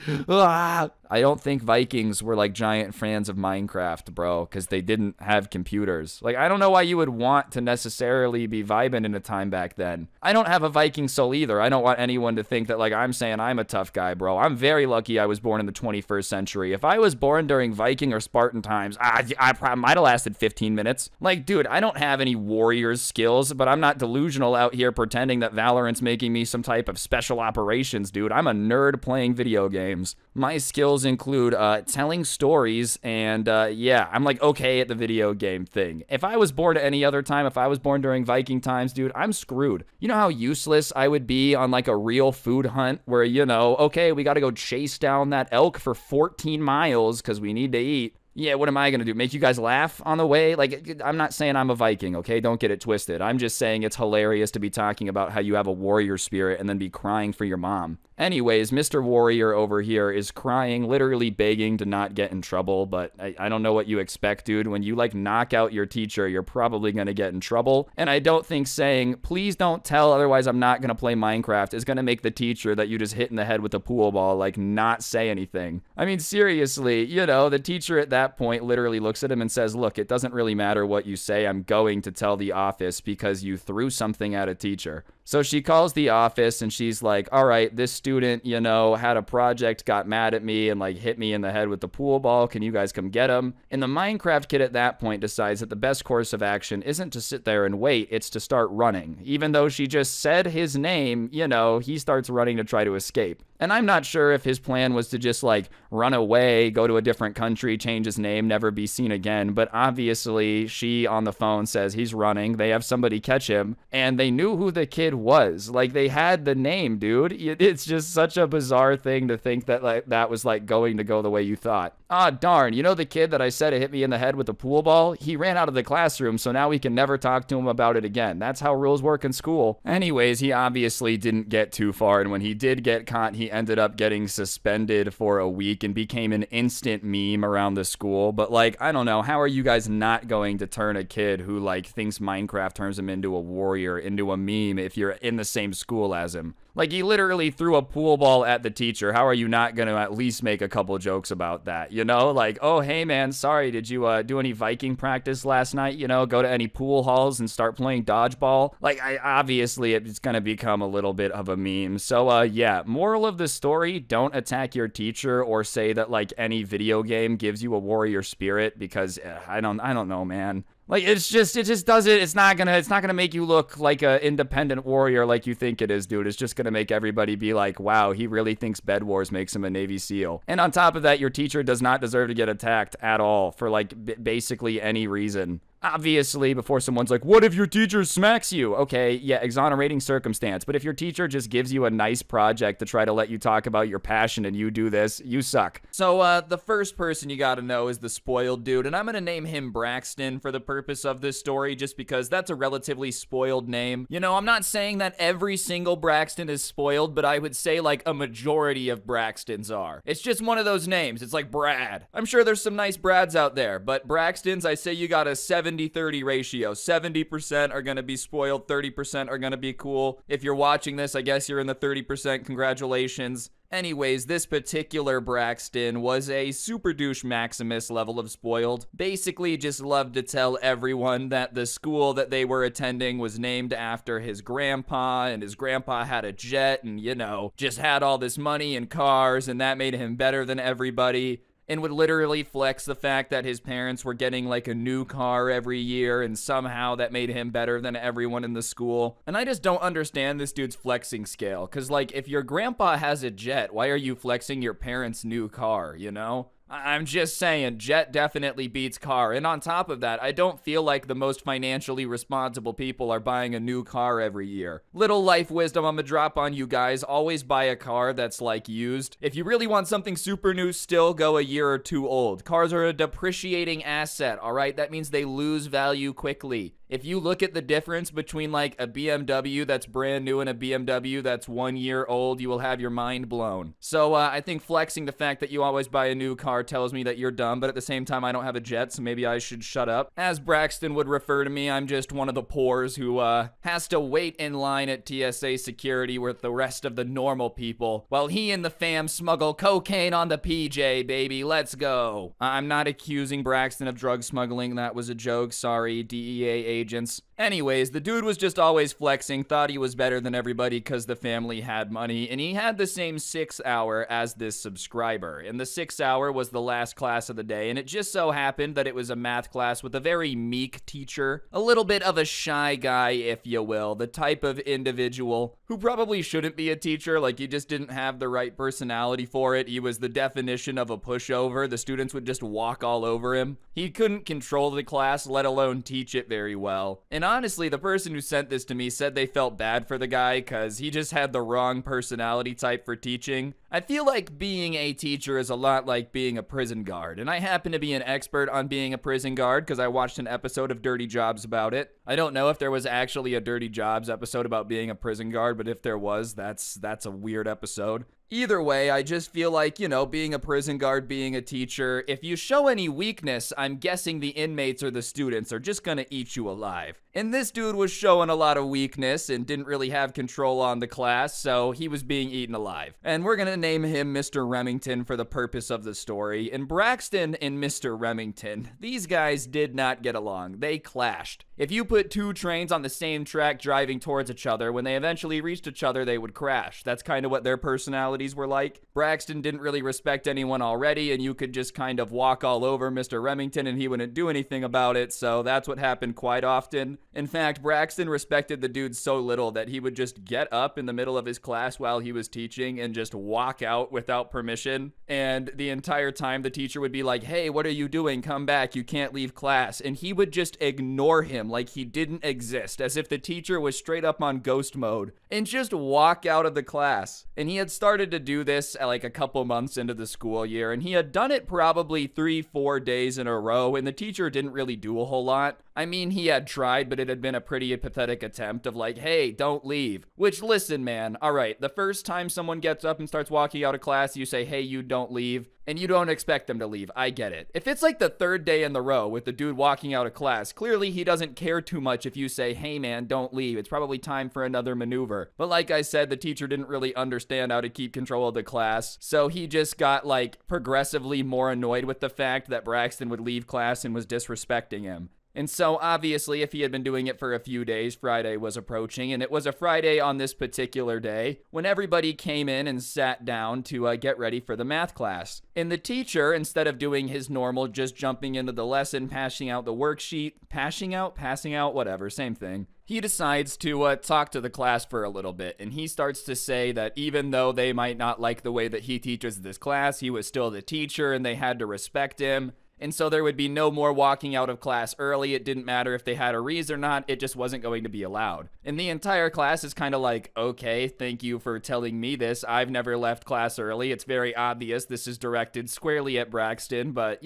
I don't think Vikings were, like, giant fans of Minecraft, bro, because they didn't have computers. Like, I don't know why you would want to necessarily be vibing in a time back then. I don't have a Viking soul either. I don't want anyone to think that, like, I'm saying I'm a tough guy, bro. I'm very lucky I was born in the 21st century. If I was born during Viking or Spartan times, I probably might have lasted 15 minutes. Like, dude, I don't have any warriors skills, but I'm not delusional out here pretending that Valorant's making me some type of special operations, dude. I'm a nerd playing video games. My skills include telling stories, and yeah, I'm, like, okay at the video game thing. If I was born at any other time, if I was born during Viking times, dude, I'm screwed. You know how useless I would be on, like, a real food hunt where, you know, okay, we gotta go chase down that elk for 14 miles because we need to eat. Yeah, what am I going to do? Make you guys laugh on the way? Like, I'm not saying I'm a Viking, okay? Don't get it twisted. I'm just saying it's hilarious to be talking about how you have a warrior spirit and then be crying for your mom. Anyways, Mr. Warrior over here is crying, literally begging to not get in trouble, but I don't know what you expect, dude. When you, like, knock out your teacher, you're probably gonna get in trouble. And I don't think saying, please don't tell, otherwise I'm not gonna play Minecraft, is gonna make the teacher that you just hit in the head with a pool ball, like, not say anything. I mean, seriously, you know, the teacher at that point literally looks at him and says, look, it doesn't really matter what you say, I'm going to tell the office because you threw something at a teacher. So she calls the office and she's like, all right, this student, you know, had a project, got mad at me and like hit me in the head with the pool ball. Can you guys come get him? And the Minecraft kid at that point decides that the best course of action isn't to sit there and wait, it's to start running. Even though she just said his name, you know, he starts running to try to escape. And I'm not sure if his plan was to just like run away, go to a different country, change his name, never be seen again. But obviously she on the phone says he's running. They have somebody catch him and they knew who the kid was. Like they had the name, dude. It's just such a bizarre thing to think that like that was like going to go the way you thought. Ah, darn. You know the kid that I said hit me in the head with a pool ball? He ran out of the classroom, so now we can never talk to him about it again. That's how rules work in school. Anyways, he obviously didn't get too far, and when he did get caught, he ended up getting suspended for a week and became an instant meme around the school. But like, I don't know, how are you guys not going to turn a kid who like thinks Minecraft turns him into a warrior into a meme if you're in the same school as him? Like, he literally threw a pool ball at the teacher. How are you not going to at least make a couple jokes about that? You know, like, oh, hey, man, sorry, did you do any Viking practice last night? You know, go to any pool halls and start playing dodgeball? Like, obviously, it's going to become a little bit of a meme. So, yeah, moral of the story, don't attack your teacher or say that, like, any video game gives you a warrior spirit because I don't know, man. Like, it just doesn't, it's not gonna make you look like an independent warrior like you think it is, dude. It's just gonna make everybody be like, wow, he really thinks Bed Wars makes him a Navy SEAL. And on top of that, your teacher does not deserve to get attacked at all for, like, basically any reason. Obviously, before someone's like, what if your teacher smacks you? Okay, yeah, exonerating circumstance. But if your teacher just gives you a nice project to try to let you talk about your passion and you do this, you suck. So, the first person you gotta know is the spoiled dude, and I'm gonna name him Braxton for the purpose of this story, just because that's a relatively spoiled name. You know, I'm not saying that every single Braxton is spoiled, but I would say, like, a majority of Braxtons are. It's just one of those names. It's like Brad. I'm sure there's some nice Brads out there, but Braxtons, I say you got a 70-30 ratio. 70% are gonna be spoiled, 30% are gonna be cool. If you're watching this, I guess you're in the 30%. Congratulations. Anyways, this particular Braxton was a super douche Maximus level of spoiled. Basically just loved to tell everyone that the school that they were attending was named after his grandpa, and his grandpa had a jet and, you know, just had all this money and cars, and that made him better than everybody. And would literally flex the fact that his parents were getting like a new car every year, and somehow that made him better than everyone in the school. And I just don't understand this dude's flexing scale, because like, if your grandpa has a jet, why are you flexing your parents' new car, you know? I'm just saying, jet definitely beats car. And on top of that, I don't feel like the most financially responsible people are buying a new car every year. Little life wisdom I'm gonna drop on you guys: always buy a car that's like used. If you really want something super new, still go a year or two old. Cars are a depreciating asset, all right? That means they lose value quickly. If you look at the difference between like a BMW that's brand new and a BMW that's 1 year old, you will have your mind blown. So I think flexing the fact that you always buy a new car tells me that you're dumb, but at the same time, I don't have a jet, so maybe I should shut up. As Braxton would refer to me, I'm just one of the poors who has to wait in line at TSA security with the rest of the normal people, while he and the fam smuggle cocaine on the PJ, baby. Let's go. I'm not accusing Braxton of drug smuggling. That was a joke. Sorry, DEA agents. Anyways, the dude was just always flexing, thought he was better than everybody because the family had money, and he had the same 6 hour as this subscriber. And the 6 hour was the last class of the day, and it just so happened that it was a math class with a very meek teacher. A little bit of a shy guy, if you will. The type of individual who probably shouldn't be a teacher, like he just didn't have the right personality for it. He was the definition of a pushover. The students would just walk all over him. He couldn't control the class, let alone teach it very well. And honestly, the person who sent this to me said they felt bad for the guy because he just had the wrong personality type for teaching. I feel like being a teacher is a lot like being a prison guard, and I happen to be an expert on being a prison guard because I watched an episode of Dirty Jobs about it. I don't know if there was actually a Dirty Jobs episode about being a prison guard, but if there was, that's a weird episode. Either way, I just feel like, being a prison guard, being a teacher, if you show any weakness, I'm guessing the inmates or the students are just gonna eat you alive. And this dude was showing a lot of weakness and didn't really have control on the class, so he was being eaten alive. And we're gonna name him Mr. Remington for the purpose of the story. And Braxton and Mr. Remington, these guys did not get along. They clashed. If you put two trains on the same track driving towards each other, when they eventually reached each other, they would crash. That's kind of what their personalities were like. Braxton didn't really respect anyone already, and you could just kind of walk all over Mr. Remington and he wouldn't do anything about it, so that's what happened quite often. In fact, Braxton respected the dude so little that he would just get up in the middle of his class while he was teaching and just walk out without permission. And the entire time the teacher would be like, "Hey, what are you doing? Come back, you can't leave class." And he would just ignore him like he didn't exist, as if the teacher was straight up on ghost mode, and just walk out of the class. And he had started to do this at like a couple months into the school year, and he had done it probably 3-4 days in a row, and the teacher didn't really do a whole lot. I mean, he had tried, but it had been a pretty pathetic attempt of like, "Hey, don't leave." Which, listen, man, all right, the first time someone gets up and starts walking out of class, you say, "Hey, you don't leave," and you don't expect them to leave. I get it. If it's like the third day in the row with the dude walking out of class, clearly he doesn't care too much if you say, "Hey, man, don't leave. It's probably time for another maneuver." But like I said, the teacher didn't really understand how to keep control of the class, so he just got like progressively more annoyed with the fact that Braxton would leave class and was disrespecting him. And so, obviously, if he had been doing it for a few days, Friday was approaching, and it was a Friday on this particular day when everybody came in and sat down to get ready for the math class. And the teacher, instead of doing his normal, just jumping into the lesson, passing out the worksheet, passing out, whatever, same thing, he decides to talk to the class for a little bit, and he starts to say that even though they might not like the way that he teaches this class, he was still the teacher, and they had to respect him. And so there would be no more walking out of class early. It didn't matter if they had a reason or not. It just wasn't going to be allowed. And the entire class is kind of like, "Okay, thank you for telling me this. I've never left class early. It's very obvious this is directed squarely at Braxton, but,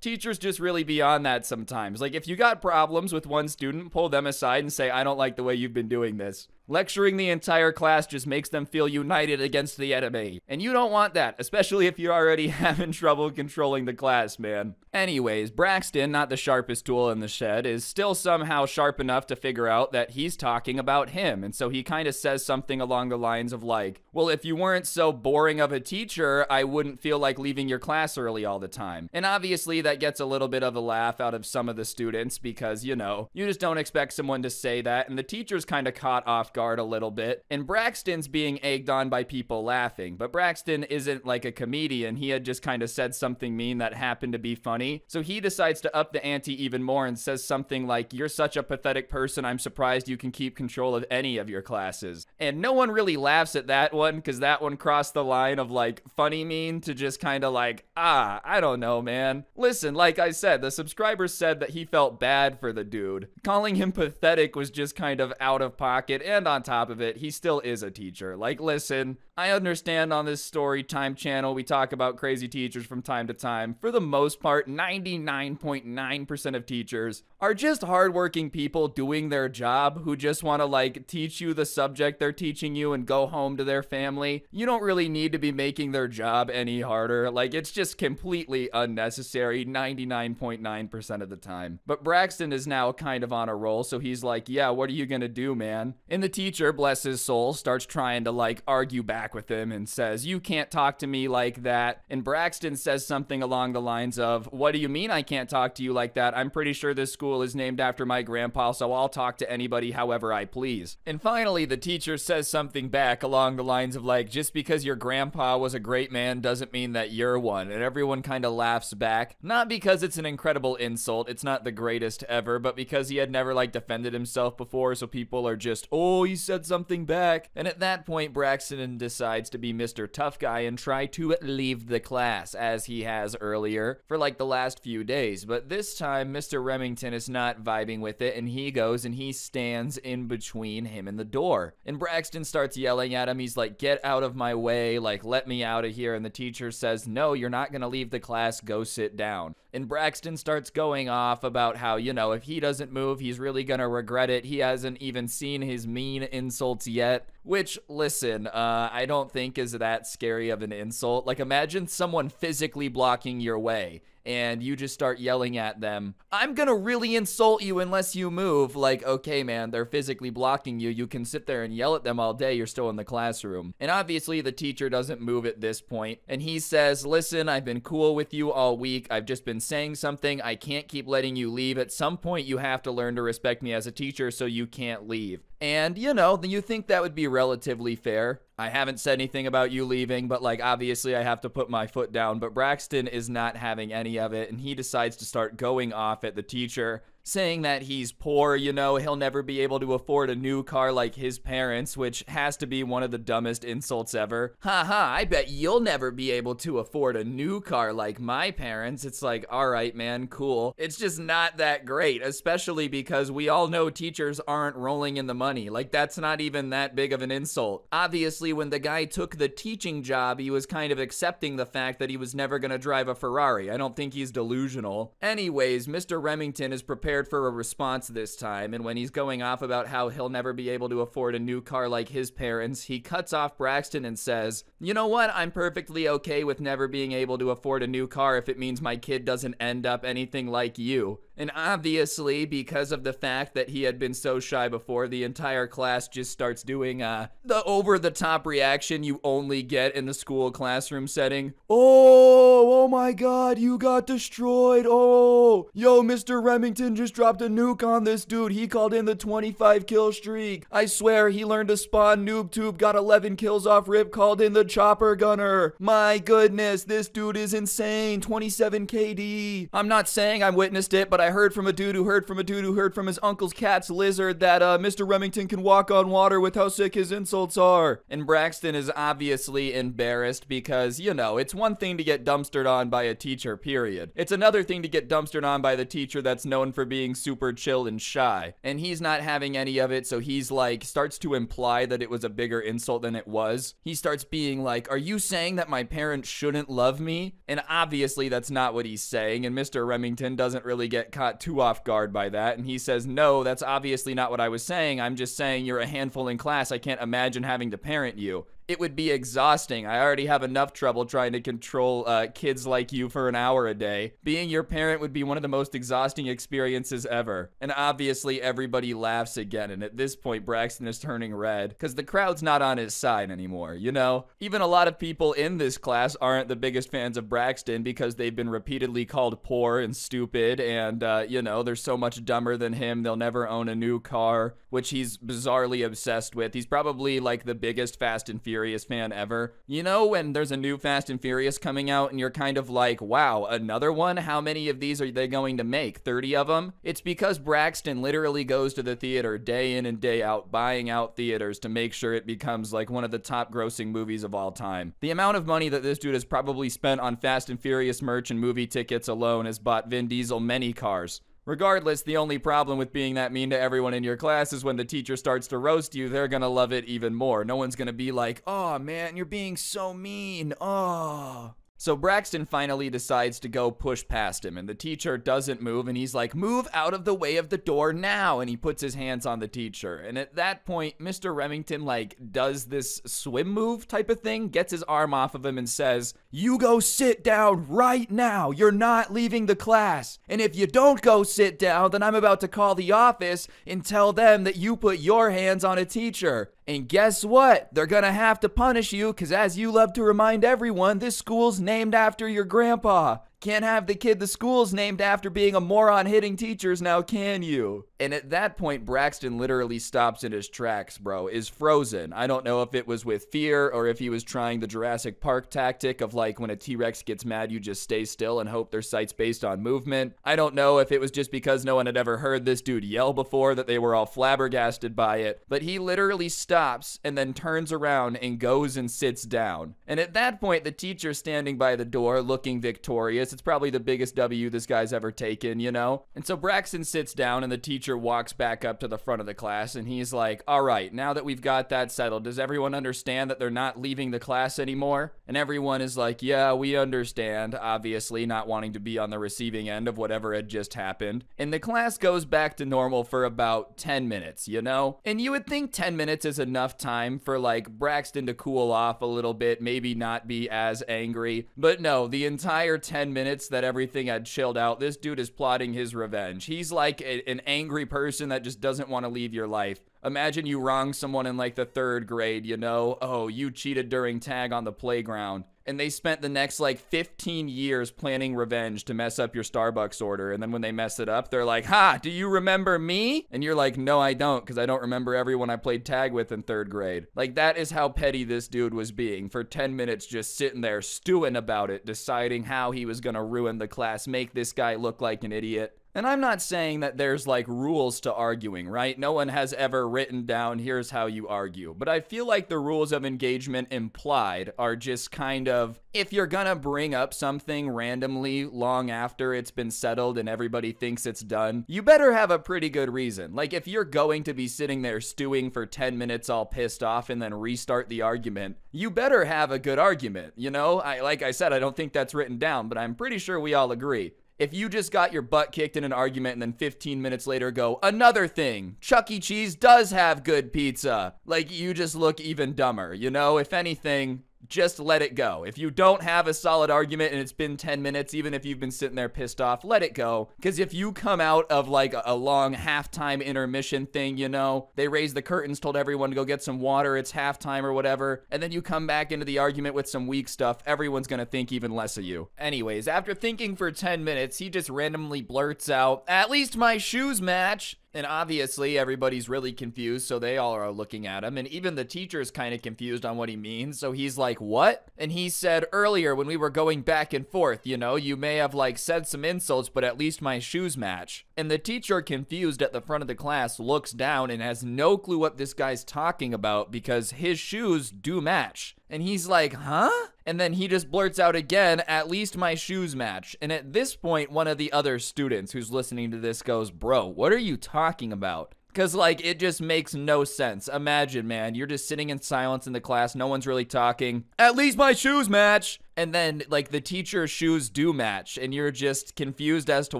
teachers just really beyond that sometimes. Like, if you got problems with one student, pull them aside and say, "I don't like the way you've been doing this." Lecturing the entire class just makes them feel united against the enemy. And you don't want that, especially if you're already having trouble controlling the class, man. Anyways, Braxton, not the sharpest tool in the shed, is still somehow sharp enough to figure out that he's talking about him. And so he kind of says something along the lines of like, "Well, if you weren't so boring of a teacher, I wouldn't feel like leaving your class early all the time." And obviously that gets a little bit of a laugh out of some of the students because, you just don't expect someone to say that. And the teacher's kind of caught off guard a little bit, and Braxton's being egged on by people laughing, but Braxton isn't like a comedian. He had just kind of said something mean that happened to be funny, so he decides to up the ante even more and says something like, "You're such a pathetic person, I'm surprised you can keep control of any of your classes." And no one really laughs at that one because that one crossed the line of like funny mean to just kind of like, I don't know, man. Listen, like I said, the subscriber said that he felt bad for the dude. Calling him pathetic was just kind of out of pocket, and on top of it, he still is a teacher. Like, listen, I understand on this Storytime channel, we talk about crazy teachers from time to time. For the most part, 99.9% of teachers are just hardworking people doing their job who just want to like teach you the subject they're teaching you and go home to their family. You don't really need to be making their job any harder. Like, it's just completely unnecessary 99.9% of the time. But Braxton is now kind of on a roll, so he's like, "Yeah, what are you gonna do, man?" And the teacher, bless his soul, starts trying to like argue back with him and says, "You can't talk to me like that." And Braxton says something along the lines of, "What do you mean I can't talk to you like that? I'm pretty sure this school is named after my grandpa, so I'll talk to anybody however I please." And finally, the teacher says something back along the lines of like, "Just because your grandpa was a great man doesn't mean that you're one." And everyone kind of laughs back, not because it's an incredible insult, it's not the greatest ever, but because he had never like defended himself before, so people are just, "Oh oh, he said something back. And at that point, Braxton decides to be Mr. Tough Guy and try to leave the class, as he has earlier for like the last few days. But this time, Mr. Remington is not vibing with it, and he goes and he stands in between him and the door. And Braxton starts yelling at him. He's like, get out of my way, like, let me out of here. And the teacher says, no, you're not gonna leave the class, go sit down. And Braxton starts going off about how, you know, if he doesn't move, he's really gonna regret it. He hasn't even seen his mean insults yet. Which, listen, I don't think is that scary of an insult. Like, imagine someone physically blocking your way, and you just start yelling at them, I'm gonna really insult you unless you move. Like, okay, man, they're physically blocking you. You can sit there and yell at them all day. You're still in the classroom. And obviously, the teacher doesn't move at this point. And he says, listen, I've been cool with you all week. I've just been saying something. I can't keep letting you leave. At some point, you have to learn to respect me as a teacher, so you can't leave. And, you know, you think that would be relatively fair. I haven't said anything about you leaving, but, like, obviously I have to put my foot down. But Braxton is not having any of it, and he decides to start going off at the teacher, saying that he's poor, you know, he'll never be able to afford a new car like his parents, which has to be one of the dumbest insults ever. Haha, I bet you'll never be able to afford a new car like my parents. It's like, alright, man, cool. It's just not that great, especially because we all know teachers aren't rolling in the money. Like, that's not even that big of an insult. Obviously, when the guy took the teaching job, he was kind of accepting the fact that he was never gonna drive a Ferrari. I don't think he's delusional. Anyways, Mr. Remington is prepared for a response this time, and when he's going off about how he'll never be able to afford a new car like his parents, he cuts off Braxton and says, you know what, I'm perfectly okay with never being able to afford a new car if it means my kid doesn't end up anything like you. And obviously, because of the fact that he had been so shy before, the entire class just starts doing the over-the-top reaction you only get in the school classroom setting. Oh my god, you got destroyed. Oh, yo, Mr. Remington just dropped a nuke on this dude. He called in the 25 kill streak. I swear he learned to spawn noob tube, got 11 kills off rip, called in the chopper gunner. My goodness, this dude is insane. 27 KD. I'm not saying I witnessed it, but I heard from a dude who heard from a dude who heard from his uncle's cat's lizard that Mr. Remington can walk on water with how sick his insults are. And Braxton is obviously embarrassed because, you know, it's one thing to get dumpstered on by a teacher, period. It's another thing to get dumpstered on by the teacher that's known for being super chill and shy. And he's not having any of it, so he's like, starts to imply that it was a bigger insult than it was. He starts being like, are you saying that my parents shouldn't love me? And obviously that's not what he's saying, and Mr. Remington doesn't really get caught too off guard by that, and he says, no, that's obviously not what I was saying. I'm just saying you're a handful in class. I can't imagine having to parent you. It would be exhausting. I already have enough trouble trying to control kids like you for an hour a day. Being your parent would be one of the most exhausting experiences ever. And obviously everybody laughs again, and at this point Braxton is turning red because the crowd's not on his side anymore, you know? Even a lot of people in this class aren't the biggest fans of Braxton because they've been repeatedly called poor and stupid, and you know, they're so much dumber than him, they'll never own a new car, which he's bizarrely obsessed with. He's probably like the biggest Fast and Furious fan ever. You know, when there's a new Fast and Furious coming out and you're kind of like, wow, another one? How many of these are they going to make? 30 of them? It's because Braxton literally goes to the theater day in and day out, buying out theaters to make sure it becomes like one of the top grossing movies of all time. The amount of money that this dude has probably spent on Fast and Furious merch and movie tickets alone has bought Vin Diesel many cars. Regardless, the only problem with being that mean to everyone in your class is when the teacher starts to roast you, they're gonna love it even more. No one's gonna be like, oh man, you're being so mean, oh. So Braxton finally decides to go push past him, and the teacher doesn't move, and he's like, move out of the way of the door now, and he puts his hands on the teacher. And at that point, Mr. Remington, like, does this swim move type of thing, gets his arm off of him and says, you go sit down right now, you're not leaving the class. And if you don't go sit down, then I'm about to call the office and tell them that you put your hands on a teacher. And guess what? They're gonna have to punish you, because as you love to remind everyone, this school's named after your grandpa. Can't have the kid the school's named after being a moron hitting teachers now, can you? And at that point, Braxton literally stops in his tracks, bro, is frozen. I don't know if it was with fear or if he was trying the Jurassic Park tactic of like when a T-Rex gets mad, you just stay still and hope their sight's based on movement. I don't know if it was just because no one had ever heard this dude yell before that they were all flabbergasted by it, but he literally stops and then turns around and goes and sits down. And at that point, the teacher's standing by the door looking victorious. It's probably the biggest W this guy's ever taken, you know? And so Braxton sits down and the teacher walks back up to the front of the class and he's like, all right, now that we've got that settled, does everyone understand that they're not leaving the class anymore? And everyone is like, yeah, we understand, obviously not wanting to be on the receiving end of whatever had just happened. And the class goes back to normal for about 10 minutes, you know? And you would think 10 minutes is enough time for like Braxton to cool off a little bit, maybe not be as angry. But no, the entire 10 minutes that everything had chilled out, this dude is plotting his revenge. He's like an angry person that just doesn't want to leave your life. Imagine you wrong someone in like the 3rd grade, you know? Oh, you cheated during tag on the playground. And they spent the next like 15 years planning revenge to mess up your Starbucks order. And then when they mess it up, they're like, ha, do you remember me? And you're like, no, I don't, because I don't remember everyone I played tag with in 3rd grade. Like, that is how petty this dude was being for 10 minutes, just sitting there stewing about it, deciding how he was going to ruin the class, make this guy look like an idiot. And I'm not saying that there's like rules to arguing, right? No one has ever written down, here's how you argue. But I feel like the rules of engagement implied are just kind of, if you're gonna bring up something randomly long after it's been settled and everybody thinks it's done, you better have a pretty good reason. Like, if you're going to be sitting there stewing for 10 minutes all pissed off and then restart the argument, you better have a good argument, you know? Like I said, I don't think that's written down, but I'm pretty sure we all agree. If you just got your butt kicked in an argument and then 15 minutes later go, another thing, Chuck E. Cheese does have good pizza, like, you just look even dumber, you know? If anything, just let it go. If you don't have a solid argument and it's been 10 minutes, even if you've been sitting there pissed off, let it go. Because if you come out of like a long halftime intermission thing, you know, they raised the curtains, told everyone to go get some water, it's halftime or whatever, and then you come back into the argument with some weak stuff, everyone's gonna think even less of you. Anyways, after thinking for 10 minutes, he just randomly blurts out, at least my shoes match. And obviously everybody's really confused, so they all are looking at him, and even the teacher's kind of confused on what he means, so he's like, what? And he said, earlier when we were going back and forth, you know, you may have like said some insults, but at least my shoes match. And the teacher, confused at the front of the class, looks down and has no clue what this guy's talking about because his shoes do match. And he's like, huh? And then he just blurts out again, at least my shoes match. And at this point, one of the other students who's listening to this goes, bro, what are you talking about? Because, like, it just makes no sense. Imagine, man, you're just sitting in silence in the class. No one's really talking. At least my shoes match. And then, like, the teacher's shoes do match. And you're just confused as to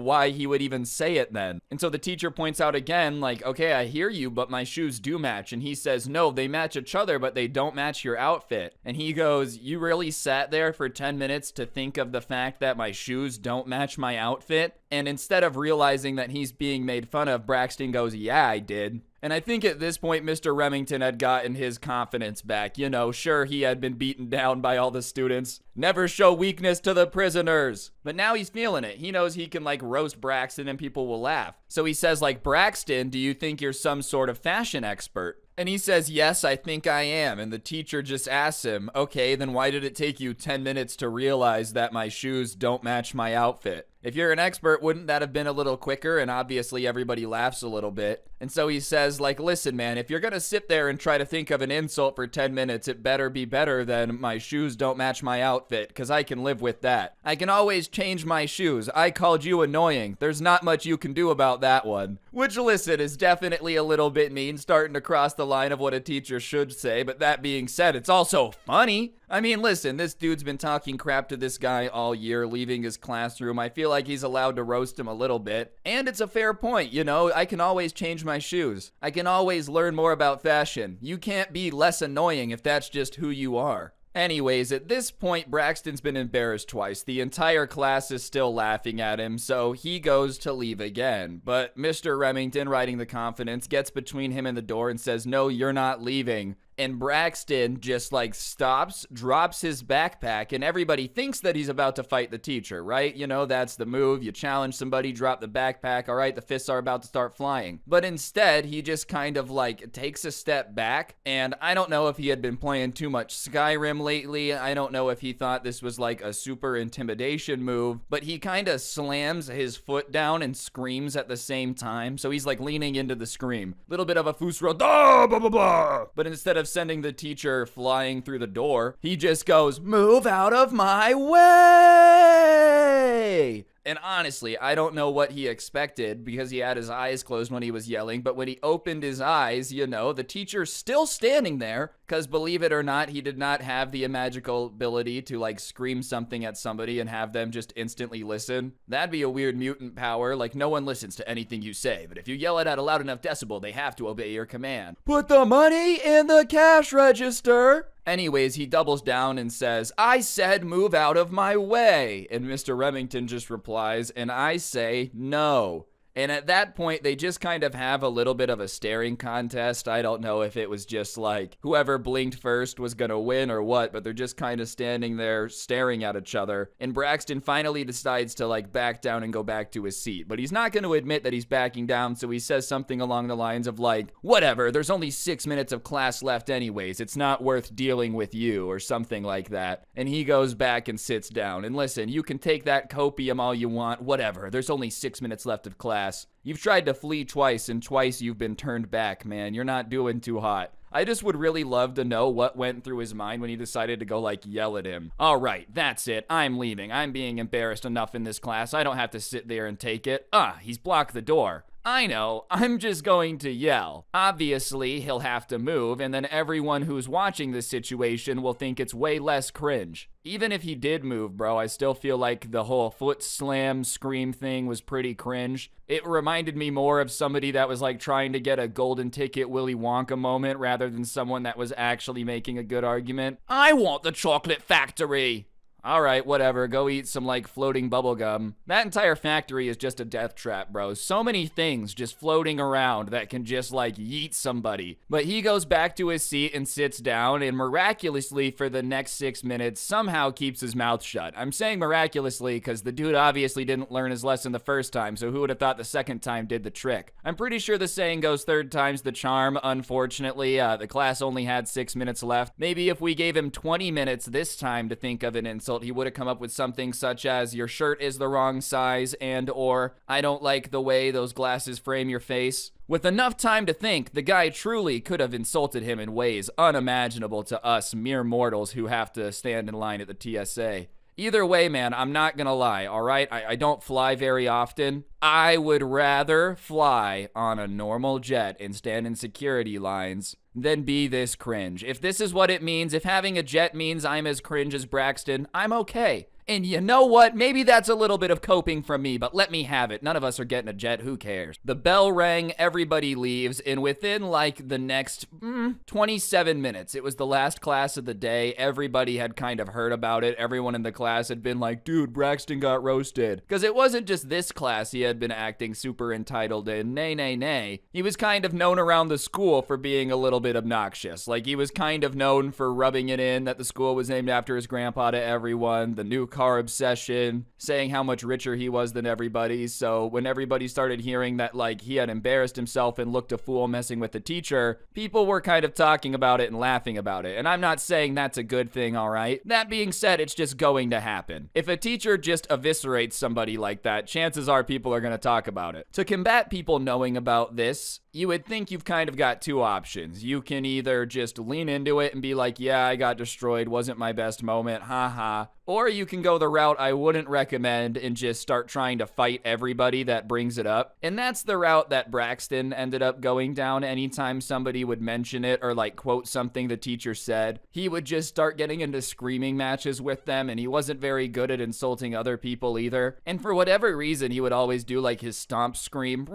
why he would even say it then. And so the teacher points out again, like, okay, I hear you, but my shoes do match. And he says, no, they match each other, but they don't match your outfit. And he goes, you really sat there for 10 minutes to think of the fact that my shoes don't match my outfit? And instead of realizing that he's being made fun of, Braxton goes, yeah, I did. And I think at this point, Mr. Remington had gotten his confidence back. You know, sure, he had been beaten down by all the students. Never show weakness to the prisoners. But now he's feeling it. He knows he can, like, roast Braxton and people will laugh. So he says, like, Braxton, do you think you're some sort of fashion expert? And he says, yes, I think I am. And the teacher just asks him, okay, then why did it take you 10 minutes to realize that my shoes don't match my outfit? If you're an expert, wouldn't that have been a little quicker? And obviously everybody laughs a little bit. And so he says, like, listen, man, if you're gonna sit there and try to think of an insult for 10 minutes, it better be better than my shoes don't match my outfit, because I can live with that. I can always change my shoes. I called you annoying. There's not much you can do about that one. Which, listen, is definitely a little bit mean, starting to cross the line of what a teacher should say, but that being said, it's also funny. I mean, listen, this dude's been talking crap to this guy all year, leaving his classroom. I feel like he's allowed to roast him a little bit. And it's a fair point, you know? I can always change my shoes. I can always learn more about fashion. You can't be less annoying if that's just who you are. Anyways, at this point, Braxton's been embarrassed twice. The entire class is still laughing at him, so he goes to leave again. But Mr. Remington, riding the confidence, gets between him and the door and says, no, you're not leaving. And Braxton just like stops, drops his backpack, and everybody thinks that he's about to fight the teacher, right? You know, that's the move. You challenge somebody, drop the backpack. All right, the fists are about to start flying. But instead, he just kind of like takes a step back. And I don't know if he had been playing too much Skyrim lately. I don't know if he thought this was like a super intimidation move, but he kind of slams his foot down and screams at the same time. So he's like leaning into the scream. Little bit of a fusro, blah, blah, blah. But instead of sending the teacher flying through the door, he just goes, "Move out of my way!" And honestly, I don't know what he expected because he had his eyes closed when he was yelling, but when he opened his eyes, you know, the teacher's still standing there because, believe it or not, he did not have the magical ability to like scream something at somebody and have them just instantly listen. That'd be a weird mutant power, like no one listens to anything you say, but if you yell it at a loud enough decibel, they have to obey your command. Put the money in the cash register! Anyways, he doubles down and says, "I said move out of my way." And Mr. Remington just replies, "And I say no." And at that point, they just kind of have a little bit of a staring contest. I don't know if it was just like whoever blinked first was gonna win or what, but they're just kind of standing there staring at each other. And Braxton finally decides to like back down and go back to his seat. But he's not gonna admit that he's backing down, so he says something along the lines of like, "Whatever, there's only 6 minutes of class left anyways. It's not worth dealing with you," or something like that. And he goes back and sits down. And listen, you can take that copium all you want, whatever. There's only 6 minutes left of class. You've tried to flee twice, and twice you've been turned back, man. You're not doing too hot. I just would really love to know what went through his mind when he decided to go, like, yell at him. All right, that's it. I'm leaving. I'm being embarrassed enough in this class. I don't have to sit there and take it. He's blocked the door. I know, I'm just going to yell. Obviously, he'll have to move, and then everyone who's watching this situation will think it's way less cringe. Even if he did move, bro, I still feel like the whole foot slam scream thing was pretty cringe. It reminded me more of somebody that was like trying to get a golden ticket Willy Wonka moment rather than someone that was actually making a good argument. "I want the chocolate factory." All right, whatever, go eat some like floating bubble gum. That entire factory is just a death trap, bro. So many things just floating around that can just like yeet somebody. But he goes back to his seat and sits down, and miraculously for the next 6 minutes somehow keeps his mouth shut. I'm saying miraculously because the dude obviously didn't learn his lesson the first time, so who would have thought the second time did the trick? I'm pretty sure the saying goes third time's the charm. Unfortunately, the class only had 6 minutes left. Maybe if we gave him 20 minutes this time to think of an insult, he would have come up with something such as, "Your shirt is the wrong size," and or, "I don't like the way those glasses frame your face." With enough time to think, the guy truly could have insulted him in ways unimaginable to us mere mortals who have to stand in line at the TSA. Either way, man, I'm not gonna lie, all right? I don't fly very often. I would rather fly on a normal jet and stand in security lines than be this cringe. If this is what it means, if having a jet means I'm as cringe as Braxton, I'm okay. And you know what? Maybe that's a little bit of coping from me, but let me have it. None of us are getting a jet. Who cares? The bell rang, everybody leaves, and within like the next 27 minutes, it was the last class of the day. Everybody had kind of heard about it. Everyone in the class had been like, "Dude, Braxton got roasted." Because it wasn't just this class he had been acting super entitled in. Nay. He was kind of known around the school for being a little bit obnoxious. Like, he was kind of known for rubbing it in that the school was named after his grandpa to everyone. The new car obsession, saying how much richer he was than everybody. So when everybody started hearing that like he had embarrassed himself and looked a fool messing with the teacher, people were kind of talking about it and laughing about it. And I'm not saying that's a good thing, all right? That being said, it's just going to happen. If a teacher just eviscerates somebody like that, chances are people are going to talk about it. To combat people knowing about this, you would think you've kind of got two options. You can either just lean into it and be like, "Yeah, I got destroyed, wasn't my best moment, haha." Or you can go the route I wouldn't recommend and just start trying to fight everybody that brings it up. And that's the route that Braxton ended up going down. Anytime somebody would mention it or like quote something the teacher said, he would just start getting into screaming matches with them, and he wasn't very good at insulting other people either. And for whatever reason, he would always do like his stomp scream.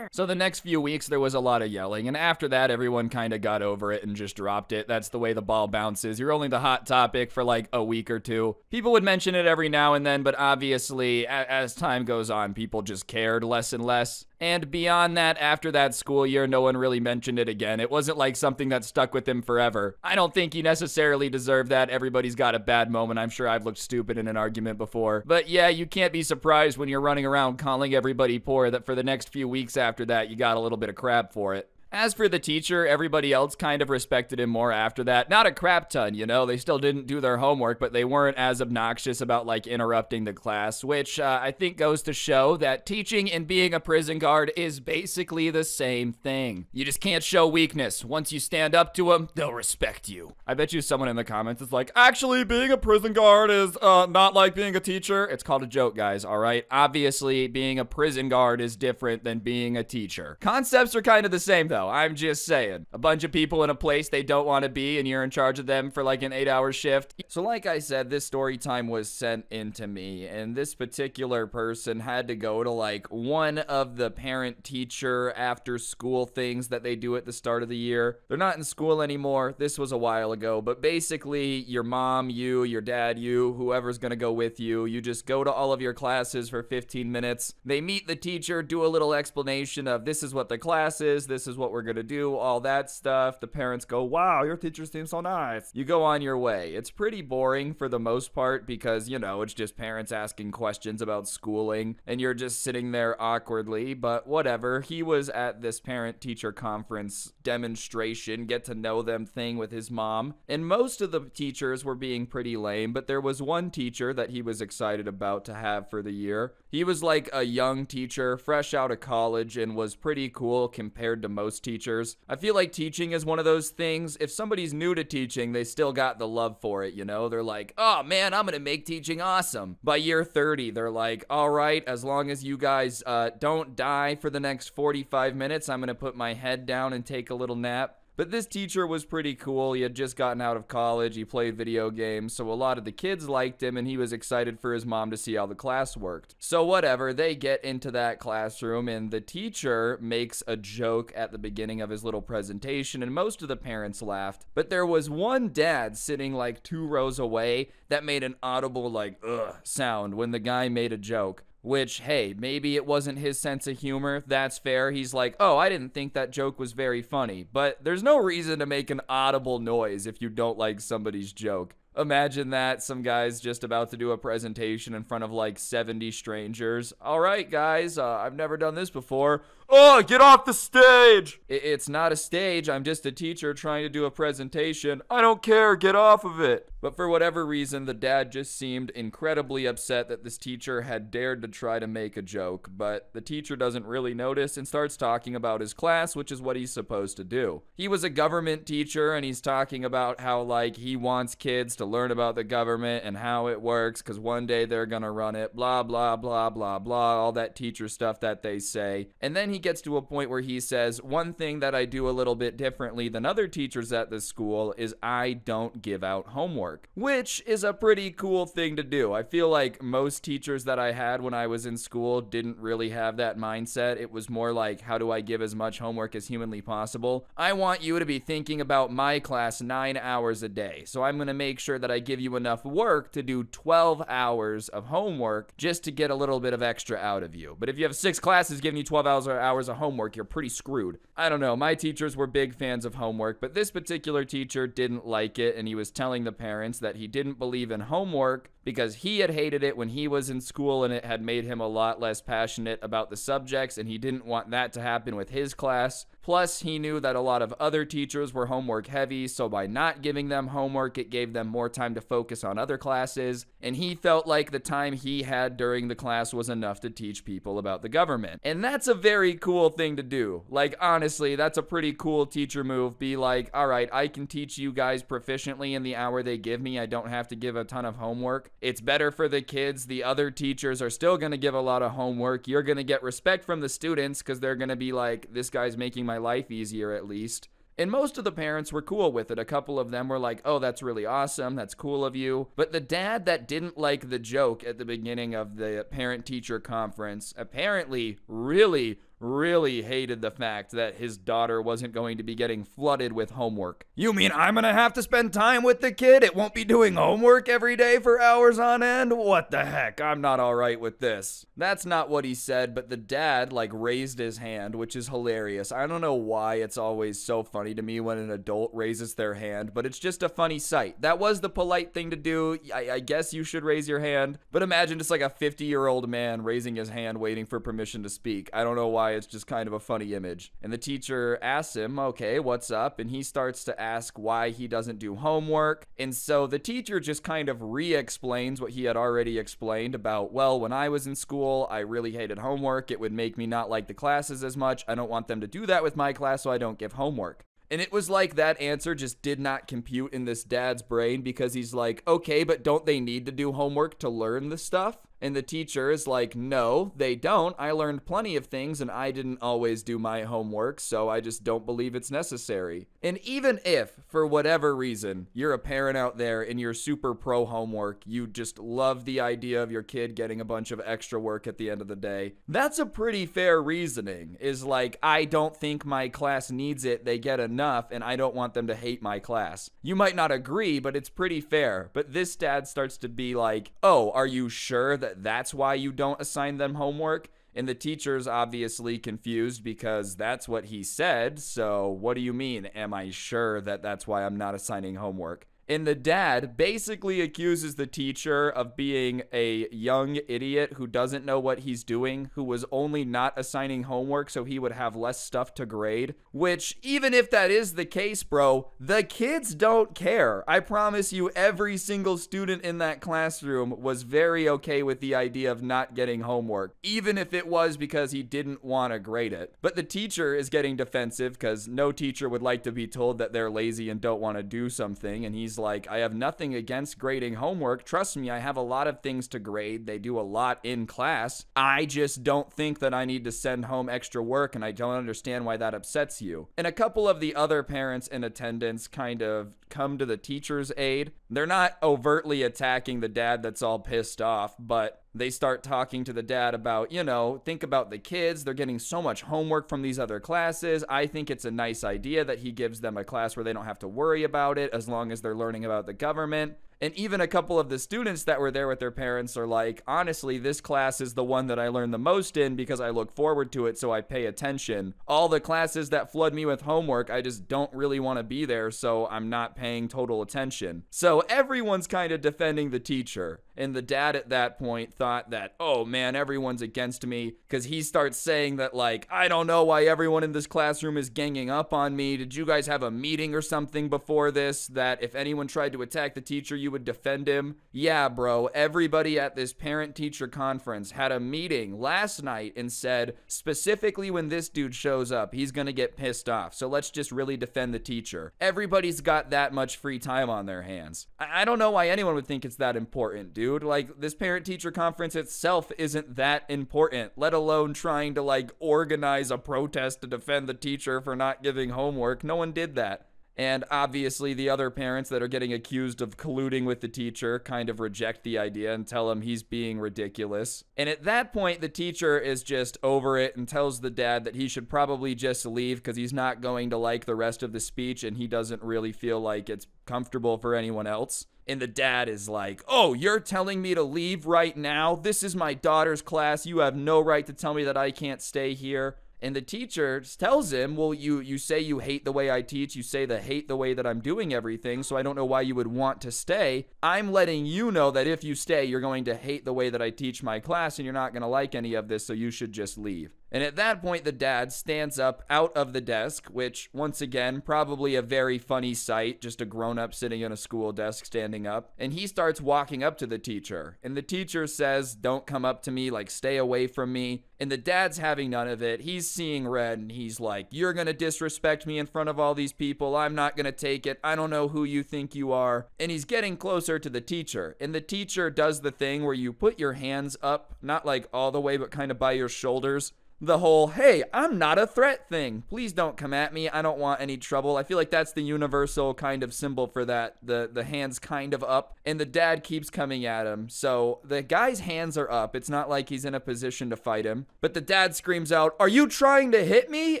So the next few weeks there was a lot of yelling, and after that everyone kind of got over it and just dropped it. That's the way the ball bounces. You're only the hot topic for like a week or two. People People would mention it every now and then, but obviously, as time goes on, people just cared less and less. And beyond that, after that school year, no one really mentioned it again. It wasn't like something that stuck with him forever. I don't think he necessarily deserved that. Everybody's got a bad moment. I'm sure I've looked stupid in an argument before. But yeah, you can't be surprised when you're running around calling everybody poor that for the next few weeks after that, you got a little bit of crap for it. As for the teacher, everybody else kind of respected him more after that. Not a crap ton, you know? They still didn't do their homework, but they weren't as obnoxious about, like, interrupting the class, which I think goes to show that teaching and being a prison guard is basically the same thing. You just can't show weakness. Once you stand up to them, they'll respect you. I bet you someone in the comments is like, actually, being a prison guard is not like being a teacher. It's called a joke, guys, all right? Obviously, being a prison guard is different than being a teacher. Concepts are kind of the same, though. I'm just saying. A bunch of people in a place they don't want to be, and you're in charge of them for like an 8-hour shift. So like I said, this story time was sent in to me, and this particular person had to go to like one of the parent-teacher after-school things that they do at the start of the year. They're not in school anymore. This was a while ago, but basically your mom, you, your dad, you, whoever's gonna go with you, you just go to all of your classes for 15 minutes. They meet the teacher, do a little explanation of this is what the class is, this is what we're gonna do, all that stuff. The parents go, wow, your teacher seems so nice. You go on your way. It's pretty boring for the most part because, you know, it's just parents asking questions about schooling and you're just sitting there awkwardly, but whatever. He was at this parent-teacher conference demonstration, get to know them thing with his mom, and most of the teachers were being pretty lame, but there was one teacher that he was excited about to have for the year. He was like a young teacher, fresh out of college, and was pretty cool compared to most teachers. I feel like teaching is one of those things, if somebody's new to teaching, they still got the love for it, you know? They're like, oh man, I'm gonna make teaching awesome. By year 30, they're like, all right, as long as you guys don't die for the next 45 minutes, I'm gonna put my head down and take a little nap. But this teacher was pretty cool. He had just gotten out of college. He played video games, so a lot of the kids liked him, and he was excited for his mom to see how the class worked. So whatever, they get into that classroom, and the teacher makes a joke at the beginning of his little presentation, and most of the parents laughed. But there was one dad sitting like 2 rows away that made an audible like, ugh, sound when the guy made a joke. Which, hey, maybe it wasn't his sense of humor. That's fair. He's like, oh, I didn't think that joke was very funny. But there's no reason to make an audible noise if you don't like somebody's joke. Imagine that, some guy's just about to do a presentation in front of like 70 strangers. All right, guys, I've never done this before. Oh, get off the stage! It's not a stage, I'm just a teacher trying to do a presentation. I don't care, get off of it. But for whatever reason, the dad just seemed incredibly upset that this teacher had dared to try to make a joke, but the teacher doesn't really notice and starts talking about his class, which is what he's supposed to do. He was a government teacher, and he's talking about how, like, he wants kids to learn about the government and how it works, because one day they're gonna run it, blah, blah, blah, blah, blah, all that teacher stuff that they say. And then he gets to a point where he says, one thing that I do a little bit differently than other teachers at this school is I don't give out homework, which is a pretty cool thing to do. I feel like most teachers that I had when I was in school didn't really have that mindset. It was more like, how do I give as much homework as humanly possible? I want you to be thinking about my class 9 hours a day, so I'm gonna make sure that I give you enough work to do 12 hours of homework just to get a little bit of extra out of you. But if you have 6 classes giving you 12 hours of homework, you're pretty screwed. I don't know, my teachers were big fans of homework, but this particular teacher didn't like it, and he was telling the parents that he didn't believe in homework because he had hated it when he was in school and it had made him a lot less passionate about the subjects, and he didn't want that to happen with his class. Plus, he knew that a lot of other teachers were homework heavy, so by not giving them homework, it gave them more time to focus on other classes, and he felt like the time he had during the class was enough to teach people about the government. And that's a very cool thing to do. Like, honestly, that's a pretty cool teacher move. Be like, all right, I can teach you guys proficiently in the hour they give me. I don't have to give a ton of homework. It's better for the kids. The other teachers are still going to give a lot of homework. You're going to get respect from the students because they're going to be like, this guy's making my life easier at least. And most of the parents were cool with it. A couple of them were like, oh, that's really awesome. That's cool of you. But the dad that didn't like the joke at the beginning of the parent-teacher conference apparently really really hated the fact that his daughter wasn't going to be getting flooded with homework. You mean I'm gonna have to spend time with the kid? It won't be doing homework every day for hours on end? What the heck? I'm not alright with this. That's not what he said, but the dad, like, raised his hand, which is hilarious. I don't know why it's always so funny to me when an adult raises their hand, but it's just a funny sight. That was the polite thing to do. I guess you should raise your hand, but imagine just like a 50-year-old man raising his hand waiting for permission to speak. I don't know why, it's just kind of a funny image. And the teacher asks him, okay, what's up? And he starts to ask why he doesn't do homework. And so the teacher just kind of re-explains what he had already explained about, well, when I was in school, I really hated homework. It would make me not like the classes as much. I don't want them to do that with my class, so I don't give homework. And it was like that answer just did not compute in this dad's brain, because he's like, okay, but don't they need to do homework to learn the stuff? And the teacher is like, no, they don't. I learned plenty of things and I didn't always do my homework, so I just don't believe it's necessary. And even if, for whatever reason, you're a parent out there and you're super pro homework, you just love the idea of your kid getting a bunch of extra work at the end of the day, that's a pretty fair reasoning. Is like, I don't think my class needs it, they get enough, and I don't want them to hate my class. You might not agree, but it's pretty fair. But this dad starts to be like, oh, are you sure that that's why you don't assign them homework? And the teacher's obviously confused because that's what he said. So what do you mean? Am I sure that that's why I'm not assigning homework? And the dad basically accuses the teacher of being a young idiot who doesn't know what he's doing, who was only not assigning homework so he would have less stuff to grade. Which, even if that is the case, bro, the kids don't care. I promise you, every single student in that classroom was very okay with the idea of not getting homework, even if it was because he didn't want to grade it. But the teacher is getting defensive because no teacher would like to be told that they're lazy and don't want to do something, and he's like, I have nothing against grading homework. Trust me, I have a lot of things to grade. They do a lot in class. I just don't think that I need to send home extra work, and I don't understand why that upsets you. And a couple of the other parents in attendance kind of come to the teacher's aid. They're not overtly attacking the dad that's all pissed off, but they start talking to the dad about, you know, think about the kids. They're getting so much homework from these other classes. I think it's a nice idea that he gives them a class where they don't have to worry about it as long as they're learning about the government. And even a couple of the students that were there with their parents are like, honestly, this class is the one that I learn the most in because I look forward to it, so I pay attention. All the classes that flood me with homework, I just don't really want to be there, so I'm not paying total attention. So everyone's kind of defending the teacher. And the dad at that point thought that, oh man, everyone's against me, because he starts saying that, like, I don't know why everyone in this classroom is ganging up on me. Did you guys have a meeting or something before this that if anyone tried to attack the teacher, you would defend him? Yeah, bro, everybody at this parent-teacher conference had a meeting last night and said, specifically when this dude shows up, he's gonna get pissed off. So let's just really defend the teacher. Everybody's got that much free time on their hands. I don't know why anyone would think it's that important, dude. Like, this parent-teacher conference itself isn't that important, let alone trying to, like, organize a protest to defend the teacher for not giving homework. No one did that. And obviously the other parents that are getting accused of colluding with the teacher kind of reject the idea and tell him he's being ridiculous. And at that point, the teacher is just over it and tells the dad that he should probably just leave because he's not going to like the rest of the speech and he doesn't really feel like it's comfortable for anyone else. And the dad is like, oh, you're telling me to leave right now? This is my daughter's class. You have no right to tell me that I can't stay here. And the teacher tells him, well, you say you hate the way I teach. You say that hate the way that I'm doing everything. So I don't know why you would want to stay. I'm letting you know that if you stay, you're going to hate the way that I teach my class and you're not going to like any of this. So you should just leave. And at that point, the dad stands up out of the desk, which, once again, probably a very funny sight, just a grown-up sitting in a school desk standing up. And he starts walking up to the teacher. And the teacher says, don't come up to me, like, stay away from me. And the dad's having none of it. He's seeing red, and he's like, you're gonna disrespect me in front of all these people. I'm not gonna take it. I don't know who you think you are. And he's getting closer to the teacher. And the teacher does the thing where you put your hands up, not like all the way, but kind of by your shoulders. the whole, hey, I'm not a threat thing. Please don't come at me. I don't want any trouble. I feel like that's the universal kind of symbol for that. The hands kind of up, and the dad keeps coming at him. So the guy's hands are up. It's not like he's in a position to fight him. But the dad screams out, "Are you trying to hit me?"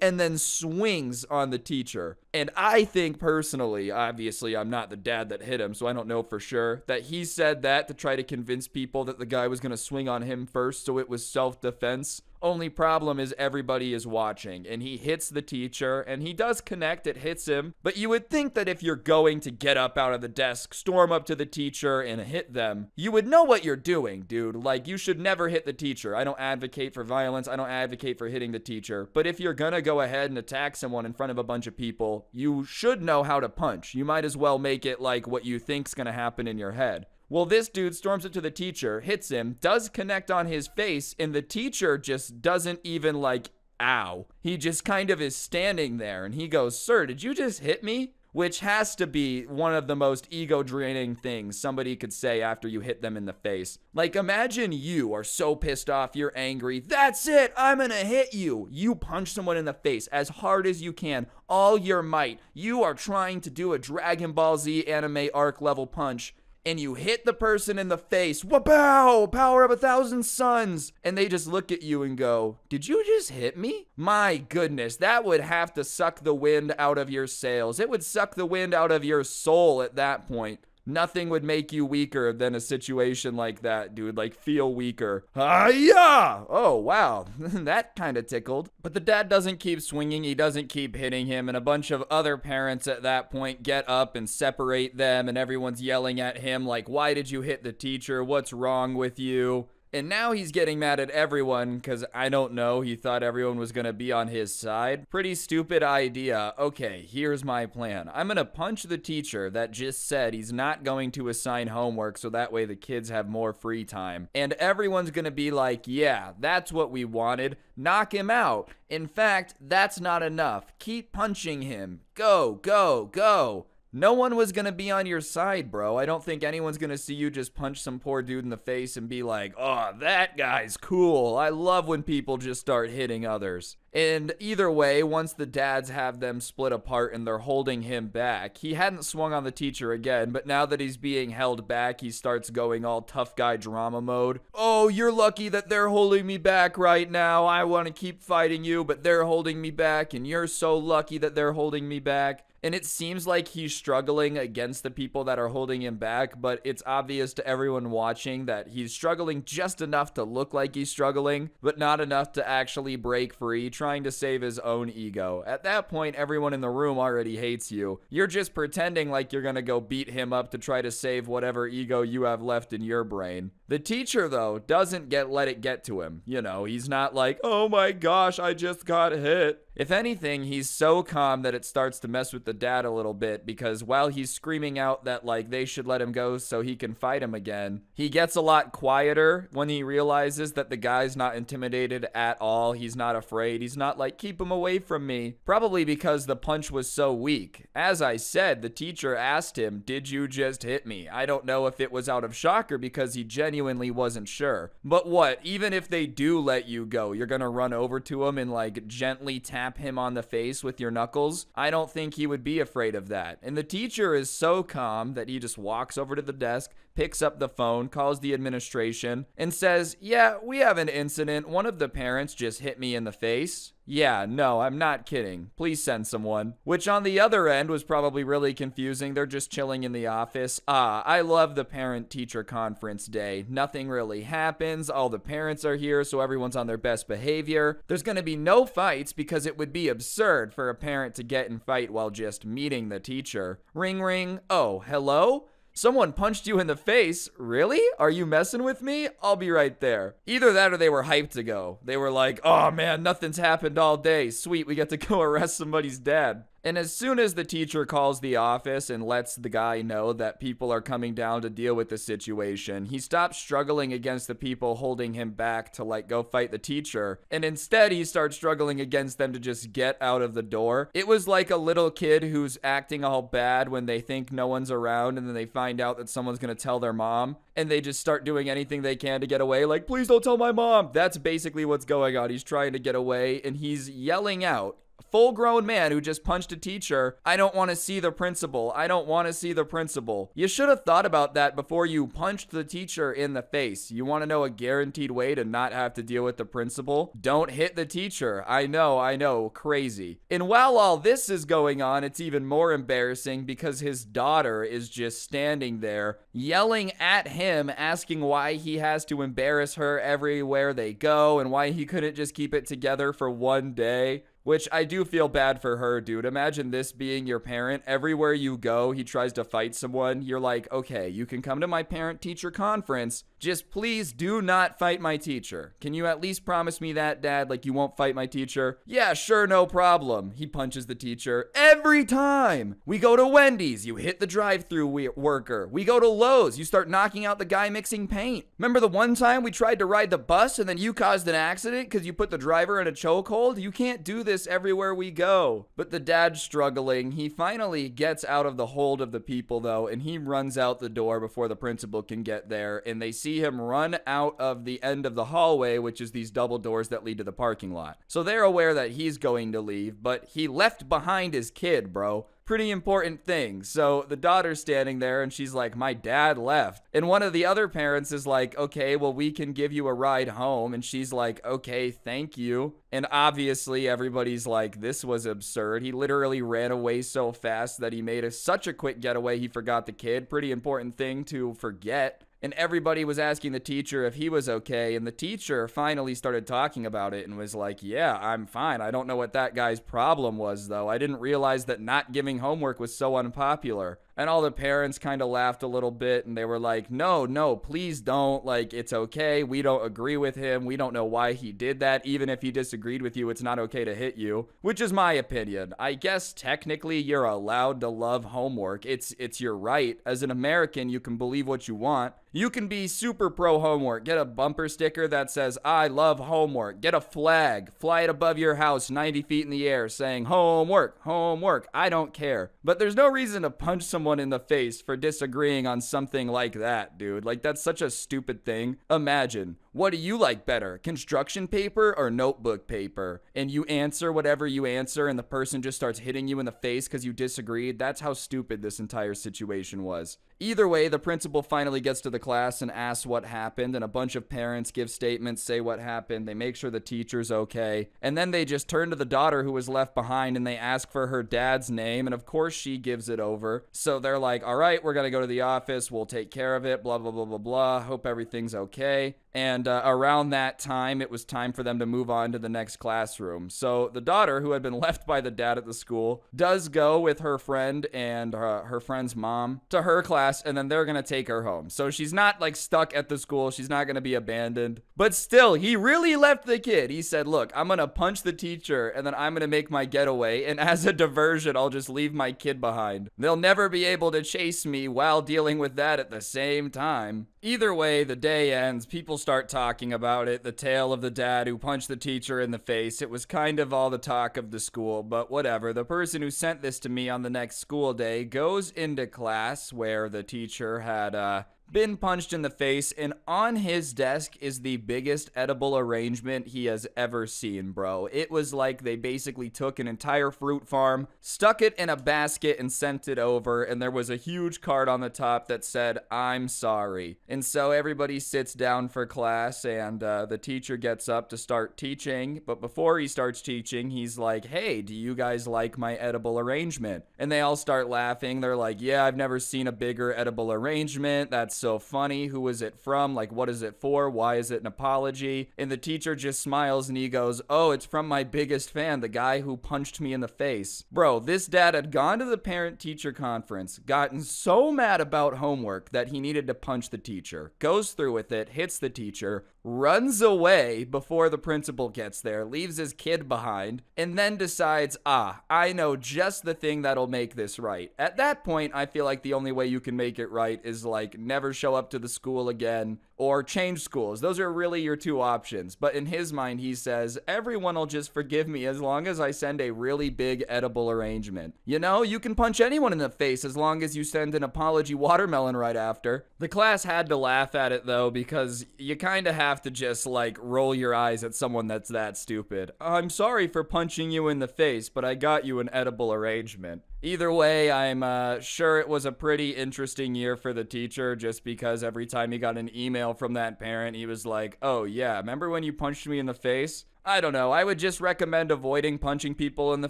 And then swings on the teacher. And I think personally, obviously I'm not the dad that hit him, so I don't know for sure, that he said that to try to convince people that the guy was going to swing on him first, so it was self-defense. Only problem is everybody is watching, and he hits the teacher, and he does connect, it hits him. But you would think that if you're going to get up out of the desk, storm up to the teacher, and hit them, you would know what you're doing, dude. Like, you should never hit the teacher. I don't advocate for violence. I don't advocate for hitting the teacher. But if you're gonna go ahead and attack someone in front of a bunch of people, you should know how to punch. You might as well make it like what you think's gonna happen in your head. Well, this dude storms up to the teacher, hits him, does connect on his face, and the teacher just doesn't even like, ow. He just kind of is standing there, and he goes, "Sir, did you just hit me?" Which has to be one of the most ego-draining things somebody could say after you hit them in the face. Like, imagine you are so pissed off, you're angry. "That's it, I'm gonna hit you." You punch someone in the face as hard as you can, all your might. You are trying to do a Dragon Ball Z anime arc level punch, and you hit the person in the face. Wapow! Power of 1,000 suns! And they just look at you and go, "Did you just hit me?" My goodness, that would have to suck the wind out of your sails. It would suck the wind out of your soul at that point. Nothing would make you weaker than a situation like that, dude. Like, feel weaker. Yeah! Oh, wow. That kind of tickled. But the dad doesn't keep swinging. He doesn't keep hitting him. And a bunch of other parents at that point get up and separate them. And everyone's yelling at him like, "Why did you hit the teacher? What's wrong with you?" And now he's getting mad at everyone because, I don't know, he thought everyone was going to be on his side. Pretty stupid idea. Okay, here's my plan. I'm going to punch the teacher that just said he's not going to assign homework so that way the kids have more free time. And everyone's going to be like, "Yeah, that's what we wanted. Knock him out. In fact, that's not enough. Keep punching him. Go, go, go." No one was gonna be on your side, bro. I don't think anyone's gonna see you just punch some poor dude in the face and be like, "Oh, that guy's cool. I love when people just start hitting others." And either way, once the dads have them split apart and they're holding him back, he hadn't swung on the teacher again, but now that he's being held back, he starts going all tough guy drama mode. "Oh, you're lucky that they're holding me back right now. I want to keep fighting you, but they're holding me back, and you're so lucky that they're holding me back." And it seems like he's struggling against the people that are holding him back, but it's obvious to everyone watching that he's struggling just enough to look like he's struggling, but not enough to actually break free, trying to save his own ego. At that point, everyone in the room already hates you. You're just pretending like you're gonna go beat him up to try to save whatever ego you have left in your brain. The teacher, though, doesn't let it get to him. You know, he's not like, "Oh my gosh, I just got hit." If anything, he's so calm that it starts to mess with the dad a little bit, because while he's screaming out that, like, they should let him go so he can fight him again, he gets a lot quieter when he realizes that the guy's not intimidated at all. He's not afraid. He's not like, "Keep him away from me." Probably because the punch was so weak. As I said, the teacher asked him, "Did you just hit me?" I don't know if it was out of shock or because he genuinely wasn't sure. But what, even if they do let you go, you're gonna run over to him and, like, gently tap him on the face with your knuckles? I don't think he would be afraid of that. And the teacher is so calm that he just walks over to the desk, picks up the phone, calls the administration, and says, "Yeah, we have an incident. One of the parents just hit me in the face." "Yeah, no, I'm not kidding. Please send someone." Which on the other end was probably really confusing. They're just chilling in the office. I love the parent-teacher conference day. Nothing really happens. All the parents are here, so everyone's on their best behavior. There's gonna be no fights because it would be absurd for a parent to get in fight while just meeting the teacher. Ring, ring. "Oh, hello? Someone punched you in the face. Really? Are you messing with me? I'll be right there." Either that or they were hyped to go. They were like, "Oh man, nothing's happened all day. Sweet, we get to go arrest somebody's dad." And as soon as the teacher calls the office and lets the guy know that people are coming down to deal with the situation, he stops struggling against the people holding him back to like go fight the teacher, and instead he starts struggling against them to just get out of the door. It was like a little kid who's acting all bad when they think no one's around, and then they find out that someone's gonna tell their mom, and they just start doing anything they can to get away, like, please don't tell my mom. That's basically what's going on. He's trying to get away, and he's yelling out, full-grown man who just punched a teacher, I don't want to see the principal. I don't want to see the principal. You should have thought about that before you punched the teacher in the face. You want to know a guaranteed way to not have to deal with the principal? Don't hit the teacher. I know, crazy. And while all this is going on, it's even more embarrassing because his daughter is just standing there yelling at him, asking why he has to embarrass her everywhere they go and why he couldn't just keep it together for one day. Which I do feel bad for her, dude. Imagine this being your parent. Everywhere you go, he tries to fight someone. You're like, okay, you can come to my parent-teacher conference. Just please do not fight my teacher. Can you at least promise me that, Dad? Like you won't fight my teacher? Yeah, sure, no problem. He punches the teacher every time. We go to Wendy's. You hit the drive-thru worker. We go to Lowe's. You start knocking out the guy mixing paint. Remember the one time we tried to ride the bus and then you caused an accident because you put the driver in a chokehold? You can't do this everywhere we go. But the dad's struggling. He finally gets out of the hold of the people though, and he runs out the door before the principal can get there, and they see him run out of the end of the hallway, which is these double doors that lead to the parking lot. So they're aware that he's going to leave, but he left behind his kid, bro. Pretty important thing. So the daughter's standing there and she's like, my dad left. And one of the other parents is like, okay, well, we can give you a ride home. And she's like, okay, thank you. And obviously everybody's like, this was absurd. He literally ran away so fast that he made such a quick getaway he forgot the kid. Pretty important thing to forget. And everybody was asking the teacher if he was okay, and the teacher finally started talking about it and was like, yeah, I'm fine. I don't know what that guy's problem was, though. I didn't realize that not giving homework was so unpopular. And all the parents kind of laughed a little bit, and they were like, no, please don't. Like, it's okay. We don't agree with him. We don't know why he did that. Even if he disagreed with you, it's not okay to hit you, which is my opinion. I guess technically you're allowed to love homework. It's your right. As an American, you can believe what you want. You can be super pro homework. Get a bumper sticker that says, I love homework. Get a flag. Fly it above your house 90 feet in the air saying, homework, homework. I don't care. But there's no reason to punch someone in the face for disagreeing on something like that, dude. Like, that's such a stupid thing. Imagine, what do you like better, construction paper or notebook paper? And you answer whatever you answer, and the person just starts hitting you in the face because you disagreed. That's how stupid this entire situation was. Either way, the principal finally gets to the class and asks what happened, and a bunch of parents give statements, say what happened. They make sure the teacher's okay. And then they just turn to the daughter who was left behind, and they ask for her dad's name, and of course she gives it over. So they're like, all right, we're gonna go to the office. We'll take care of it, blah, blah, blah, blah, blah. Hope everything's okay. And around that time, it was time for them to move on to the next classroom. So the daughter, who had been left by the dad at the school, does go with her friend and her friend's mom to her class, and then they're going to take her home. So she's not like stuck at the school. She's not going to be abandoned. But still, he really left the kid. He said, look, I'm going to punch the teacher, and then I'm going to make my getaway. And as a diversion, I'll just leave my kid behind. They'll never be able to chase me while dealing with that at the same time. Either way, the day ends. People start talking about it. The tale of the dad who punched the teacher in the face. It was kind of all the talk of the school, but whatever. The person who sent this to me on the next school day goes into class where the teacher had been punched in the face, and on his desk is the biggest edible arrangement he has ever seen, bro. It was like they basically took an entire fruit farm, stuck it in a basket, and sent it over, and there was a huge card on the top that said, I'm sorry. And so everybody sits down for class, and the teacher gets up to start teaching, but before he starts teaching, he's like, hey, do you guys like my edible arrangement? And they all start laughing. They're like, yeah, I've never seen a bigger edible arrangement. That's so funny. Who is it from? Like, what is it for? Why is it an apology? And the teacher just smiles and he goes, oh, it's from my biggest fan, the guy who punched me in the face. Bro, this dad had gone to the parent-teacher conference, gotten so mad about homework that he needed to punch the teacher, goes through with it, hits the teacher, runs away before the principal gets there, leaves his kid behind, and then decides, I know just the thing that'll make this right. At that point, I feel like the only way you can make it right is like never show up to the school again or change schools. Those are really your two options. But in his mind, he says, everyone will just forgive me as long as I send a really big edible arrangement. You know, you can punch anyone in the face as long as you send an apology watermelon right after. The class had to laugh at it though, because you kind of have to just like roll your eyes at someone that's that stupid. I'm sorry for punching you in the face, but I got you an edible arrangement. Either way, I'm sure it was a pretty interesting year for the teacher, just because every time he got an email from that parent, he was like, oh yeah, remember when you punched me in the face? I don't know, I would just recommend avoiding punching people in the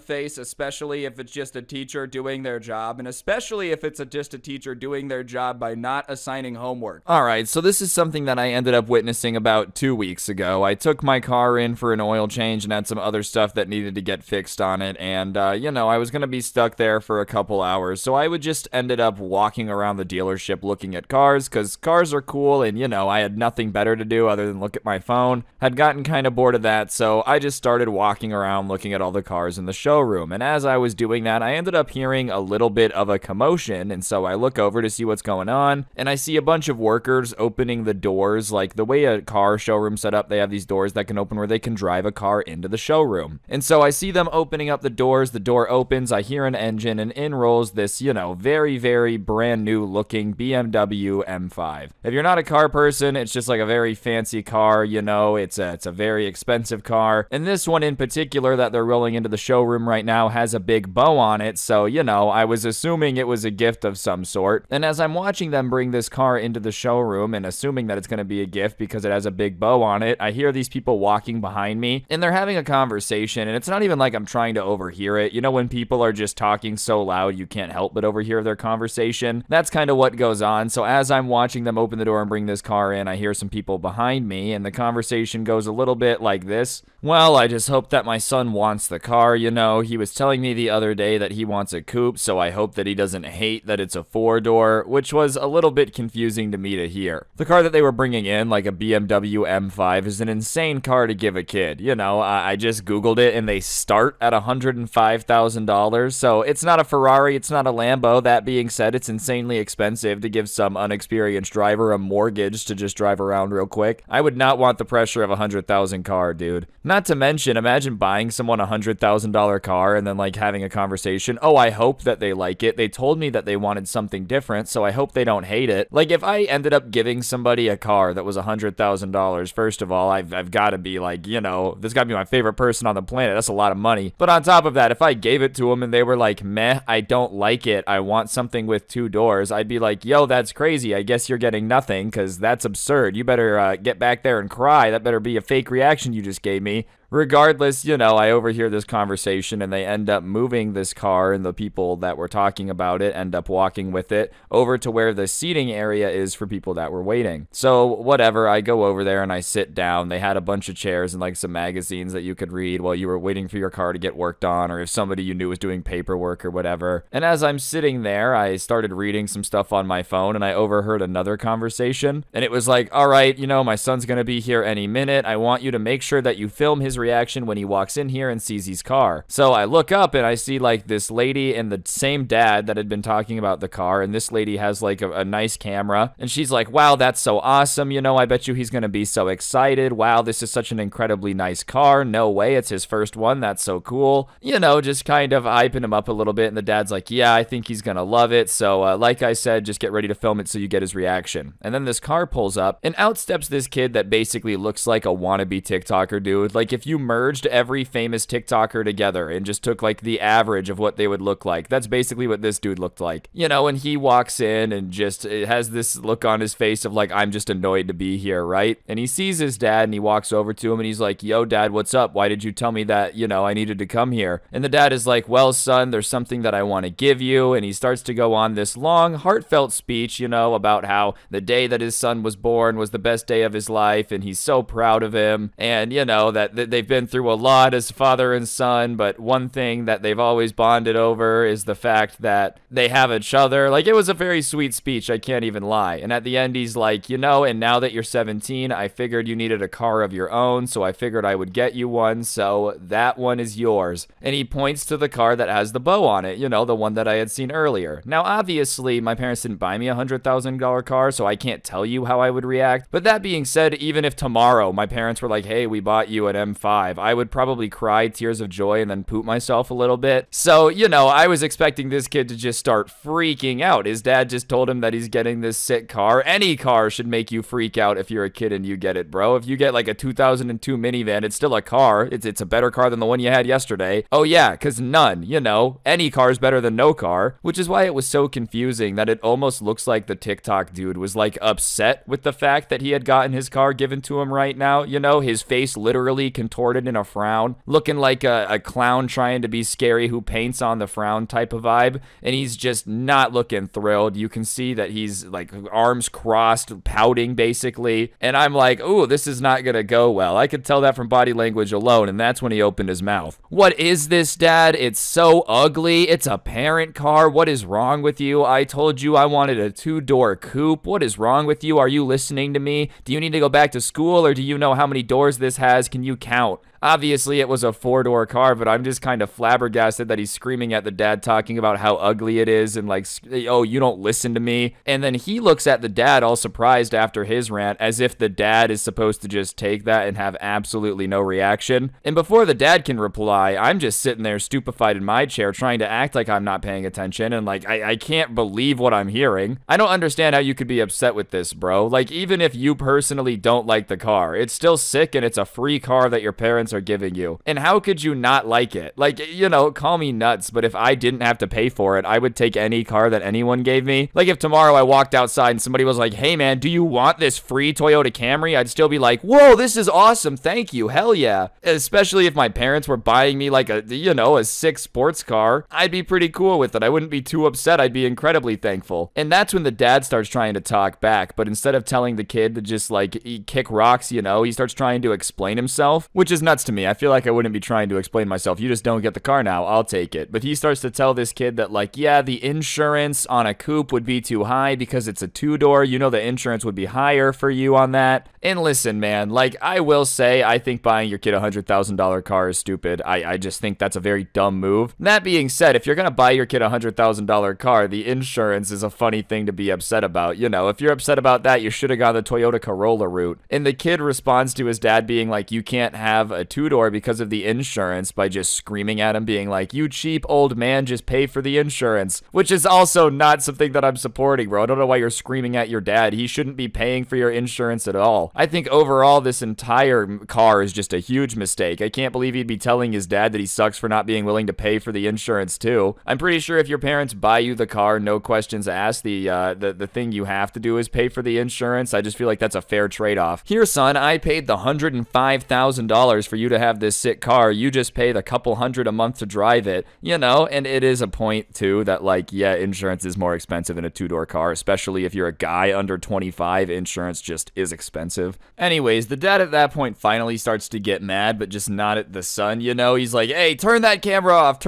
face, especially if it's just a teacher doing their job, and especially if it's just a teacher doing their job by not assigning homework. Alright, so this is something that I ended up witnessing about 2 weeks ago. I took my car in for an oil change and had some other stuff that needed to get fixed on it, and, you know, I was gonna be stuck there for a couple hours, so I would just ended up walking around the dealership looking at cars, because cars are cool, and, you know, I had nothing better to do other than look at my phone. Had gotten kind of bored of that, so I just started walking around looking at all the cars in the showroom, and as I was doing that, I ended up hearing a little bit of a commotion, and so I look over to see what's going on, and I see a bunch of workers opening the doors. Like the way a car showroom set up, they have these doors that can open where they can drive a car into the showroom. And so I see them opening up the doors, the door opens, I hear an engine, and in rolls this, you know, very, very brand new looking BMW M5. If you're not a car person, it's just like a very fancy car, you know, it's a very expensive car. And this one in particular that they're rolling into the showroom right now has a big bow on it, so, you know, I was assuming it was a gift of some sort. And as I'm watching them bring this car into the showroom and assuming that it's going to be a gift because it has a big bow on it, I hear these people walking behind me, and they're having a conversation, and it's not even like I'm trying to overhear it. You know, when people are just talking so loud you can't help but overhear their conversation? That's kind of what goes on. So as I'm watching them open the door and bring this car in, I hear some people behind me, and the conversation goes a little bit like this. Well, I just hope that my son wants the car, you know. He was telling me the other day that he wants a coupe, so I hope that he doesn't hate that it's a 4-door, which was a little bit confusing to me to hear. The car that they were bringing in, like a BMW M5, is an insane car to give a kid. You know, I just Googled it, and they start at $105,000, so it's not a Ferrari, it's not a Lambo. That being said, it's insanely expensive to give some unexperienced driver a mortgage to just drive around real quick. I would not want the pressure of a $100,000 car, dude. Not to mention, imagine buying someone a $100,000 car and then like having a conversation. Oh, I hope that they like it. They told me that they wanted something different, so I hope they don't hate it. Like if I ended up giving somebody a car that was $100,000, first of all, I've got to be like, you know, this got to be my favorite person on the planet. That's a lot of money. But on top of that, if I gave it to them and they were like, meh, I don't like it, I want something with 2 doors, I'd be like, yo, that's crazy. I guess you're getting nothing because that's absurd. You better get back there and cry. That better be a fake reaction you just gave me. Regardless, you know, I overhear this conversation and they end up moving this car, and the people that were talking about it end up walking with it over to where the seating area is for people that were waiting. So whatever, I go over there and I sit down. They had a bunch of chairs and like some magazines that you could read while you were waiting for your car to get worked on, or if somebody you knew was doing paperwork or whatever. And as I'm sitting there, I started reading some stuff on my phone and I overheard another conversation, and it was like, all right, you know, my son's gonna be here any minute. I want you to make sure that you film his reaction when he walks in here and sees his car. So I look up and I see like this lady and the same dad that had been talking about the car, and this lady has like a nice camera, and she's like, wow, that's so awesome, you know, I bet you he's gonna be so excited. Wow, this is such an incredibly nice car. No way, it's his first one. That's so cool. You know, just kind of hyping him up a little bit, and the dad's like, yeah, I think he's gonna love it. So like I said, just get ready to film it so you get his reaction. And then this car pulls up and out steps this kid that basically looks like a wannabe TikToker, dude. Like if you merged every famous TikToker together and just took like the average of what they would look like, that's basically what this dude looked like. You know, and he walks in and just has this look on his face of like, I'm just annoyed to be here, right? And he sees his dad and he walks over to him and he's like, yo, dad, what's up? Why did you tell me that, you know, I needed to come here? And the dad is like, well, son, there's something that I want to give you. And he starts to go on this long, heartfelt speech, you know, about how the day that his son was born was the best day of his life and he's so proud of him. And, you know, that they've been through a lot as father and son, but one thing that they've always bonded over is the fact that they have each other. Like, it was a very sweet speech, I can't even lie. And at the end, he's like, you know, and now that you're 17, I figured you needed a car of your own, so I figured I would get you one, so that one is yours. And he points to the car that has the bow on it, you know, the one that I had seen earlier. Now, obviously, my parents didn't buy me a $100,000 car, so I can't tell you how I would react. But that being said, even if tomorrow my parents were like, hey, we bought you an M5, I would probably cry tears of joy and then poop myself a little bit. So, you know, I was expecting this kid to just start freaking out. His dad just told him that he's getting this sick car. Any car should make you freak out if you're a kid and you get it, bro. If you get like a 2002 minivan, it's still a car. It's a better car than the one you had yesterday. Oh yeah, because none, you know, any car is better than no car, which is why it was so confusing that it almost looks like the TikTok dude was like upset with the fact that he had gotten his car given to him right now. You know, his face literally contorted in a frown, looking like a clown trying to be scary who paints on the frown type of vibe, and he's just not looking thrilled. You can see that he's like arms crossed, pouting basically, and I'm like, ooh, this is not gonna go well. I could tell that from body language alone, and that's when he opened his mouth. What is this, Dad? It's so ugly. It's a parent car. What is wrong with you? I told you I wanted a 2-door coupe. What is wrong with you? Are you listening to me? Do you need to go back to school, or do you know how many doors this has? Can you count? Obviously, it was a 4-door car, but I'm just kind of flabbergasted that he's screaming at the dad, talking about how ugly it is and like, oh, you don't listen to me. And then he looks at the dad all surprised after his rant, as if the dad is supposed to just take that and have absolutely no reaction. And before the dad can reply, I'm just sitting there stupefied in my chair trying to act like I'm not paying attention, and like, I can't believe what I'm hearing. I don't understand how you could be upset with this, bro. Like, even if you personally don't like the car, it's still sick and it's a free car that your parents are giving you. And how could you not like it? Like, you know, call me nuts, but if I didn't have to pay for it, I would take any car that anyone gave me. Like, if tomorrow I walked outside and somebody was like, hey man, do you want this free Toyota Camry? I'd still be like, whoa, this is awesome, thank you, hell yeah. Especially if my parents were buying me like a, you know, a sick sports car, I'd be pretty cool with it. I wouldn't be too upset. I'd be incredibly thankful. And that's when the dad starts trying to talk back, but instead of telling the kid to just like kick rocks, you know, he starts trying to explain himself, which is nuts to me. I feel like I wouldn't be trying to explain myself. You just don't get the car now, I'll take it. But he starts to tell this kid that like, yeah, the insurance on a coupe would be too high because it's a 2-door. You know, the insurance would be higher for you on that. And listen, man, like, I will say, I think buying your kid a $100,000 car is stupid. I just think that's a very dumb move. That being said, if you're gonna buy your kid a $100,000 car, the insurance is a funny thing to be upset about. You know, if you're upset about that, you should have gone the Toyota Corolla route. And the kid responds to his dad being like, you can't have a 2-door because of the insurance, by just screaming at him, being like, you cheap old man, just pay for the insurance, which is also not something that I'm supporting, bro. I don't know why you're screaming at your dad. He shouldn't be paying for your insurance at all. I think overall this entire car is just a huge mistake. I can't believe he'd be telling his dad that he sucks for not being willing to pay for the insurance too. I'm pretty sure if your parents buy you the car, no questions asked, the thing you have to do is pay for the insurance. I just feel like that's a fair trade-off. Here, son, I paid the $105,000 for you to have this sick car. You just pay the couple hundred a month to drive it, you know. And it is a point too that like, yeah, insurance is more expensive in a 2-door car, especially if you're a guy under 25. Insurance just is expensive. Anyways, the dad at that point finally starts to get mad, but just not at the son, you know. He's like, hey, turn that camera off,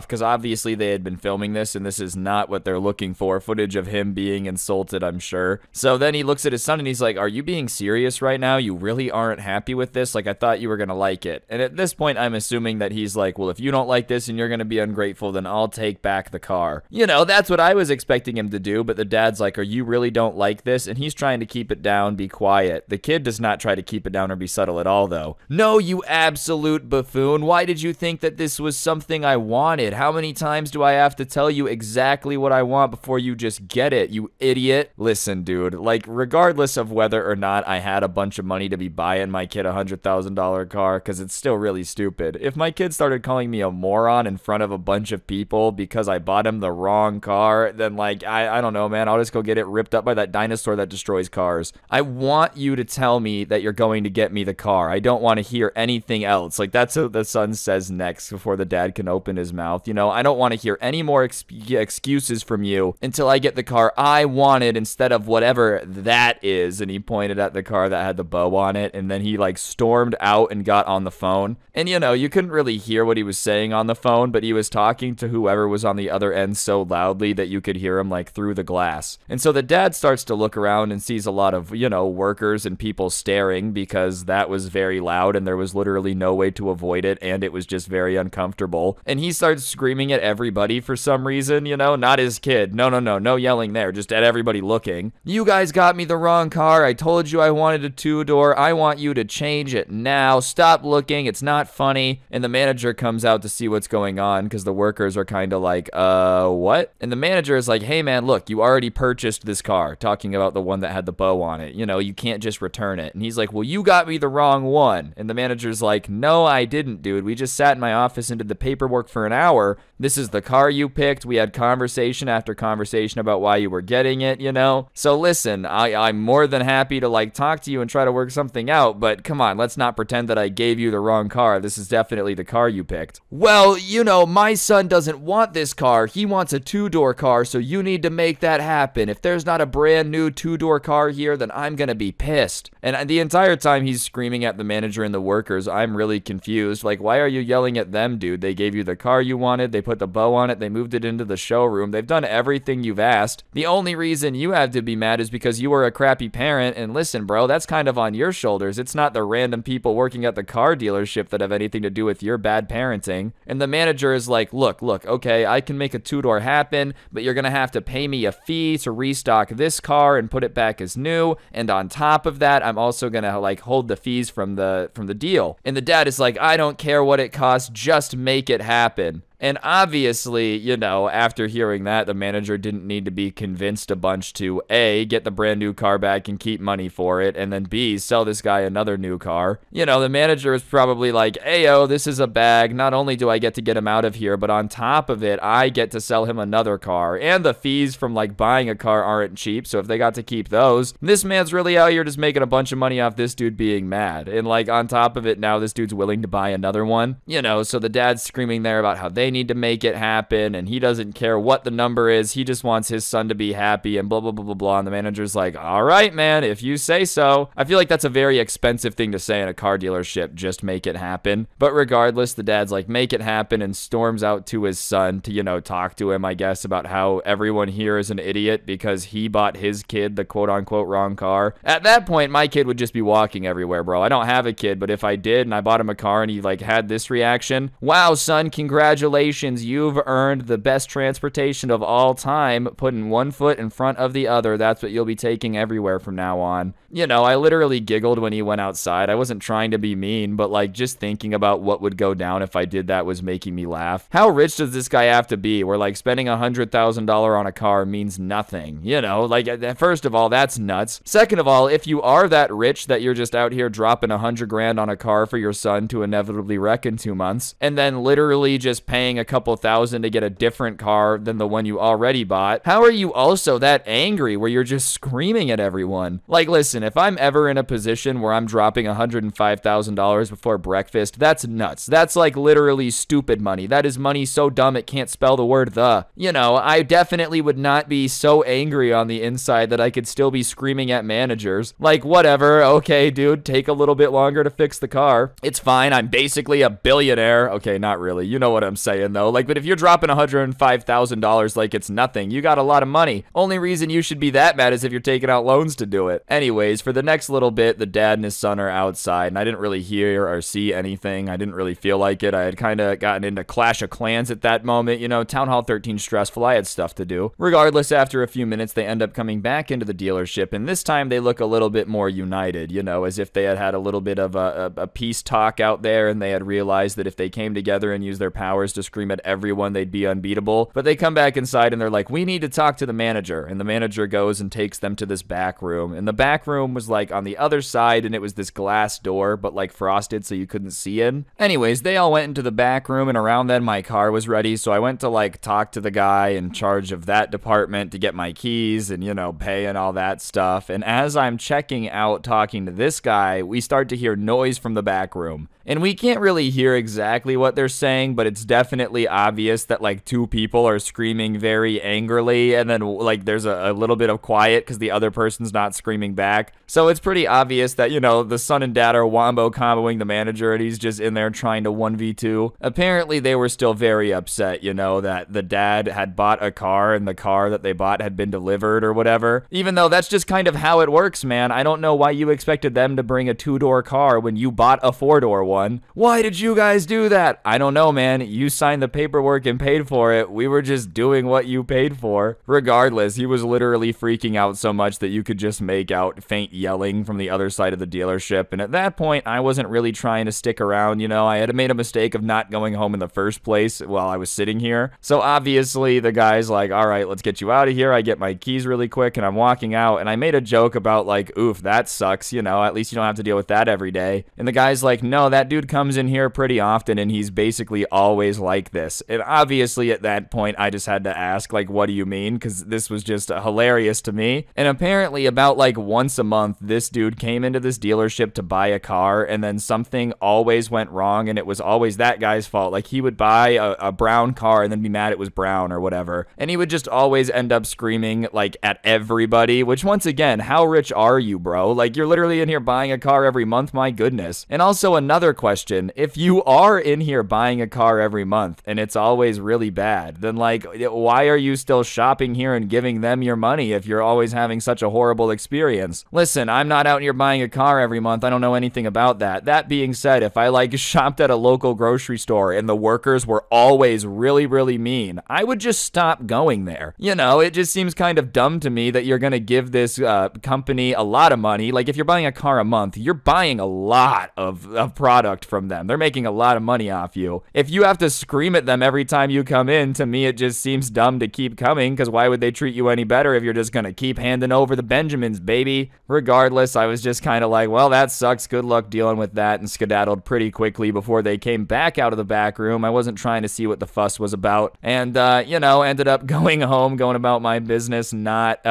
because obviously they had been filming this and this is not what they're looking for, footage of him being insulted, I'm sure. So then he looks at his son and he's like, are you being serious right now? You really aren't happy with this? Like, I thought you were gonna like it. And at this point, I'm assuming that he's like, well, if you don't like this and you're gonna be ungrateful, then I'll take back the car. You know, that's what I was expecting him to do, but the dad's like, are you really don't like this? And he's trying to keep it down, be quiet. The kid does not try to keep it down or be subtle at all, though. No, you absolute buffoon. Why did you think that this was something I wanted? How many times do I have to tell you exactly what I want before you just get it, you idiot? Listen, dude, like, regardless of whether or not I had a bunch of money to be buying my kid a $100,000 car, because it's still really stupid. If my kid started calling me a moron in front of a bunch of people because I bought him the wrong car, then like, I don't know, man, I'll just go get it ripped up by that dinosaur that destroys cars. I want you to tell me that you're going to get me the car. I don't want to hear anything else. Like, that's what the son says next before the dad can open his mouth. You know, I don't want to hear any more excuses from you until I get the car I wanted instead of whatever that is. And he pointed at the car that had the bow on it, and then he like stormed out and got on the phone. And you know, you couldn't really hear what he was saying on the phone, but he was talking to whoever was on the other end so loudly that you could hear him like through the glass. And so the dad starts to look around and sees a lot of, you know, workers and people staring because that was very loud and there was literally no way to avoid it, and it was just very uncomfortable. And he starts screaming at everybody for some reason, you know, not his kid. No yelling there, just at everybody looking. You guys got me the wrong car. I told you I wanted a two-door. I want you to change it now. Stop looking. It's not funny. And the manager comes out to see what's going on because the workers are kind of like, what? And the manager is like, hey man, look, you already purchased this car, talking about the one that had the bow on it. You know, you can't just return it. And he's like, well, you got me the wrong one. And the manager's like, no, I didn't, dude. We just sat in my office and did the paperwork for an hour. This is the car you picked. We had conversation after conversation about why you were getting it, you know? So listen, I'm more than happy to like talk to you and try to work something out, but come on, let's not pretend that I gave you the wrong car. This is definitely the car you picked. Well, you know, my son doesn't want this car. He wants a two-door car, so you need to make that happen. If there's not a brand new two-door car here, then I'm gonna be pissed. And the entire time he's screaming at the manager and the workers, I'm really confused. Like, why are you yelling at them, dude? They gave you the car you wanted. They put the bow on it. They moved it into the showroom. They've done everything you've asked. The only reason you have to be mad is because you were a crappy parent. And listen, bro, that's kind of on your shoulders. It's not the random people working at the car dealership that have anything to do with your bad parenting. And the manager is like, look, okay, I can make a two-door happen, but you're gonna have to pay me a fee to restock this car and put it back as new. And on top of that, I'm also gonna like hold the fees from the deal. And the dad is like, I don't care what it costs, just make it happen. And obviously, you know, after hearing that, the manager didn't need to be convinced a bunch to A, get the brand new car back and keep money for it, and then B, sell this guy another new car. You know, the manager is probably like, ayo, this is a bag. Not only do I get to get him out of here, but on top of it, I get to sell him another car. And the fees from like buying a car aren't cheap, so if they got to keep those, this man's really out here just making a bunch of money off this dude being mad. And like on top of it, now this dude's willing to buy another one. You know, so the dad's screaming there about how they need to make it happen and he doesn't care what the number is. He just wants his son to be happy and blah, blah, blah, blah, blah. And the manager's like, all right, man, if you say so. I feel like that's a very expensive thing to say in a car dealership, just make it happen. But regardless, the dad's like, make it happen, and storms out to his son to, you know, talk to him, I guess, about how everyone here is an idiot because he bought his kid the quote unquote wrong car. At that point, my kid would just be walking everywhere, bro. I don't have a kid, but if I did and I bought him a car and he like had this reaction, wow, son, congratulations. You've earned the best transportation of all time, putting one foot in front of the other. That's what you'll be taking everywhere from now on. You know, I literally giggled when he went outside. I wasn't trying to be mean, but like just thinking about what would go down if I did that was making me laugh. How rich does this guy have to be where like spending $100,000 on a car means nothing? You know, like first of all, that's nuts. Second of all, if you are that rich that you're just out here dropping 100 grand on a car for your son to inevitably wreck in 2 months, and then literally just paying a couple thousand to get a different car than the one you already bought, how are you also that angry where you're just screaming at everyone? Like, listen, if I'm ever in a position where I'm dropping $105,000 before breakfast, that's nuts. That's like literally stupid money. That is money so dumb it can't spell the word the. You know, I definitely would not be so angry on the inside that I could still be screaming at managers. Like, whatever, okay, dude, take a little bit longer to fix the car. It's fine, I'm basically a billionaire. Okay, not really, you know what I'm saying though. Like, but if you're dropping $105,000 like it's nothing, you got a lot of money. Only reason you should be that mad is if you're taking out loans to do it. Anyways, for the next little bit, the dad and his son are outside, and I didn't really hear or see anything. I didn't really feel like it. I had kind of gotten into Clash of Clans at that moment. You know, Town Hall 13 stressful. I had stuff to do. Regardless, after a few minutes, they end up coming back into the dealership, and this time they look a little bit more united, you know, as if they had had a little bit of a peace talk out there, and they had realized that if they came together and used their powers to scream at everyone, they'd be unbeatable. But they come back inside and they're like, we need to talk to the manager. And the manager goes and takes them to this back room. And the back room was like on the other side, and it was this glass door, but like frosted so you couldn't see in. Anyways, they all went into the back room, and around then my car was ready. So I went to like talk to the guy in charge of that department to get my keys and, you know, pay and all that stuff. And as I'm checking out talking to this guy, we start to hear noise from the back room. And we can't really hear exactly what they're saying, but it's definitely definitely obvious that like two people are screaming very angrily, and then like there's a little bit of quiet because the other person's not screaming back. So it's pretty obvious that, you know, the son and dad are wombo comboing the manager, and he's just in there trying to 1v2. Apparently they were still very upset, you know, that the dad had bought a car and the car that they bought had been delivered or whatever. Even though that's just kind of how it works, man. I don't know why you expected them to bring a 2-door car when you bought a 4-door one. Why did you guys do that? I don't know, man. You signed the paperwork and paid for it. We were just doing what you paid for. Regardless, he was literally freaking out so much that you could just make out faint yelling from the other side of the dealership. And at that point, I wasn't really trying to stick around. You know, I had made a mistake of not going home in the first place while I was sitting here. So obviously the guy's like, all right, let's get you out of here. I get my keys really quick and I'm walking out, and I made a joke about like, oof, that sucks, you know, at least you don't have to deal with that every day. And the guy's like, no, that dude comes in here pretty often and he's basically always like this. And obviously at that point I just had to ask, like, what do you mean? Because this was just hilarious to me. And apparently about like once a month this dude came into this dealership to buy a car, and then something always went wrong, and it was always that guy's fault. Like, he would buy a brown car and then be mad it was brown or whatever, and he would just always end up screaming like at everybody, which once again, how rich are you, bro? Like, you're literally in here buying a car every month, my goodness. And also another question, if you are in here buying a car every month and it's always really bad, then like, why are you still shopping here and giving them your money if you're always having such a horrible experience? Listen, I'm not out here buying a car every month. I don't know anything about that. That being said, if I like shopped at a local grocery store and the workers were always really mean, I would just stop going there. You know, it just seems kind of dumb to me that you're gonna give this company a lot of money. Like, if you're buying a car a month, you're buying a lot of product from them. They're making a lot of money off you. If you have to scream at them every time you come in, to me it just seems dumb to keep coming, because why would they treat you any better if you're just gonna keep handing over the Benjamins, baby? Regardless, I was just kind of like, well, that sucks. Good luck dealing with that, and skedaddled pretty quickly before they came back out of the back room. I wasn't trying to see what the fuss was about, and you know, ended up going home, going about my business, not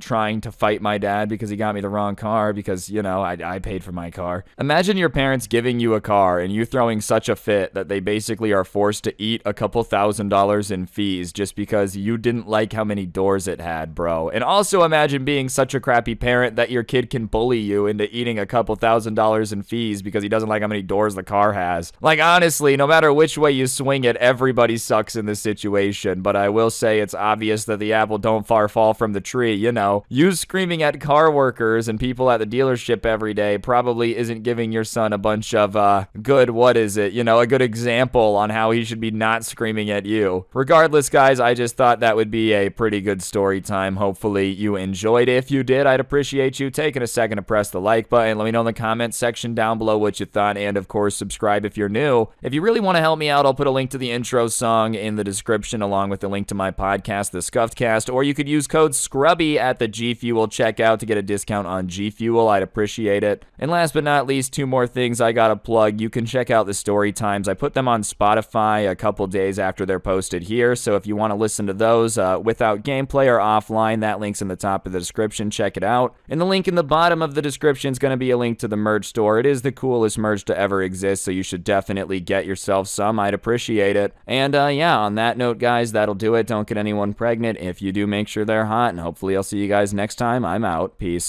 trying to fight my dad because he got me the wrong car, because, you know, I paid for my car. Imagine your parents giving you a car and you throwing such a fit that they basically are forced to eat a couple $1,000s in fees just because you didn't like how many doors it had, bro. And also imagine being such a crappy parent that your kid can bully you into eating a couple $1,000s in fees because he doesn't like how many doors the car has. Like, honestly, no matter which way you swing it, everybody sucks in this situation. But I will say it's obvious that the apple don't far fall from the tree, you know. You screaming at car workers and people at the dealership every day probably isn't giving your son a bunch of good, what is it, you know, a good example on how he should be not screaming at you. Regardless, guys, I just thought that would be a pretty good story time. Hopefully you enjoyed it. If you did, I'd appreciate you taking a second to press the like button. Let me know in the comments section down below what you thought, and of course subscribe if you're new. If you really want to help me out, I'll put a link to the intro song in the description, along with the link to my podcast, The Scuffed Cast, or you could use code SCRUBBY at the G Fuel checkout to get a discount on G Fuel. I'd appreciate it. And last but not least, two more things I gotta plug. You can check out the story times. I put them on Spotify a couple days after they're posted here, so if you want to listen to those without gameplay or offline, that link's in the top of the description. Check it out. And the link in the bottom of the description is going to be a link to the merch store. It is the coolest merch to ever exist, so you should definitely get yourself some. I'd appreciate it. And yeah, on that note, guys, that'll do it. Don't get anyone pregnant. If you do, make sure they're hot, and hopefully I'll see you guys next time. I'm out. Peace.